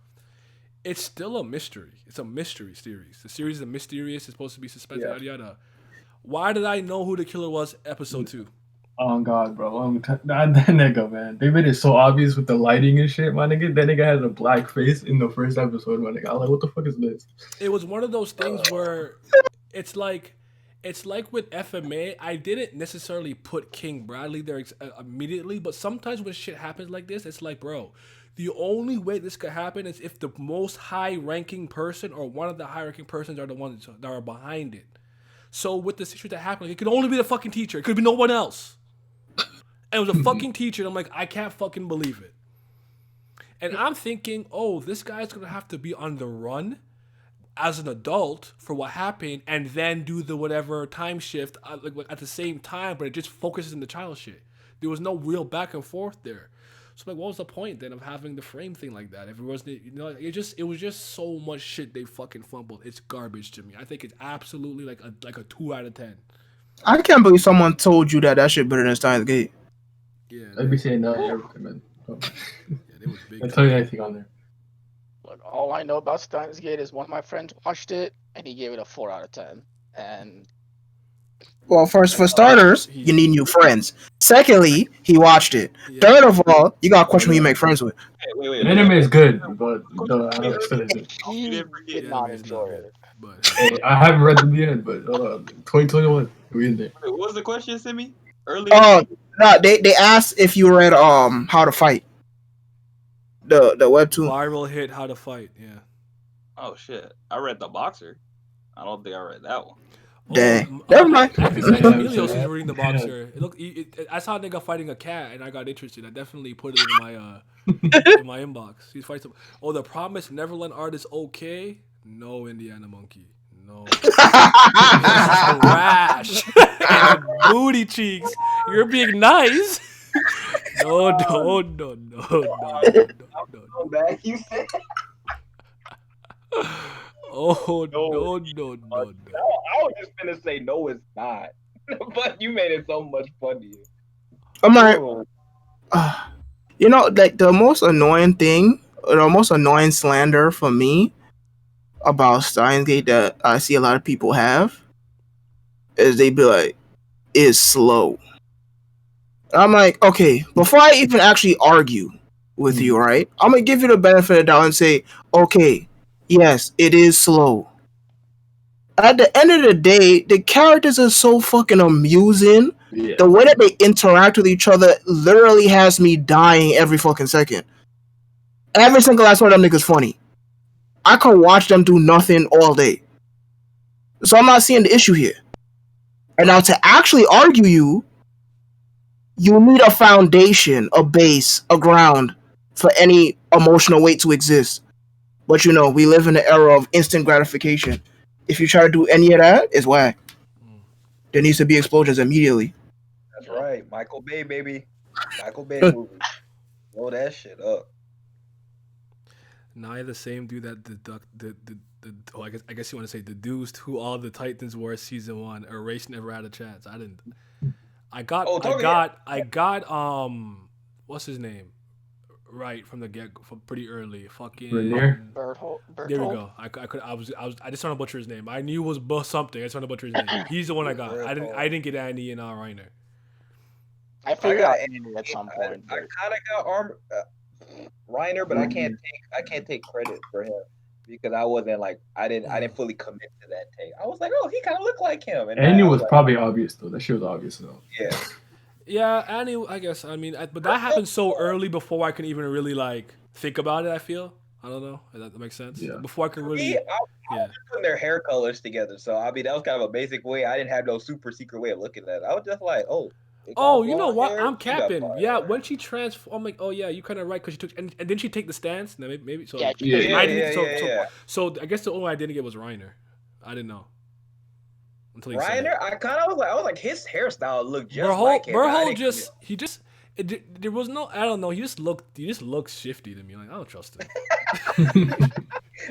It's still a mystery. It's a mystery series. The series is mysterious. It's supposed to be suspenseful. Yada yada. Why did I know who the killer was? Episode 2. Oh God, bro. That nigga, man. They made it so obvious with the lighting and shit, my nigga. That nigga had a black face in the first episode, my nigga. I was like, what the fuck is this? It was one of those things where it's like with FMA. I didn't necessarily put King Bradley there immediately, but sometimes when shit happens like this, it's like, bro, the only way this could happen is if the most high-ranking person or one of the high-ranking persons are the ones that are behind it. So with the situation that happened, like, it could only be the fucking teacher. It could be no one else. And it was a fucking teacher, and I'm like, I can't fucking believe it. And I'm thinking, oh, this guy's gonna have to be on the run as an adult for what happened, and then do the whatever time shift at the same time, but it just focuses on the child shit. There was no real back and forth there. So I'm like, what was the point then of having the frame thing like that? If it wasn't, it was just so much shit they fucking fumbled. It's garbage to me. I think it's absolutely like a 2 out of 10. I can't believe someone told you that shit better than Steins Gate. Yeah, I'd be saying no everything, man. It was big. I'll tell you anything on there. Look, all I know about Steins Gate is one of my friends watched it and he gave it a 4 out of 10. And well, first, for starters, you need new friends. Secondly, he watched it. Yeah. Third of all, you got to question who you make friends with. Wait. Anime is good, but I don't understand it. He did not enjoy it. But hey, I haven't read them yet, but 2021, we in there. Wait, what was the question, Simi? Earlier? Oh, no, they asked if you read How to Fight. The webtoon. Viral hit How to Fight, yeah. Oh shit. I read The Boxer. I don't think I read that one. Dang. Never mind. Emilio's is reading The Boxer. I saw a nigga fighting a cat and I got interested. I definitely put it in my inbox. He's fighting The Promised Neverland Art is okay. No, Indiana Monkey. No. Trash. And booty cheeks. You're being nice. No. You said. Oh no. I was just gonna say no, it's not. But you made it so much funnier. I'm like, like the most annoying thing, or the most annoying slander for me about Steins Gate that I see a lot of people have is they be like, it's slow. And I'm like, okay, before I even actually argue with you, right? I'm gonna give you the benefit of the doubt and say, okay, yes, it is slow. At the end of the day, the characters are so fucking amusing. Yeah. The way that they interact with each other literally has me dying every fucking second. Every single last one of them niggas funny. I can watch them do nothing all day. So I'm not seeing the issue here. And now to actually argue you need a foundation, a base, a ground for any emotional weight to exist. But we live in the era of instant gratification. If you try to do any of that, it's whack. There needs to be explosions immediately. That's right. Michael Bay, baby. Michael Bay movie. Blow that shit up. Now you're the same dude that I guess you want to say deduced who all the Titans were season 1. Erased never had a chance. I didn't. I got what's his name? right from the get from pretty early. Fucking Rainier? Berthold. There we go. I just trying to butcher his name. I knew it was something. I just trying to butcher his name. He's the one I got. I didn't get Andy and Reiner. I figured out got Andy at some point. I but- kind of got Reiner, but I can't take credit for him because I wasn't like I didn't fully commit to that take. I was like, oh, he kind of looked like him. Andy I was like, probably obvious though. That shit was obvious though. yeah. Yeah, Andy. I guess. I mean, but that happened so early before I can even really like think about it. I feel. I don't know. If that makes sense. Yeah. Before I can really. I was putting their hair colors together, so I mean that was kind of a basic way. I didn't have no super secret way of looking at it. I was just like, oh. Oh, you know what? Hair, I'm capping. Yeah, hair. when she transformed, I'm like, oh yeah, you kind of right because she took, and didn't she take the stance? No, maybe so. Yeah, Yeah, I didn't. yeah. So I guess the only one I didn't get was Reiner. I didn't know until he said Reiner, it. I was like, his hairstyle looked just like him. I Burhole didn't- there was no, I don't know. He just looked shifty to me. Like I don't trust him.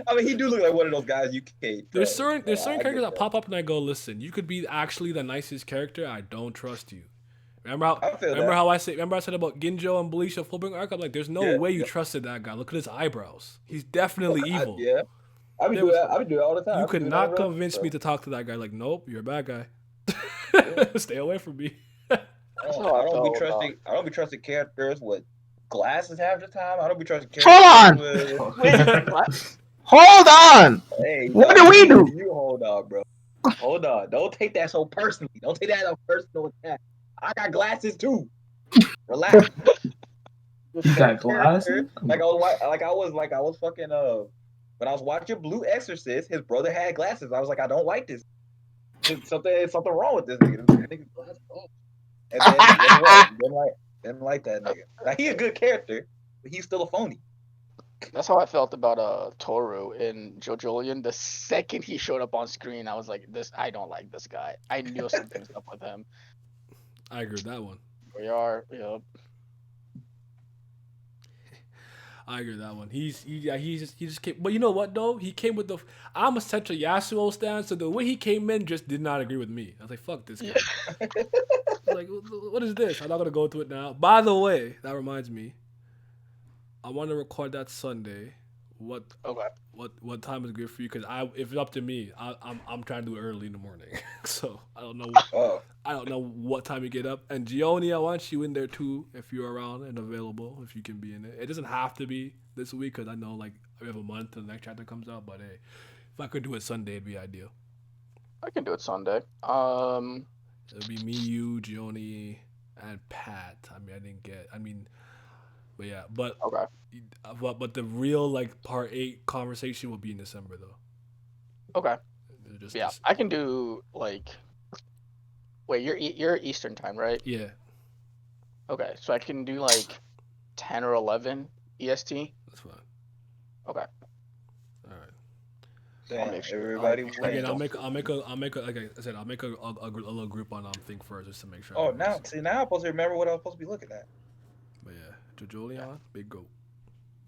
I mean, he do look like one of those guys you can't. There's trust. certain I characters get that pop up and I go, listen, you could be actually the nicest character. I don't trust you. Remember I feel that. how I said about Ginjo and Belisha Fullbringer arc? I'm like, there's no Yeah, way you yeah. trusted that guy. Look at his eyebrows. He's definitely evil. Yeah, I be There doing was- that. I be doing that all the time. You I be could doing not that real convince stuff. me to talk to that guy. Like, nope, you're a bad guy. Stay away from me. I That's how I don't be felt trusting. I don't be trusting characters with glasses half the time. I don't be trusting Hold characters on! with. Wait, what? Hold on! Hey, What do we do? You hold on, bro. Hold on. Don't take that so personally. Don't take that as a personal attack. I got glasses too. Relax. You got glasses? Like I was fucking when I was watching Blue Exorcist, his brother had glasses. I was like, I don't like this. There's something wrong with this nigga. This nigga's glasses off. And then didn't like that nigga. Now he a good character, but he's still a phony. That's how I felt about Toru in JoJolion. The second he showed up on screen, I was like, I don't like this guy. I knew something's up with him. I agree with that one. We are, yep. I agree with that one. He just came. But you know what though? He came with the. I'm a Central Yasuo stan, so the way he came in just did not agree with me. I was like, fuck this guy. I was like, what is this? I'm not gonna go into it now. By the way, that reminds me. I want to record that Sunday. Okay. What time is good for you? Because if it's up to me, I'm trying to do it early in the morning. So I don't know. Oh, I don't know what time you get up. And Gioni, I want you in there too if you're around and available, if you can be in it. It doesn't have to be this week because I know like we have a month till the next chapter comes out. But hey, if I could do it Sunday, it'd be ideal. I can do it Sunday. It'd be me, you, Gioni, and Pat. But yeah, Okay. but the real like part 8 conversation will be in December though. Okay. Just Yeah, I can do like. Wait, you're Eastern time, right? yeah, Okay, so I can do like 10 or 11 EST. that's fine. Okay. All right. damn, make sure. everybody Again, wins. I'll make a like I said, I'll make a little group on thing first just to make sure. Oh, everyone's- now I'm supposed to remember what I was supposed to be looking at. But yeah, Jojolion, big goat.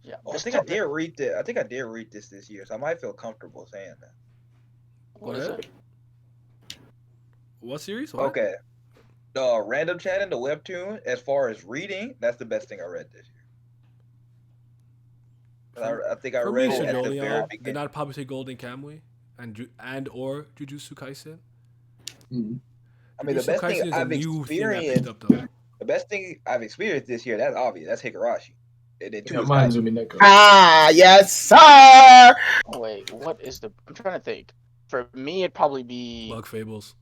Yeah. Oh, I this think I time- did read this. I think I did read this year, so I might feel comfortable saying that. What Go is ahead. it? What series? What? Okay. Random chatting the webtoon. As far as reading, that's the best thing I read this year. I think I For me, read it at the very Jojolion. Did beginning. not probably say Golden Kamuy and or Jujutsu Kaisen. Mhm. I mean, the Jujutsu best Kaisen thing is a I've new thing I picked experienced, up though. the best thing I've experienced this year, that's obvious. That's Higurashi. And then two Yeah, is mine's Kaisen. Umineko. Ah, yes, sir! Oh, wait, what is the? I'm trying to think. For me, it'd probably be. Bug Fables.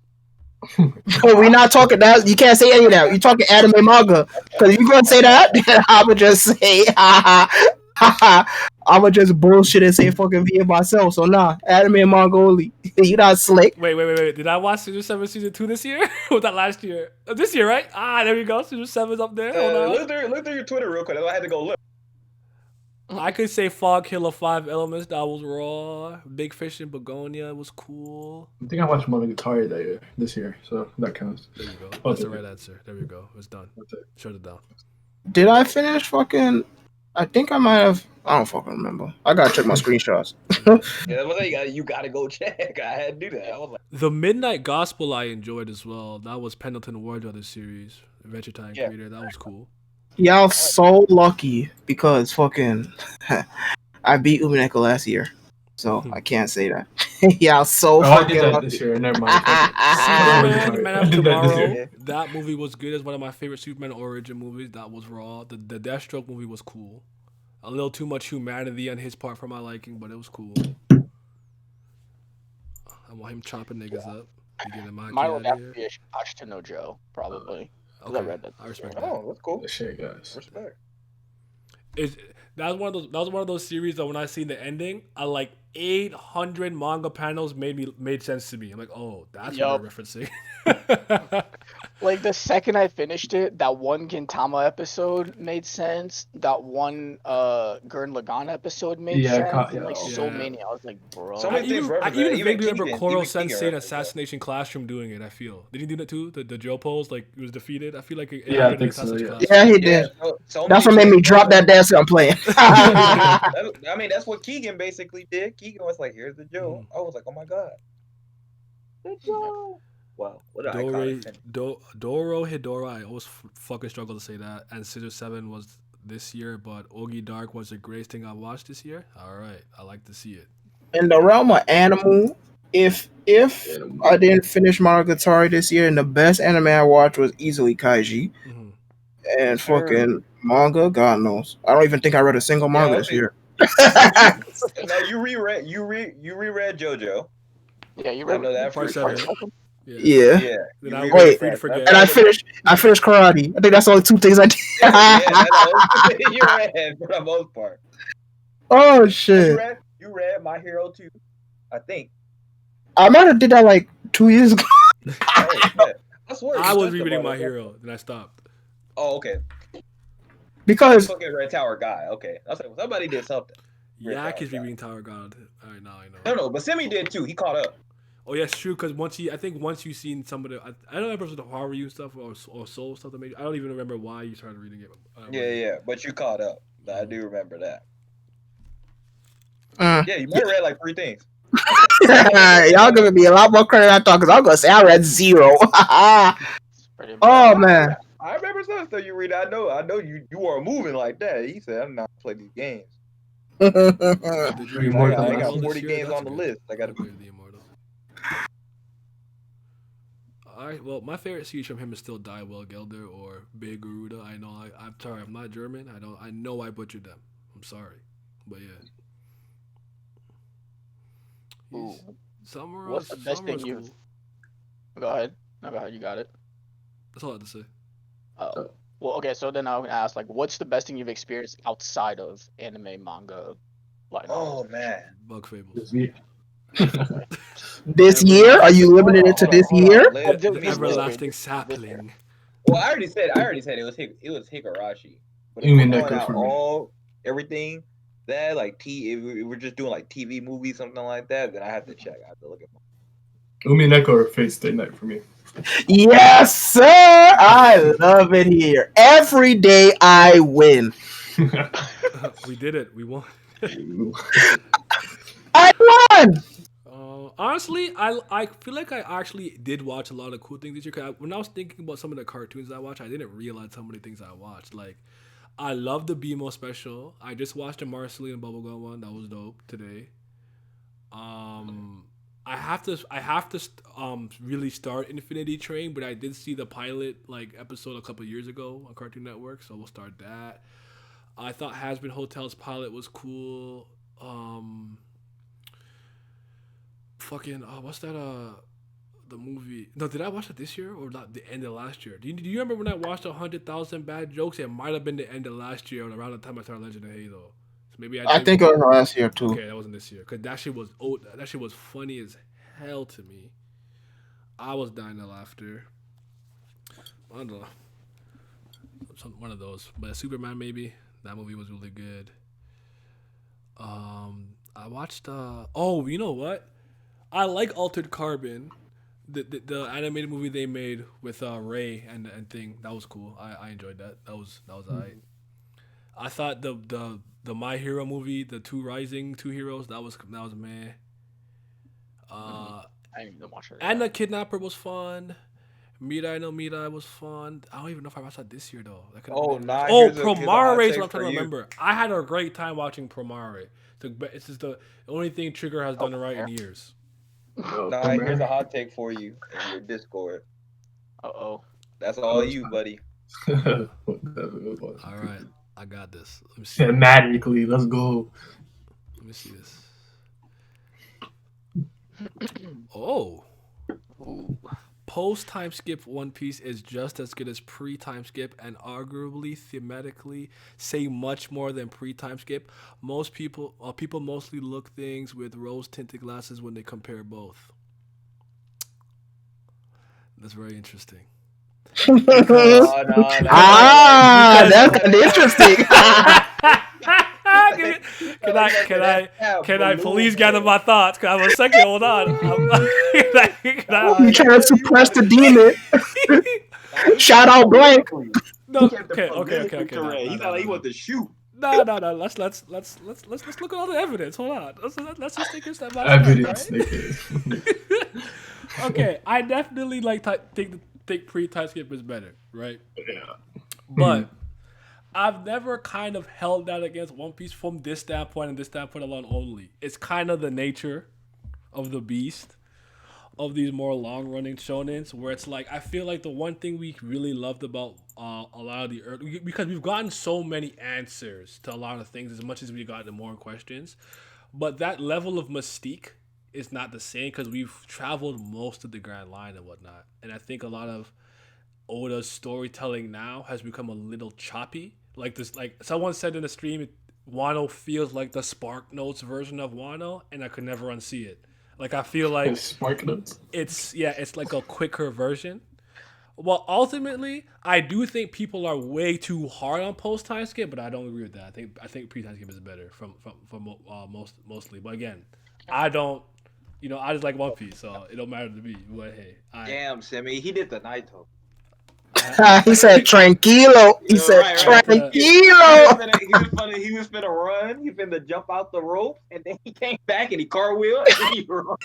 But we not talking that. You can't say any of that. You talking anime manga. Because if you're going to say that, then I would just say, ha ha. I would just bullshit and say fucking via myself. So nah, anime and manga only. You not slick. Wait. Did I watch Season 7 Season 2 this year? Or was that last year? This year, right? Ah, there we go. Season 7's up there. Hold on. Look through your Twitter real quick. I had to go look. I could say Fog Killer 5 Elements. That was raw. Big Fish in Begonia was cool. I think I watched Monogatari this year, so that counts. There you go. Oh, That's the okay. right answer. There we go. It's done. That's it. Shut it down. Did I finish fucking... I think I might have... I don't fucking remember. I gotta check my screenshots. Yeah, well, you gotta go check. I had to do that. I was like, The Midnight Gospel I enjoyed as well. That was Pendleton Ward's other series. Adventure Time Yeah. creator. That was cool. Y'all so lucky because fucking I beat Umineko last year, so I can't say that. Y'all so Oh, I did fucking that lucky. this year. Never mind. Fuck it. Superman, Man I of did that this Tomorrow. year. That movie was good. It's one of my favorite Superman origin movies. That was raw. The Deathstroke movie was cool. A little too much humanity on his part for my liking, but it was cool. I want him chopping niggas up. You getting Maki Mine out would of have to here? be Ashita no Joe, probably. 'Cause Okay, I read that. I respect this that. year. Oh, that's cool. That shit, guys. Respect. Is that was one of those series that when I seen the ending, I like 800 manga panels made sense to me. I'm like, oh, that's what they're referencing. Like the second I finished it, that one Gintama episode made sense. That one Gurren Lagann episode made Yeah, sense. And like yeah. so Yeah. many, I was like, bro. So I many things even reference that. vaguely Even remember Keegan- Koro even Sensei Keegan in referenced that. Assassination Classroom doing it. I feel did he do that too? The Joe pose like he was defeated. I feel like it Yeah, I happened in think so, Assassination yeah. Classroom. Yeah, he Yeah, did. so That's what many made me things drop that reference- dance that I'm playing. I mean, that's what Keegan basically did. Keegan was like, "Here's the Joe." I was like, "Oh my god, the Joe!" Wow, what an iconic finish. Doro Hidora. I always fucking struggle to say that. And Scissor 7 was this year, but Ogi Dark was the greatest thing I watched this year. All right, I like to see it. In the realm of animal, if I didn't finish Monogatari this year, and the best anime I watched was easily Kaiji, Mhm. and fucking manga, God knows. I don't even think I read a single manga this okay. year. No, you reread JoJo. Yeah, you I read know that Part for 7. sure. Yeah. Yeah. Then you I reread wait, free to that. forget. And I finished karate. I think that's the only two things I did. Yeah, that's all you read for the most part. Oh Oh, shit. you read My Hero 2, I think. I might have did that like 2 years ago. Oh, shit. I swear I you was touched rereading about My it. Hero, then I stopped. Oh, okay. Because Fucking Red Tower guy. Okay. I was like, well, somebody did something. Red Yak Tower is guy. rereading Tower God. All right, now I know. No, but Simi did too. He caught up. Oh yeah, it's true. Because once you've seen some of the, I don't remember if it was the horror you stuff or soul stuff that made. I don't even remember why you started reading it. Yeah, but you caught up. I do remember that. Mm. Yeah, you might have read like 3 things. y'all giving me a lot more credit than I thought because I'm gonna say I read 0. Oh man. I remember some stuff you read. I know you weren't moving like that. He said, "I'm not playing these games." Did you Pretty read more the than I got Immortal this 40 year? games That's on the good. list. I got I played the Immortal. All right. Well, my favorite series from him is still Die Well Gelder or Big Garuda. I know. I'm sorry. I'm not German. I know I butchered them. I'm sorry, but yeah. Summer What's the best thing was you've? cool. Go ahead. No, go ahead. You got it. That's all I had to say. Oh. Well, okay. So then I would ask, like, what's the best thing you've experienced outside of anime, manga, light novels? Oh man. Bug Fables. This year. This year? Are you limiting it to this year? Let The me everlasting This sapling. Well, I already said it was Higurashi. But You if mean we're that going goes out for me. everything that like if we're just doing like TV movies, something like that, then I have to check. I have to look at my Umineko or Fate Stay Night for me. Yes, sir. I love it here. Every day I win. We did it. We won. I won. Honestly, I feel like I actually did watch a lot of cool things this year. 'Cause when I was thinking about some of the cartoons I watched, I didn't realize how many things I watched. Like, I love the BMO special. I just watched the Marceline and Bubblegum one. That was dope today. I have to really start Infinity Train, but I did see the pilot like episode a couple years ago on Cartoon Network, so we'll start that. I thought Hazbin Hotel's pilot was cool. What's that the movie? No, did I watch it this year or not? The end of last year? Do you remember when I watched 100,000 Bad Jokes? It might have been the end of last year or around the time I started Legend of Halo. So maybe I think it was last year too. Okay, that wasn't this year because that shit was funny as hell to me. I was dying of laughter. I don't know. One of those, but Superman maybe. That movie was really good. I watched. Oh, you know what? I like Altered Carbon, the animated movie they made with Ray and thing. That was cool. I enjoyed that. That was alright. I thought the My Hero movie, the Two Heroes, that was meh. I didn't even watch it. And the Kidnapper was fun. Mirai no Mirai was fun. I don't even know if I watched that this year though. That could've Oh, been- nah. Oh, here's a hot Promare is take what I'm trying for to you. remember. I had a great time watching Promare. It's just the only thing Trigger has done right in years. Nah, here's a hot take for you in your Discord. Uh-oh. That's all you, buddy. All right, I got this. Let me see. Cinematically, let's go. Let me see this. Oh. Ooh. Post time skip One Piece is just as good as pre time skip and arguably thematically say much more than pre time skip. Most people mostly look things with rose tinted glasses when they compare both. That's very interesting. No, Ah, that's kind of interesting. Can I please gather my thoughts? Cause I'm a second. Hold on. You trying to suppress the demon? Shout out Blank. No. Okay. He sound like he want to shoot. No. Let's look at all the evidence. Hold on. Let's just take a step by Evidence, step. Right? nigga. Okay, I definitely think pre-time skip is better, right? Yeah. But I've never kind of held that against One Piece from this standpoint and this standpoint alone only. It's kind of the nature of the beast of these more long-running shonens, where it's like I feel like the one thing we really loved about a lot of the early, because we've gotten so many answers to a lot of things as much as we've gotten more questions, but that level of mystique is not the same because we've traveled most of the Grand Line and whatnot, and I think a lot of Oda's storytelling now has become a little choppy. Like this, like someone said in the stream, Wano feels like the Spark Notes version of Wano, and I could never unsee it. Like I feel like Spark Notes. it's like a quicker version. Well, ultimately, I do think people are way too hard on post time skip, but I don't agree with that. I think pre time skip is better from mostly. But again, I don't. I just like One Piece, so it don't matter to me. But hey, Damn, Simi, he did the Naito. He said tranquilo. He said Right. tranquilo. He was finna run. He finna jump out the rope, and then he came back and he cartwheeled. And then he run.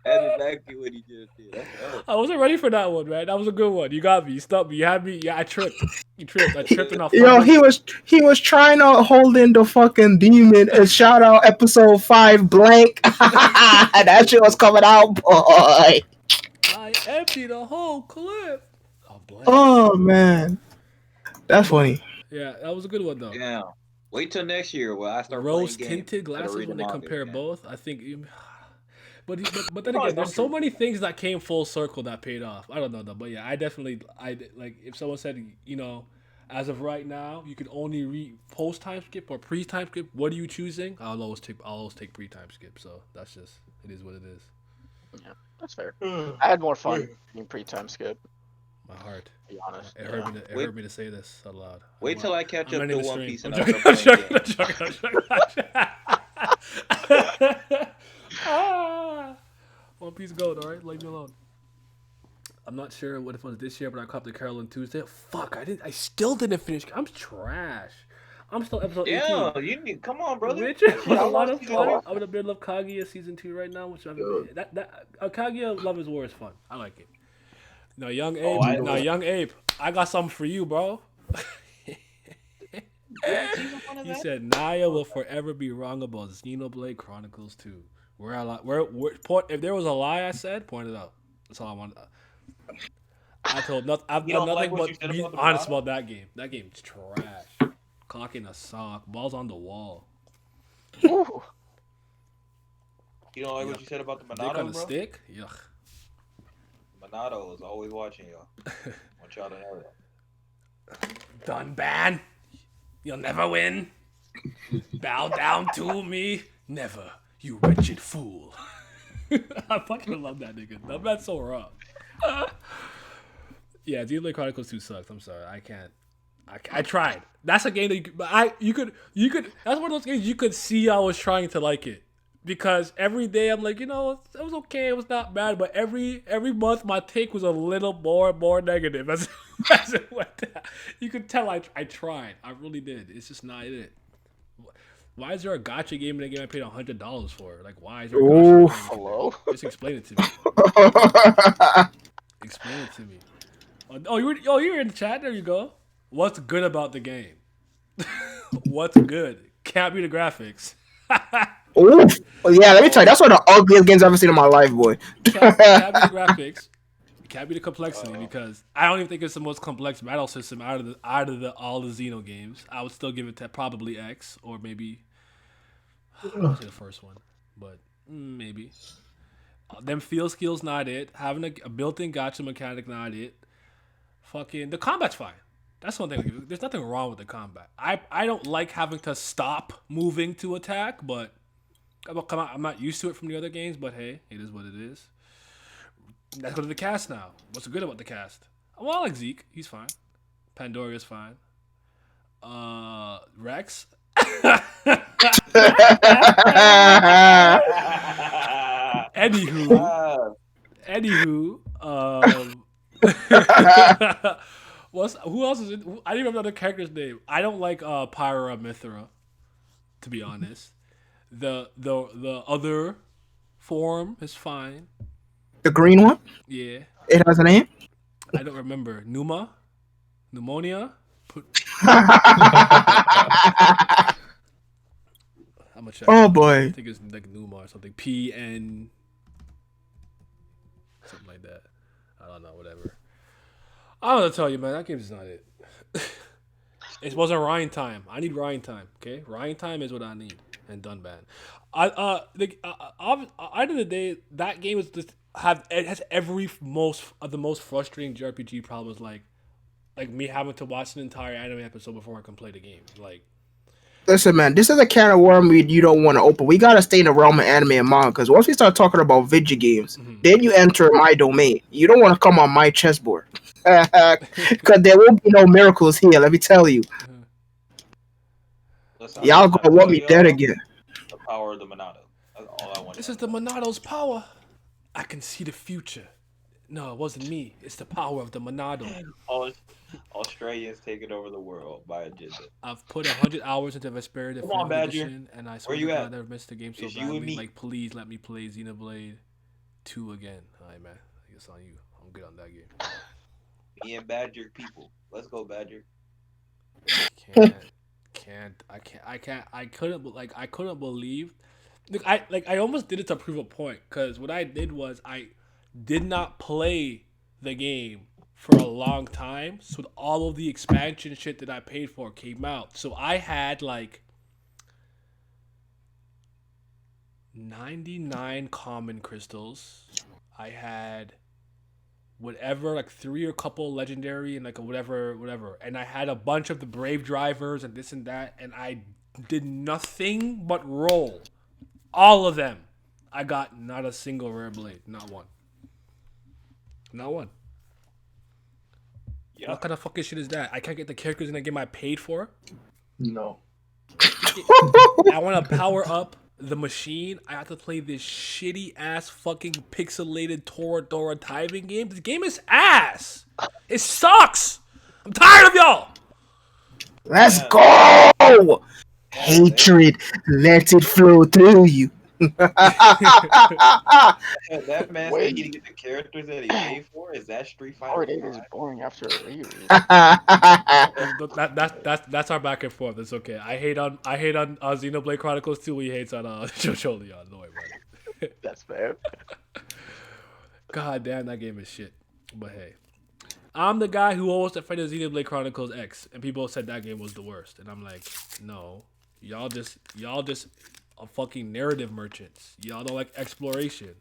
That's exactly what he just did. I wasn't ready for that one, man. That was a good one. You got me. You stumped me. You had me. Yeah, I tripped. You tripped. I tripped and I Yo, he was trying to hold in the fucking demon. And shout out episode 5 Blank. That shit was coming out, boy. I emptied the whole clip. Oh, Blank. Oh man, that's funny. Yeah, that was a good one though. Yeah. Wait till next year where I start Rose playing games. tinted Gotta glasses read when the they manga compare again. both. I think, but then again, there's so many things that came full circle that paid off. I don't know though, but yeah, I like if someone said as of right now you could only read post time skip or pre time skip. What are you choosing? I'll always take pre time skip. So that's just it is what it is. Yeah, that's fair. I had more fun in pre-time skip, My heart. to be honest. It hurt me to say this out loud. Wait till I catch I'm up to ending the One stream. Piece I'm and joking, I'll I'm start playing joking, games. I'm joking. Ah. One Piece Gold, alright? Leave me alone. I'm not sure what it was this year, but I caught the Carol on Tuesday. Fuck, I still didn't finish. I'm trash. I'm still episode 18. Yeah, you need come on, brother. Which was a I lot lost of you fun. all. I'm in the middle of Kaguya season 2 right now, which Kaguya Love is War is fun. I like it. Now, Young Ape, I got something for you, bro. He said Naya will forever be wrong about Xenoblade Chronicles 2. If there was a lie I said, point it out. That's all I want. I've done don't like nothing what but you said be about the honest Banana? about that game. That game's trash. Cock in a sock, balls on the wall, Ooh. You don't like what you said about the dick on Monado, the bro? stick. Yuck. Monado is always watching y'all. Want y'all to know that. Done, ban. You'll never win. Bow down to me. Never, you wretched fool. I fucking love that nigga. That man's so raw. Yeah, Xenoblade Chronicles 2 sucks. I'm sorry. I can't. I tried. That's a game that you could. That's one of those games you could see I was trying to like it. Because every day I'm like, it was okay, it was not bad, but every month my take was a little more negative as it went down. You could tell I tried. I really did. It's just not it. Why is there a gacha game in a game I paid $100 for? Like, why is there a gacha game? Hello? Just explain it to me. Explain it to me. You're in the chat. There you go. What's good about the game? What's good? Can't be the graphics. Oof. Well, yeah, let me tell you, that's one of the ugliest games I've ever seen in my life, boy. Can't be the graphics. Can't be the complexity because I don't even think it's the most complex battle system out of all the Xeno games. I would still give it to probably X or maybe I'll say the first one, but maybe. Them field skills not it. Having a built-in gotcha mechanic not it. Fucking the combat's fine. That's one thing. There's nothing wrong with the combat. I don't like having to stop moving to attack, but I'm not used to it from the other games. But hey, it is what it is. Let's go to the cast now. What's good about the cast? Well, I like Zeke. He's fine. Pandoria's fine. Rex. Anywho. Who else is it? I don't even remember the character's name. I don't like Pyra Mithra, to be honest. The other form is fine. The green one? Yeah. It has a name? I don't remember. Pneumonia? I'm gonna check. Oh boy. I think it's like Numa or something. PN something like that. I don't know, whatever. I don't know to tell you, man, that game's not it. It wasn't Ryan time. I need Ryan time, okay? Ryan time is what I need. And done ban. End of the day, that game is just it has the most frustrating JRPG problems like me having to watch an entire anime episode before I can play the game. Like, listen, man, this is a can of worm you don't want to open. We gotta stay in the realm of anime and manga because once we start talking about video games, then you enter my domain. You don't want to come on my chessboard because there will be no miracles here. Let me tell you. Listen, Y'all gonna want me dead again. The power of the Monado. That's all I want. This is the Monado's power. I can see the future. No, it wasn't me. It's the power of the Monado. Australians taking over the world by agenda. I've put 100 hours into Vesperia Come on, Badger. Edition, and I swear Where you to God, at? I never missed the game so It's you and badly. me. Like, please let me play Xenoblade 2 again. Alright, man. I guess on you. I'm good on that game. Me and Badger people. Let's go, Badger. I couldn't believe. Look, I almost did it to prove a point because what I did was I did not play the game for a long time, so all of the expansion shit that I paid for came out. So I had like 99 common crystals. I had whatever, like 3 or couple legendary and like a whatever. And I had a bunch of the brave drivers and this and that, and I did nothing but roll. All of them. I got not a single rare blade. Not one. Not one. Yeah. What kind of fucking shit is that? I can't get the characters in the game I paid for. No. I want to power up the machine. I have to play this shitty ass fucking pixelated Toradora typing game. This game is ass. It sucks. I'm tired of y'all. Let's go. Hatred, let it flow through you. That man said he didn't get the characters that he paid for. Is that Street Power Fighter? Date is boring after a reread. That's our back and forth. It's okay. I hate on Xenoblade Chronicles 2. He hates on JoJo Leon. Don't worry about it. That's fair. God damn, that game is shit. But hey, I'm the guy who always defended Xenoblade Chronicles X, and people said that game was the worst, and I'm like, no, y'all just are fucking narrative merchants. Y'all don't like exploration.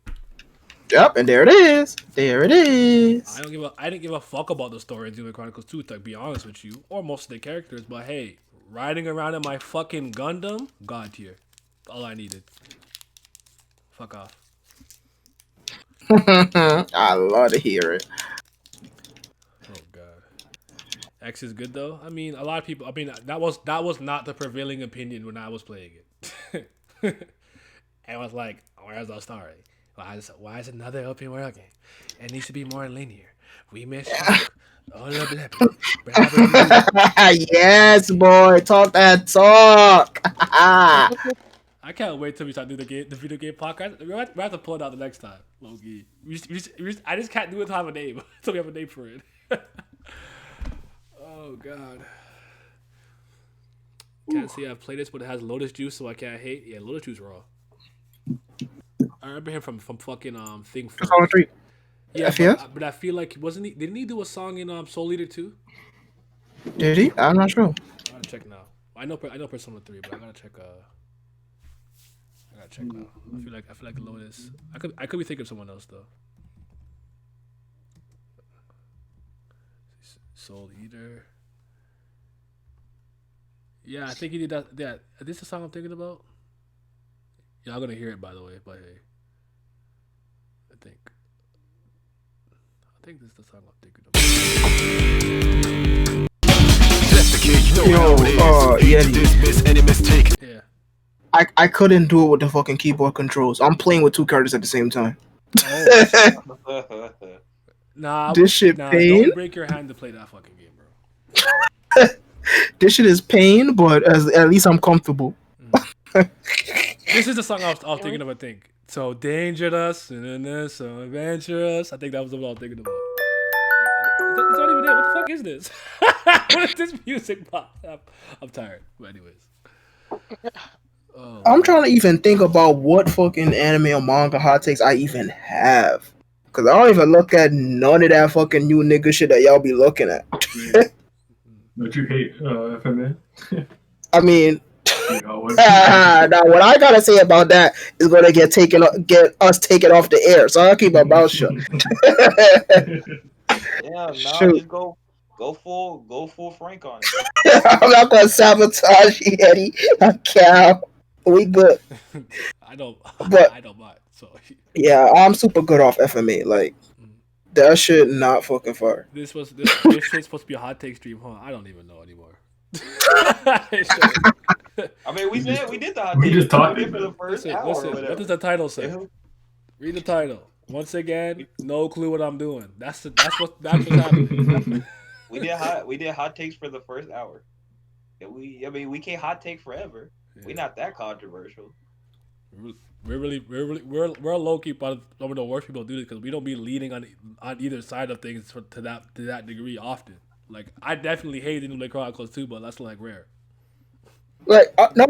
Yep, and there it is. There it is. I didn't give a fuck about the story in Xenoblade Chronicles 2, to be honest with you, or most of the characters. But hey, riding around in my fucking Gundam, God tier. All I needed. Fuck off. I love to hear it. Oh god. X is good though. I mean, a lot of people. I mean, that was not the prevailing opinion when I was playing it. And I was like, "Where's the story? Why is another open world game? It needs to be more linear. We missed all of it. Yes, boy, talk that talk. I I can't wait till we start doing the video game podcast. We have to pull it out the next time, Loki. I just can't do it to have a name. So we have a name for it. Oh god. Can't say I've played this, but it has Lotus Juice, so I can't hate. Yeah, Lotus Juice raw. I remember him from fucking Thing 4. Persona 3. Yeah, FPS? but I feel like didn't he do a song in Soul Eater 2? Did he? I'm not sure. I gotta check now. I know Persona 3, but I gotta check now. I feel like Lotus. I could be thinking of someone else though. Soul Eater. Yeah, I think he did that. Yeah, is this the song I'm thinking about? Y'all gonna hear it, by the way. But hey, I think this is the song I'm thinking about. Yeti. Yeah. I couldn't do it with the fucking keyboard controls. I'm playing with two characters at the same time. Oh. Nah, This shit pain. Don't break your hand to play that fucking game, bro. This shit is pain, but at least I'm comfortable. This is the song I was thinking of, I think. So dangerous, and so adventurous. I think that was what I was thinking about. It's not even it. What the fuck is this? What is this music box? I'm tired. But anyways. Oh, I'm trying to even think about what fucking anime or manga hot takes I even have. Cause I don't even look at none of that fucking new nigga shit that y'all be looking at. Don't you hate FMA? I mean, Now, what I gotta say about that is gonna get us taken off the air. So I'll keep my mouth shut. Yeah, nah, Shoot. just go full Frank on it. I'm not gonna sabotage you, Eddie. I can't. We good. I don't But- I don't mind. So Yeah, I'm super good off FMA. Like that shit not fucking fire. this shit's supposed to be a hot take stream, huh? I don't even know anymore. I mean, we did the hot We take. just talked We did for the first Listen, hour or what whatever. does the title say? Yeah. Read the title. Once again, no clue what I'm doing. That's what's happening. We did hot takes for the first hour. And we can't hot take forever. We not that controversial. We're low key one of the worst people to do this because we don't be leaning on either side of things to that degree often. Like I definitely hate Xenoblade Chronicles too, but that's like rare. Like no,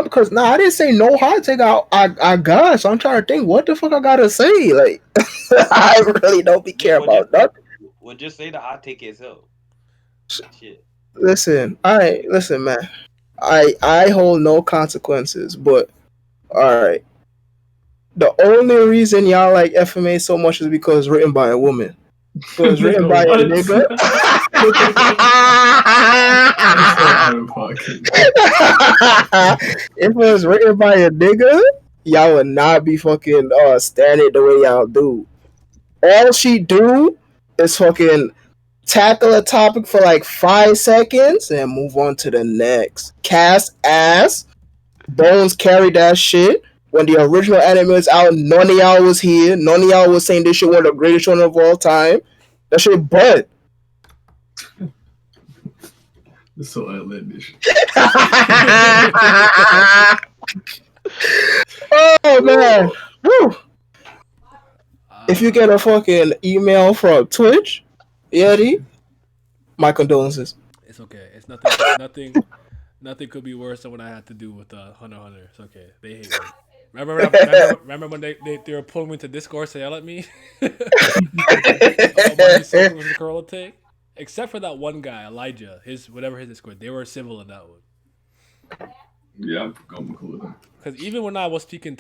because I didn't say no hot take. I got. So I'm trying to think what the fuck I gotta say. Like I really don't be care about nothing. Well, just say the hot take itself. Shit. Listen, man. I hold no consequences, but all right. The only reason y'all like FMA so much is because it's written by a woman. So it's written by a What? nigga. If it was written by a nigga, y'all would not be fucking standing the way y'all do. All she do is fucking tackle a topic for like 5 seconds and move on to the next. Cast ass. Bones carried that shit. When the original anime was out, none of y'all was here. None of y'all was saying this shit one of the greatest shonen of all time. That shit bud. It's so outlandish. Oh man. Woo. If you get a fucking email from Twitch, Yeti, my condolences. It's okay. It's nothing could be worse than what I had to do with Hunter x Hunter. It's okay. They hate me. Remember when they were pulling me to Discord to yell at me? The Corolla take? Except for that one guy, Elijah, his Discord, they were civil in that one. Yeah, I'm cool with them. Because even when I was speaking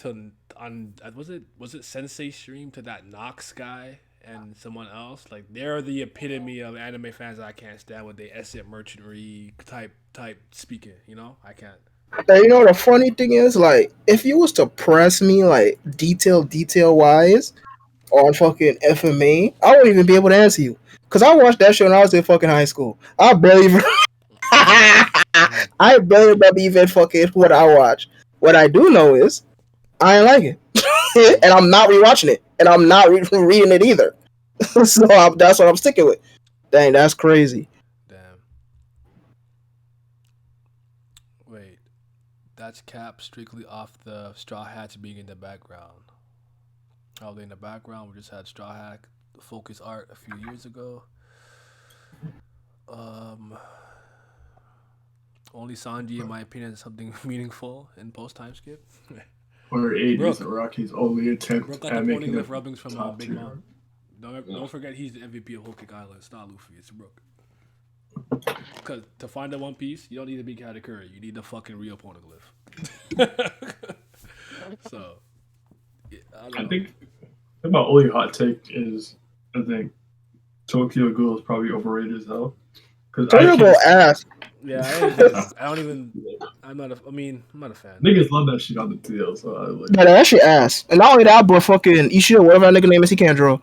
was it Sensei stream to that Nox guy and someone else, like they're the epitome of anime fans that I can't stand with the asset merchantry type speaking. You know, I can't. Now, you know the funny thing is, like, if you was to press me like detail wise on fucking FMA, I wouldn't even be able to answer you. Cause I watched that show when I was in fucking high school. I barely remember even fucking what I watched. What I do know is I ain't like it, and I'm not rewatching it, and I'm not reading it either. So that's what I'm sticking with. Dang, that's crazy. Damn. Wait, That's capped strictly off the Straw Hats being in the background. How they in the background? We just had Straw Hat Focus Art a few years ago. Only Sanji, in my opinion, is something meaningful in post time skip. Or 80s Brooke. Rocky's only attempt Brooke got the at making poneglyph a rubbings from top Big tier. Mom. Don't forget he's the MVP of Whole Cake Island. It's not Luffy, it's Brooke. Because to find the One Piece, you don't need to be Katakuri. You need the fucking real poneglyph. So, yeah, I think my only hot take is I think Tokyo Ghoul is probably overrated as hell. Tokyo Ghoul ass. Yeah, I'm not a fan. Niggas love that shit on the TL, so I like. Yeah, that shit ass. And not only that, but fucking Ishida, whatever that nigga name is, he can't draw.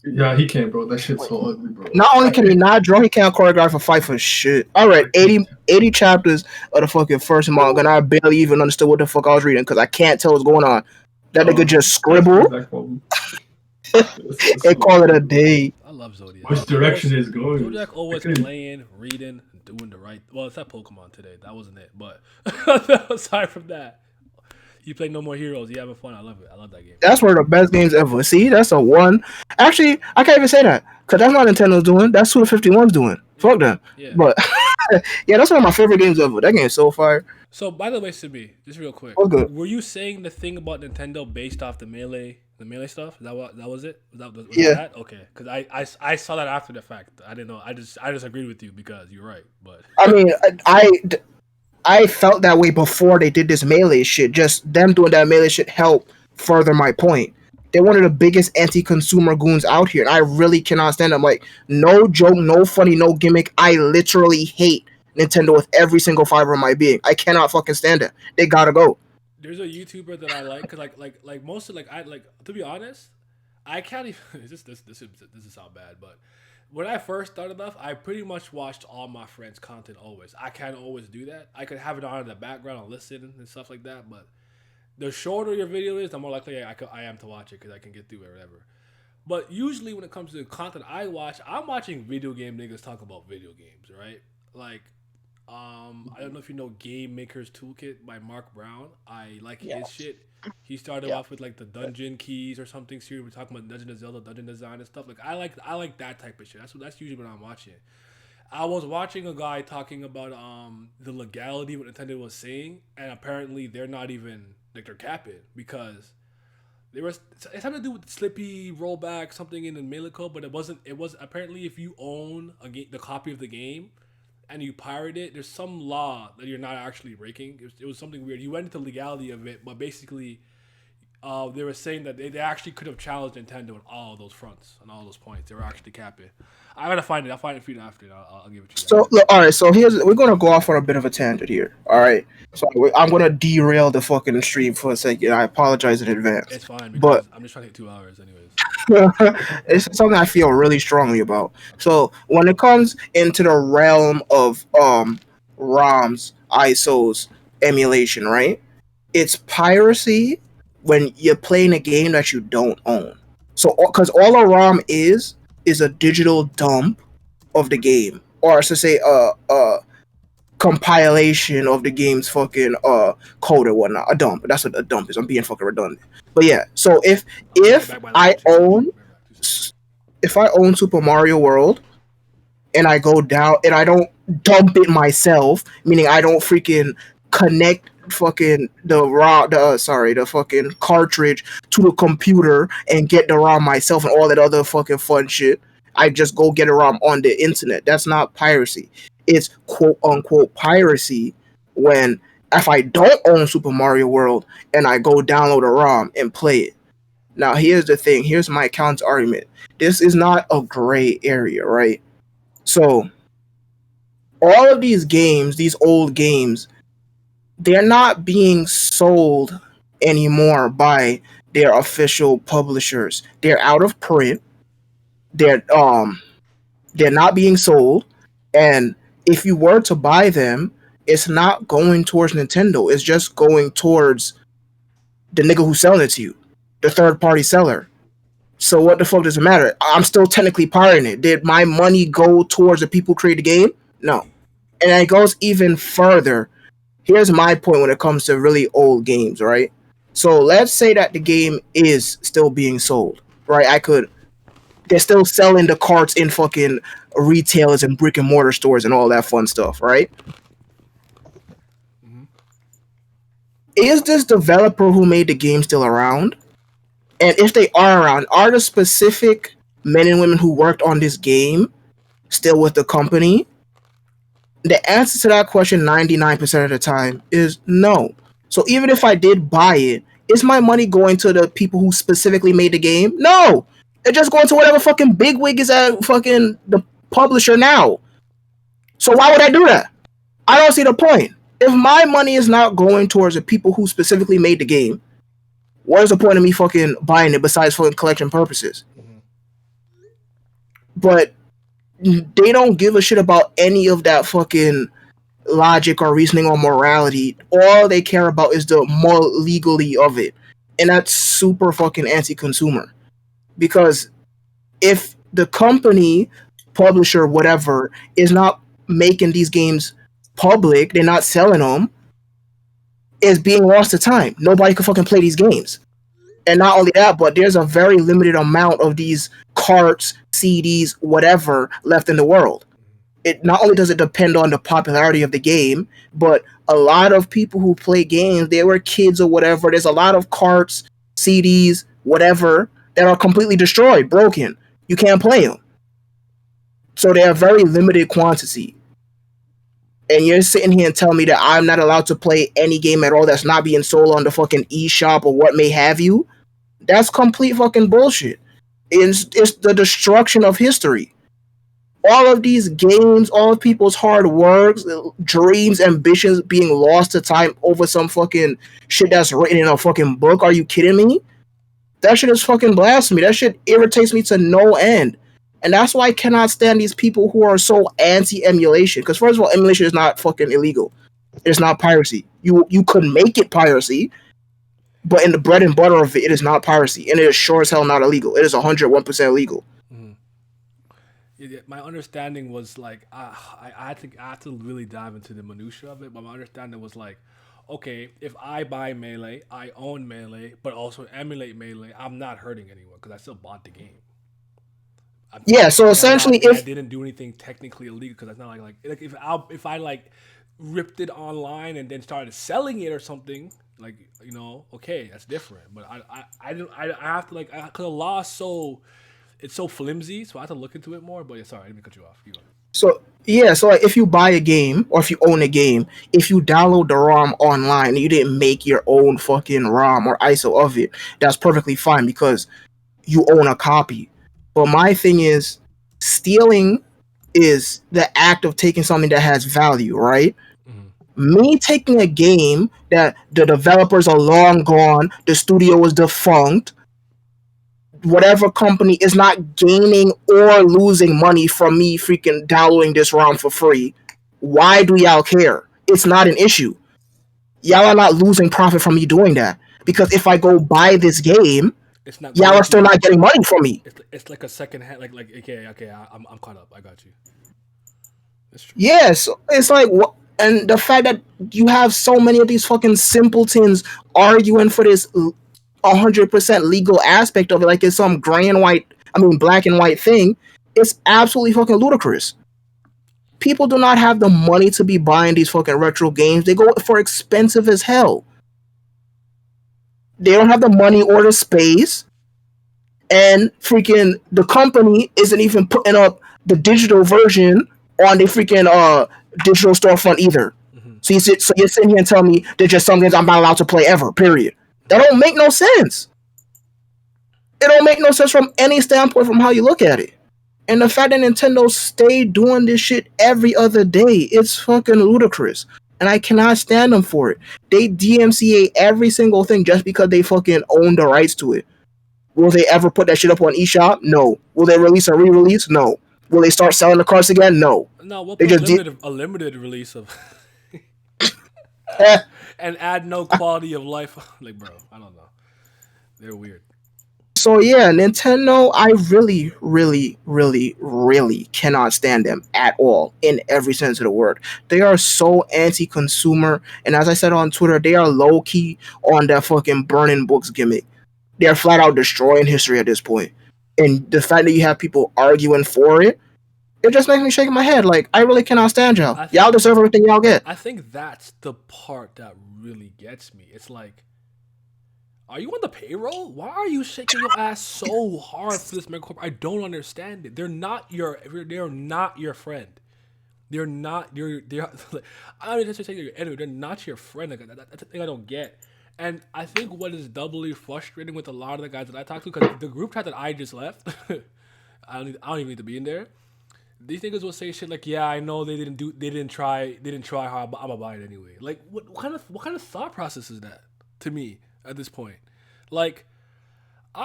Yeah, he can't, bro. That shit's so ugly, bro. Not only can he not draw, he can't choreograph a fight for shit. I read 80 chapters of the fucking first manga, and I barely even understood what the fuck I was reading because I can't tell what's going on. That nigga just scribble and call it a day. I love Zodiac. Which direction is going? Zodiac always playing, reading, doing the right. Well, it's that Pokemon today. That wasn't it. But aside from that, you play No More Heroes. You having fun. I love it. I love that game. That's one of the best games ever. See, that's a one. Actually, I can't even say that because that's not Nintendo's doing. That's Suda 51's doing. Fuck them. Yeah. But yeah, that's one of my favorite games ever. That game's so fire. So, by the way, Sibi, just real quick, What's good? were you saying the thing about Nintendo based off the melee stuff? Is that what that was it? Was Yeah. that? Okay, because I saw that after the fact. I didn't know. I just agreed with you because you're right. But I mean, I felt that way before they did this melee shit. Just them doing that melee shit helped further my point. They're one of the biggest anti-consumer goons out here, and I really cannot stand them. Like, no joke, no funny, no gimmick. I literally hate Nintendo with every single fiber of my being. I cannot fucking stand it. They gotta go. there's a YouTuber that I like because like most of to be honest, I can't even. This is sound bad, but when I first started off, I pretty much watched all my friends' content always. I can't always do that. I could have it on in the background and listen and stuff like that, but the shorter your video is, the more likely I am to watch it because I can get through it or whatever. But usually when it comes to the content I watch, I'm watching video game niggas talk about video games, right? Like, I don't know if you know Game Maker's Toolkit by Mark Brown. I like his shit. He started off with like the dungeon keys or something serious. We're talking about Legend of Zelda, dungeon design and stuff. Like I like that type of shit. That's usually what I'm watching. I was watching a guy talking about the legality of what Nintendo was saying, and apparently they're not even like they're capping because it's something to do with Slippy rollback something in the Melee code, but it wasn't. It was apparently if you own the copy of the game and you pirate it, there's some law that you're not actually breaking. It was something weird. You went into legality of it, but basically, they were saying that they actually could have challenged Nintendo on all of those fronts, on all those points. They were actually capping. I gotta find it. I'll find it for you after. I'll give it to you. So look, all right. So we're gonna go off on a bit of a tangent here. All right. So I'm gonna derail the fucking stream for a second. I apologize in advance. It's fine, because I'm just trying to hit 2 hours, anyways. It's something I feel really strongly about. So when it comes into the realm of ROMs, ISOs, emulation, right? It's piracy when you're playing a game that you don't own. So because all a ROM is a digital dump of the game, or to say compilation of the game's fucking code or whatnot. A dump. That's what a dump is. I'm being fucking redundant. But yeah, so if I own Super Mario World and I go down and I don't dump it myself, meaning I don't freaking connect fucking the fucking cartridge to the computer and get the ROM myself and all that other fucking fun shit. I just go get a ROM on the internet. That's not piracy. It's quote unquote piracy when if I don't own Super Mario World and I go download a ROM and play it. Now here's the thing. Here's my counter argument. This is not a gray area, right? So all of these games, these old games, they're not being sold anymore by their official publishers. They're out of print. They're not being sold, and if you were to buy them, it's not going towards Nintendo. It's just going towards the nigga who's selling it to you, the third party seller. So what the fuck does it matter? I'm still technically pirating it. Did my money go towards the people who create the game? No. And it goes even further. here's my point when it comes to really old games, right? So let's say that the game is still being sold, right? They're still selling the carts in fucking retailers and brick and mortar stores and all that fun stuff, right? Mhm. Is this developer who made the game still around? And if they are around, are the specific men and women who worked on this game still with the company? The answer to that question 99% of the time is no. So even if I did buy it, is my money going to the people who specifically made the game? No. It's just going to whatever fucking bigwig is at fucking the publisher now. So why would I do that? I don't see the point. If my money is not going towards the people who specifically made the game, what is the point of me fucking buying it besides fucking collection purposes? Mhm. But they don't give a shit about any of that fucking logic or reasoning or morality. All they care about is the moral legally of it. And that's super fucking anti-consumer. Because if the company, publisher, whatever, is not making these games public, they're not selling them, it's being lost to time. Nobody can fucking play these games. And not only that, but there's a very limited amount of these carts, CDs, whatever, left in the world. It not only does it depend on the popularity of the game, but a lot of people who play games, they were kids or whatever. There's a lot of carts, CDs, whatever, that are completely destroyed, broken. You can't play them. So they are very limited quantity. And you're sitting here and telling me that I'm not allowed to play any game at all that's not being sold on the fucking eShop or what may have you? That's complete fucking bullshit. It's the destruction of history. All of these games, all of people's hard works, dreams, ambitions being lost to time over some fucking shit that's written in a fucking book. Are you kidding me? That shit is fucking blasphemy. That shit irritates me to no end. And that's why I cannot stand these people who are so anti-emulation. Because first of all, emulation is not fucking illegal. It's not piracy. You could make it piracy, but in the bread and butter of it, it is not piracy. And it is sure as hell not illegal. It is 101% legal. Mhm. Yeah, my understanding was like I had to really dive into the minutia of it, but my understanding was like, okay, if I buy Melee, I own Melee, but also emulate Melee, I'm not hurting anyone because I still bought the game. Yeah, so essentially, I if didn't do anything technically illegal because that's not like if I like ripped it online and then started selling it or something, like, you know, okay, that's different. But I have to like, because the law is so, it's so flimsy, so I have to look into it more. But yeah, sorry, I didn't mean to cut you off. You go. so yeah, so like if you buy a game or if you own a game, if you download the ROM online and you didn't make your own fucking ROM or ISO of it, that's perfectly fine because you own a copy. But my thing is, stealing is the act of taking something that has value, right? Me taking a game that the developers are long gone, the studio is defunct, whatever company is not gaining or losing money from me freaking downloading this ROM for free. Why do y'all care? It's not an issue. Y'all are not losing profit from me doing that. Because if I go buy this game, It's not y'all going are still to- not getting money from me. It's like a second hand, like okay, I'm caught up. I got you. That's true. Yes, it's like what, and the fact that you have so many of these fucking simpletons arguing for this 100% legal aspect of it, like it's some gray and white, I mean black and white thing, it's absolutely fucking ludicrous. People do not have the money to be buying these fucking retro games. They go for expensive as hell. They don't have the money or the space, and freaking the company isn't even putting up the digital version on the freaking digital storefront either. So you're sitting here and telling me there's just some games I'm not allowed to play ever. Period. That don't make no sense. It don't make no sense from any standpoint from how you look at it. And the fact that Nintendo stay doing this shit every other day, it's fucking ludicrous. And I cannot stand them for it. They DMCA every single thing just because they fucking own the rights to it. Will they ever put that shit up on eShop? No. Will they release a re-release? No. Will they start selling the cards again? No. No, we'll They put just a limited release of and add no quality of life. Like, bro, I don't know. They're weird. So yeah, Nintendo, I really, really, really, really cannot stand them at all in every sense of the word. They are so anti-consumer, and as I said on Twitter, they are low key on that fucking burning books gimmick. They are flat out destroying history at this point. And the fact that you have people arguing for it, it just makes me shake my head. Like, I really cannot stand y'all. I Y'all think deserve everything y'all get. I think that's the part that really gets me. It's like, are you on the payroll? Why are you shaking your ass so hard for this megacorp? I don't understand it. They're not your friend. They're not your. They're. I don't even say you're your enemy. They're not your friend. Like, that's the thing I don't get. And I think what is doubly frustrating with a lot of the guys that I talk to, because the group chat that I just left, I don't even need to be in there. These niggas will say shit like, "Yeah, I know they didn't try hard, but I'm gonna buy it anyway." Like, what kind of thought process is that to me at this point? Like,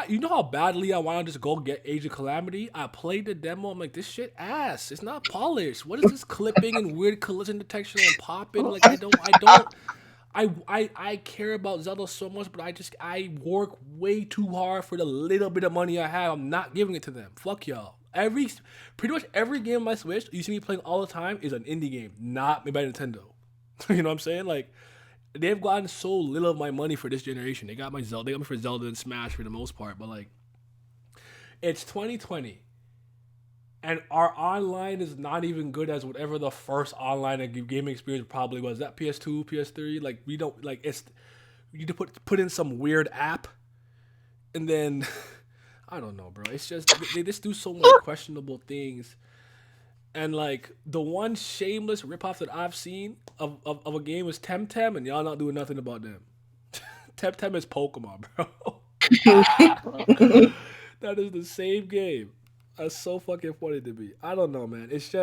you know how badly I want to just go get Age of Calamity. I played the demo. I'm like, this shit ass. It's not polished. What is this clipping and weird collision detection and popping? Like, I care about Zelda so much, but I work way too hard for the little bit of money I have. I'm not giving it to them. Fuck y'all. Pretty much every game on my Switch you see me playing all the time is an indie game, not made by Nintendo. You know what I'm saying? Like, they've gotten so little of my money for this generation. They got me for Zelda and Smash for the most part, but like, it's 2020, and our online is not even good as whatever the first online gaming experience probably was. That PS2, PS3, like, we don't like it's. You need to put in some weird app, and then I don't know, bro. It's just they just do so many questionable things. And like, the one shameless ripoff that I've seen of a game is Temtem, and y'all not doing nothing about them. Temtem is Pokemon, bro. That is the same game. That's so fucking funny to me. I don't know, man. It's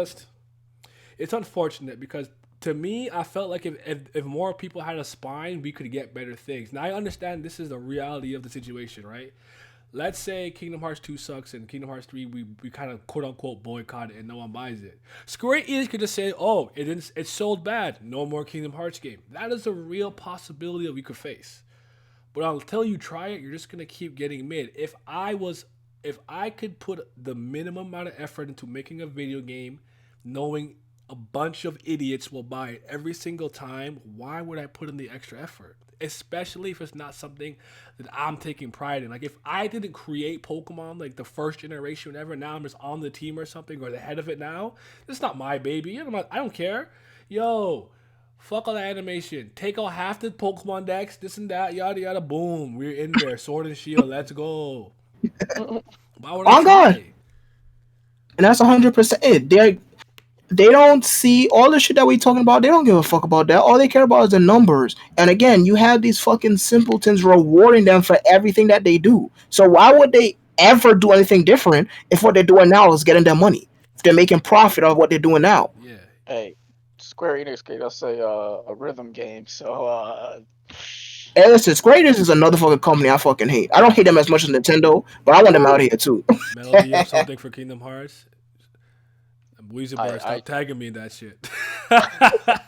unfortunate because to me, I felt like if more people had a spine, we could get better things. Now I understand this is the reality of the situation, right? Let's say Kingdom Hearts 2 sucks and Kingdom Hearts 3 we kind of quote unquote boycott it and no one buys it. Square Enix could just say, "Oh, it sold bad. No more Kingdom Hearts game." That is a real possibility that we could face. But until you try it, you're just gonna keep getting mid. If I could put the minimum amount of effort into making a video game, knowing a bunch of idiots will buy it every single time, why would I put in the extra effort? Especially if it's not something that I'm taking pride in. Like, if I didn't create Pokemon like the first generation ever, now I'm just on the team or something or the head of it now, it's not my baby. I don't care. Yo, fuck all the animation. Take out half the Pokemon decks, this and that, yada yada, boom. We're in there. Sword and Shield, let's go. Why would I On try? God. And that's 100% it. They don't see all the shit that we talking about. They don't give a fuck about that. All they care about is the numbers. And again, you have these fucking simpletons rewarding them for everything that they do. So why would they ever do anything different if what they're doing now is getting their money? If they're making profit of what they're doing now. Yeah. Hey, Square Enix gave us a rhythm game, so Hey, listen, Square Enix is another fucking company I fucking hate. I don't hate them as much as Nintendo, but I want them out here too. Melody, you have something for Kingdom Hearts? Weezy Bar, I- stop tagging me in that shit. I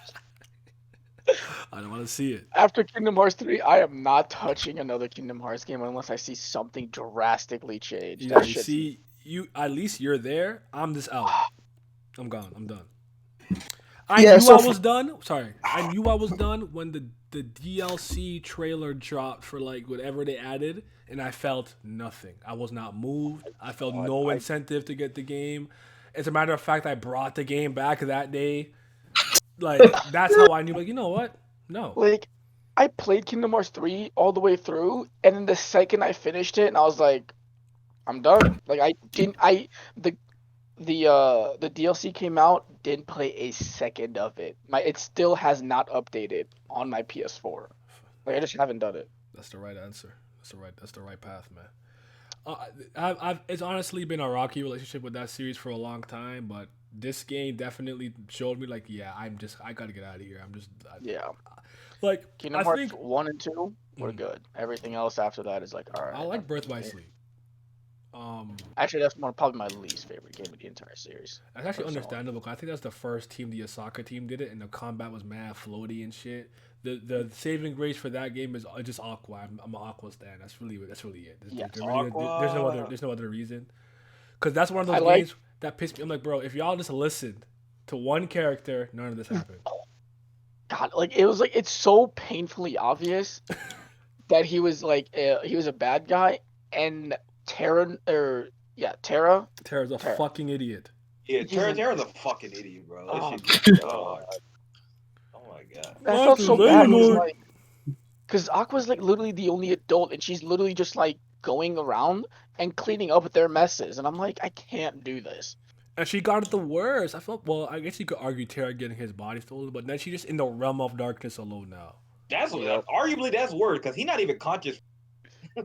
don't want to see it. after Kingdom Hearts 3, I am not touching another Kingdom Hearts game unless I see something drastically change. Yeah, you see, at least you're there. I'm just out. I'm gone. I'm done. I Yeah, knew so I was done. Sorry, I knew I was done when the DLC trailer dropped for like whatever they added, and I felt nothing. I was not moved. I felt no incentive to get the game. As a matter of fact, I brought the game back that day. Like, that's how I knew. Like, you know what? No. Like, I played Kingdom Hearts 3 all the way through, and then the second I finished it, and I was like, I'm done. Like, the DLC came out, didn't play a second of it. It still has not updated on my PS4. Like, I just haven't done it. That's the right answer. That's the right path, man. It's honestly been a rocky relationship with that series for a long time, but this game definitely showed me like, yeah, I gotta get out of here. Yeah. Like, Kingdom I Hearts think 1 and 2 were good. Everything else after that is like, all right. I like Birth by Sleep. Actually, that's probably my least favorite game of the entire series. That's actually Personally. understandable. 'Cause I think that's the first team the Osaka team did it, and the combat was mad floaty and shit. The saving grace for that game is just Aqua. I'm an Aqua stan. That's really it. Yes. There's no other reason. Because that's one of I those like- games that pissed me. I'm like, bro, if y'all just listened to one character, none of this happened. God, like it was like it's so painfully obvious that he was a bad guy, and Terra. Terra's a Terra. fucking idiot. Yeah, Jesus. Terra's a fucking idiot, bro. Oh, This shit, oh my god. I felt so Fucking bad. Xehanort. Because Aqua's like literally the only adult, and she's literally just like going around and cleaning up with their messes, and I'm like, I can't do this. And she got it the worst. I guess you could argue Terra getting his body stolen, but then she's just in the realm of darkness alone now. That's Yep. arguably that's worse because he's not even conscious.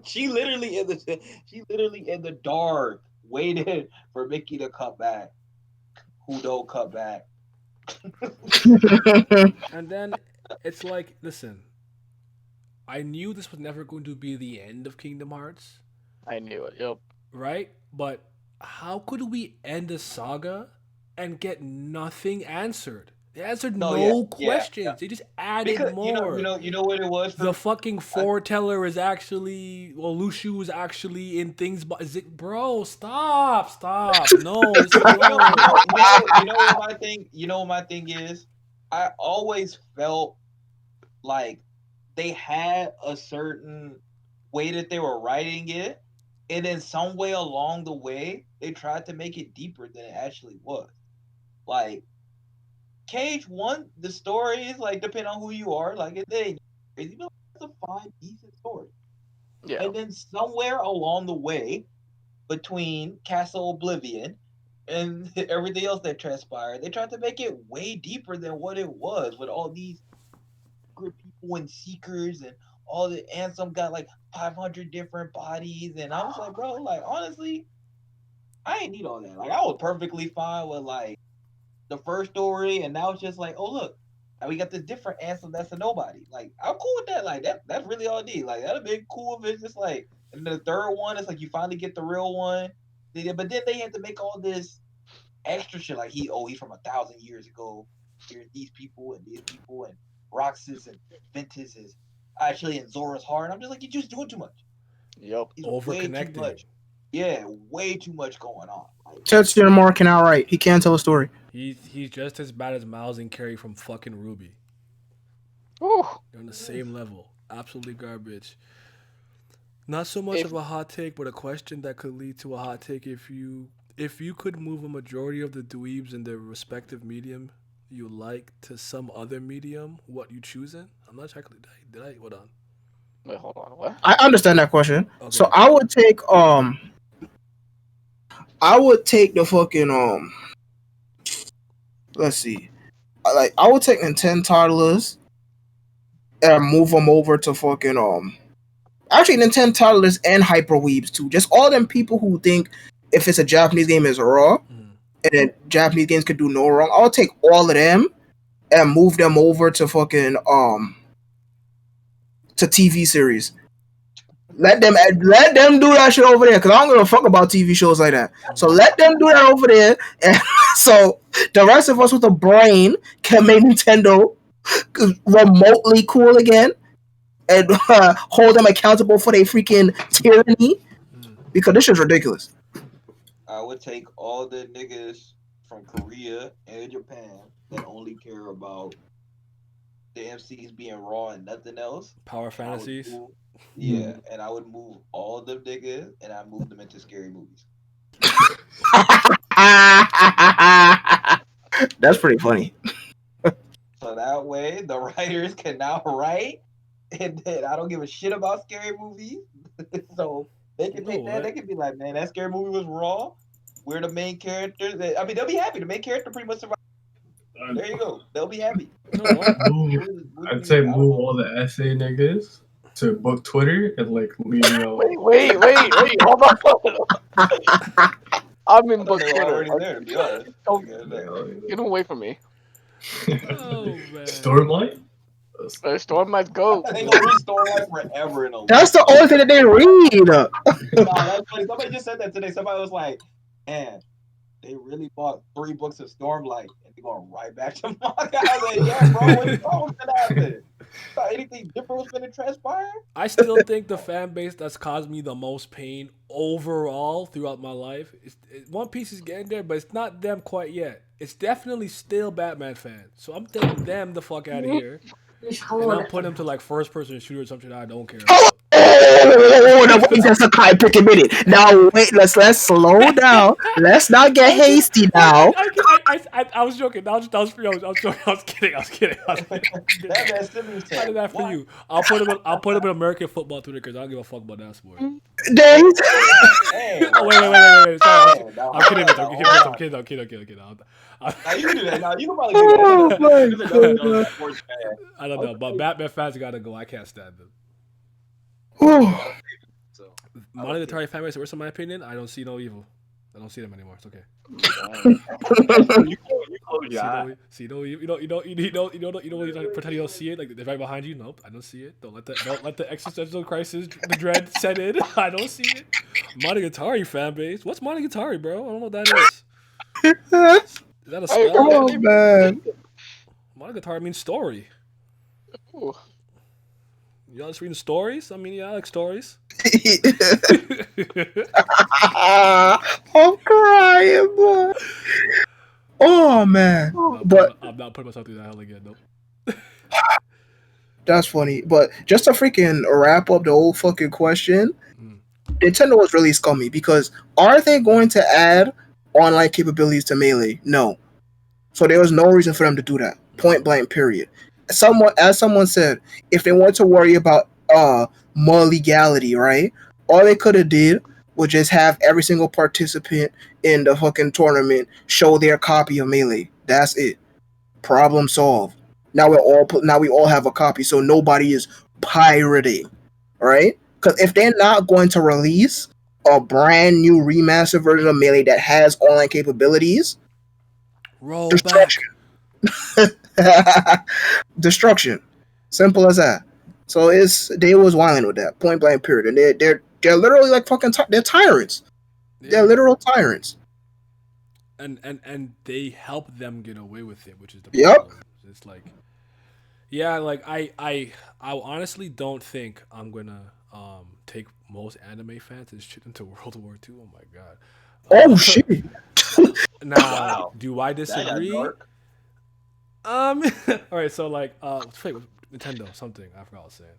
she literally in the dark, waiting for Mickey to come back. Who don't come back? And then it's like, listen, I knew this was never going to be the end of Kingdom Hearts, I knew it. Yep. right? But how could we end a saga and get nothing answered? They answered No, no yeah, questions. yeah. They just added Because more. you know what it was. The fucking foreteller is actually, Lucio is actually in things, but is it, bro? Stop! No, it's you know no. what my thing. You know what my thing is. I always felt like they had a certain way that they were writing it, and in some way along the way, they tried to make it deeper than it actually was. Like Cage 1, the story is like depending on who you are, like it ain't crazy, but it's a fine, decent story. Yeah. And then somewhere along the way, between Castle Oblivion and everything else that transpired, they tried to make it way deeper than what it was with all these good people and seekers and all the Ansem got like 500 different bodies, and I was like, bro, like honestly, I ain't need all that. Like I was perfectly fine with like the first story, and now it's just like, oh look, now we got this different Ansem that's a nobody. Like I'm cool with that. Like that's really all I need. Like that'd be cool if it's just like, and the third one is like you finally get the real one. But then they had to make all this extra shit like he's from 1,000 years ago. Here's these people and Roxas and Ventus is actually in Zora's heart. And I'm just like, you're just doing too much. Yep. It's way too Over-connected. much. Yeah, way too much going on. Like, Tetsuya Nomura can outright. He can't tell a story. He's just as bad as Miles and Carey from fucking Ruby. Whew. They're on the same level. Absolutely garbage. Not so much If- of a hot take, but a question that could lead to a hot take. If you could move a majority of the dweebs in their respective medium you like to some other medium, what you choosing? I'm not checking. Did I? Hold on. Wait, hold on. What? I understand that question. Okay. So I would take the fucking let's see. I would take Nintendo toddlers and move them over to fucking actually Nintendo toddlers and hyper weebs too. Just all them people who think if it's a Japanese game it's raw and then Japanese games could do no wrong. I'll take all of them and move them over to fucking to TV series. Let them do that shit over there because I don't give a fuck about TV shows like that. So let them do that over there, and so the rest of us with a brain can make Nintendo remotely cool again and hold them accountable for their freaking tyranny because this is ridiculous. I would take all the niggas from Korea and Japan that only care about the MCs being raw and nothing else. Power I would fantasies. move- yeah, and I would move all them niggas and I move them into scary movies. That's pretty funny. So that way the writers can now write, and then I don't give a shit about scary movies. So they can take No, that. They can be like, man, that scary movie was raw. We're the main characters. I mean, they'll be happy. The main character pretty much survived. There you go. They'll be happy. No, what? I'd say move all the essay niggas to book Twitter and like leave me alone. Wait, hold on. I'm in book They're Twitter. already there, to be honest. Don't Yeah, get away from me. Oh man. Stormlight? Storm might go. They gonna read Stormlight forever in a That's the only thing that they read. Nah, that's funny. Somebody just said that today. Somebody was like, man, they really bought 3 books of Stormlight and they're going right back to manga. I was like, yeah, bro, what you thought was gonna happen? Thought anything different was gonna transpire? I still think the fan base that's caused me the most pain overall throughout my life One Piece is getting there, but it's not them quite yet. It's definitely still Batman fans. So I'm taking them the fuck out of here. And I'm putting them to like first person shooter or something that I don't care about. Now wait just a kind pick a minute. Now wait, let's slow down. Let's not get hasty now. I was joking. That was for you. I was joking. I was kidding. That man Simmons How said, did that for what? you? I'll put him in American football Twitter because I don't give a fuck about that sport. Dang. Hey, Oh, wait. Sorry. no, I'm kidding. no, I'm kidding. Now you can do that. Now you can probably do Oh that. my You're another God. sports fan. I don't know, but Batman fans gotta go. I can't stand them. Whew. So, Monogatari fan base, the worst in my opinion. I don't see no evil. I don't see them anymore. It's okay. you close your eye. See no evil. You don't pretend you don't see it. Like they're right behind you. Nope, I don't see it. Don't let the existential crisis, the dread set in. I don't see it. Monogatari fan base. What's Monogatari, bro? I don't know what that is. Is that a spell? Oh man. Monogatari means story. Ooh. Y'all just reading stories? I mean, yeah, I like stories. I'm crying, boy. Oh man. But I'm not putting myself through that hell again. Nope. that's funny. But just to freaking wrap up the whole fucking question, Mm. Nintendo was really scummy because are they going to add online capabilities to Melee? No. So there was no reason for them to do that. Point blank, period. As someone said, if they want to worry about more legality, right? All they could have did was just have every single participant in the fucking tournament show their copy of Melee. That's it. Problem solved. Now we all have a copy, so nobody is pirating, right? Because if they're not going to release a brand new remastered version of Melee that has online capabilities, Roll destruction. Destruction. Simple as that. So they was wilding with that. Point blank period. And they're literally like fucking they're tyrants. Yeah. They're literal tyrants. And they help them get away with it, which is the Yep. problem. It's like, yeah, like I honestly don't think I'm gonna take most anime fans and shit into World War II. Oh my god. Oh shit. Now, Wow. do I That got disagree? dark. All right. So like, wait, Nintendo something. I forgot what I was saying.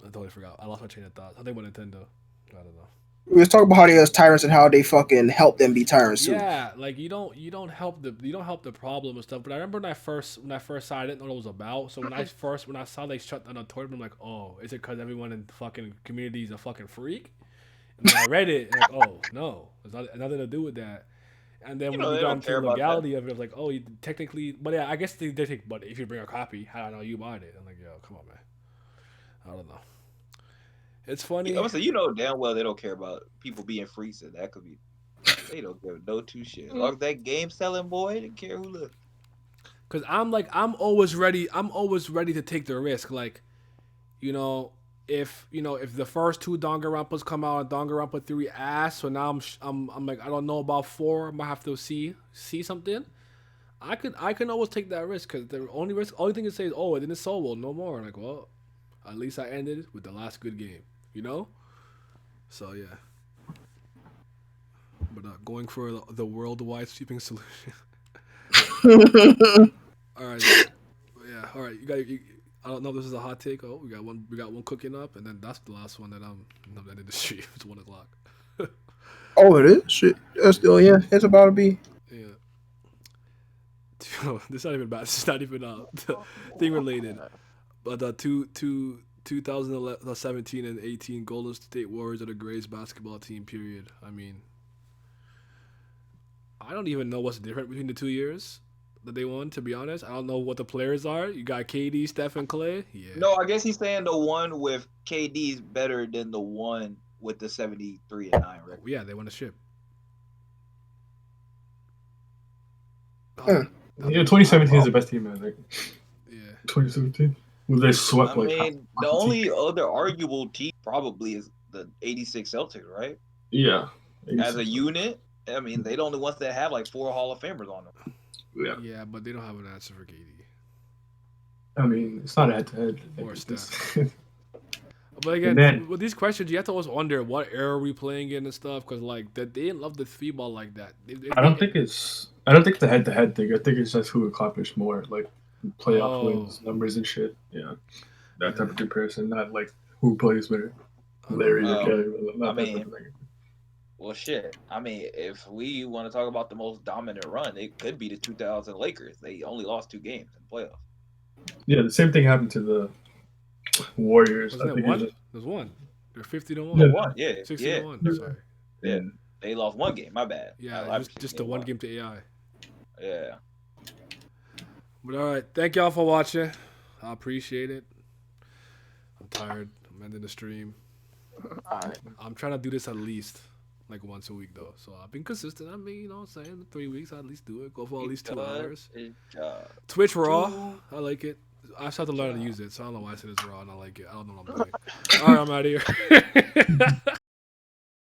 I totally forgot. I lost my train of thought. Something about Nintendo. I don't know. We was talking about how they was tyrants and how they fucking help them be tyrants too. Yeah, like you don't help the problem and stuff. But I remember when I first saw, I didn't know what it was about. So when I saw they shut down a tournament, I'm like, oh, is it because everyone in the fucking community is a fucking freak? And then I read it, and like, oh no, it's nothing to do with that. And then You when know, we they got don't into care the about legality of it, it was like, oh, you technically, but yeah, I guess they take. But if you bring a copy, how do I know you bought it? I'm like, yo, come on, man. I don't know. It's funny. Obviously, you know damn well they don't care about people being freaks, and that could be. They don't give no two shit. As long as that game selling, boy, they don't care who look. Cause I'm always ready to take the risk. Like, if the first 2 Danganronpas come out and Danganronpa 3 ass, so now I'm like, I don't know about 4. I might have to see something. I can always take that risk because the only thing to say is, oh, it didn't sell well, no more. I'm like, well, at least I ended with the last good game, So yeah. But going for the worldwide sweeping solution. All right. Yeah. All right. I don't know if this is a hot take. Oh, we got one cooking up, and then that's the last one that I'm ending the stream. It's 1:00. Oh, it is? Shit. Yeah, it's about to be. Yeah. This is not even bad. This is not even thing related. But the 2017 and 18 Golden State Warriors are the greatest basketball team. Period. I mean, I don't even know what's different between the 2 years that they won. To be honest, I don't know what the players are. You got KD, Steph, and Clay. Yeah. No, I guess he's saying the one with KD is better than the one with the 73-9 record. Yeah, they won a ship. Yeah, 2017 is the best team, man. Like, Yeah. 2017. Well, they swept I like. mean, the only other arguable team probably is the '86 Celtics, right? Yeah. As a unit, I mean, they're the only ones that have like 4 Hall of Famers on them. Yeah. Yeah, but they don't have an answer for KD. I mean, it's not head to head. Or It's Steph. just- But again, then- with these questions, you have to always wonder what era are we playing in and stuff, because like they didn't love the 3-ball like that. I don't think it's the head to head thing. I think it's just who accomplished more, like playoff wins, numbers and shit. Yeah, that type of comparison, not like who plays better, Larry or Oh, Kelly. I mean, well, shit. I mean, if we want to talk about the most dominant run, it could be the 2000 Lakers. They only lost 2 games in the playoffs. yeah, the same thing happened to the Warriors. Wasn't I it think one? it was, There's one. They're 50-1. Yeah. One, yeah, 60-1. Yeah. Sorry. yeah. They lost 1 game. My bad. Yeah, just the one game to AI. Yeah. But all right, thank y'all for watching. I appreciate it. I'm tired. I'm ending the stream. Alright. I'm trying to do this at least like once a week though. So I've been consistent. I mean, you know what I'm saying? 3 weeks, I at least do it. Go for at least 2 hours. Twitch Raw. I like it. I just have to learn to use it, so I don't know why I said it's Raw and I like it. I don't know what I'm doing. All right, I'm out of here.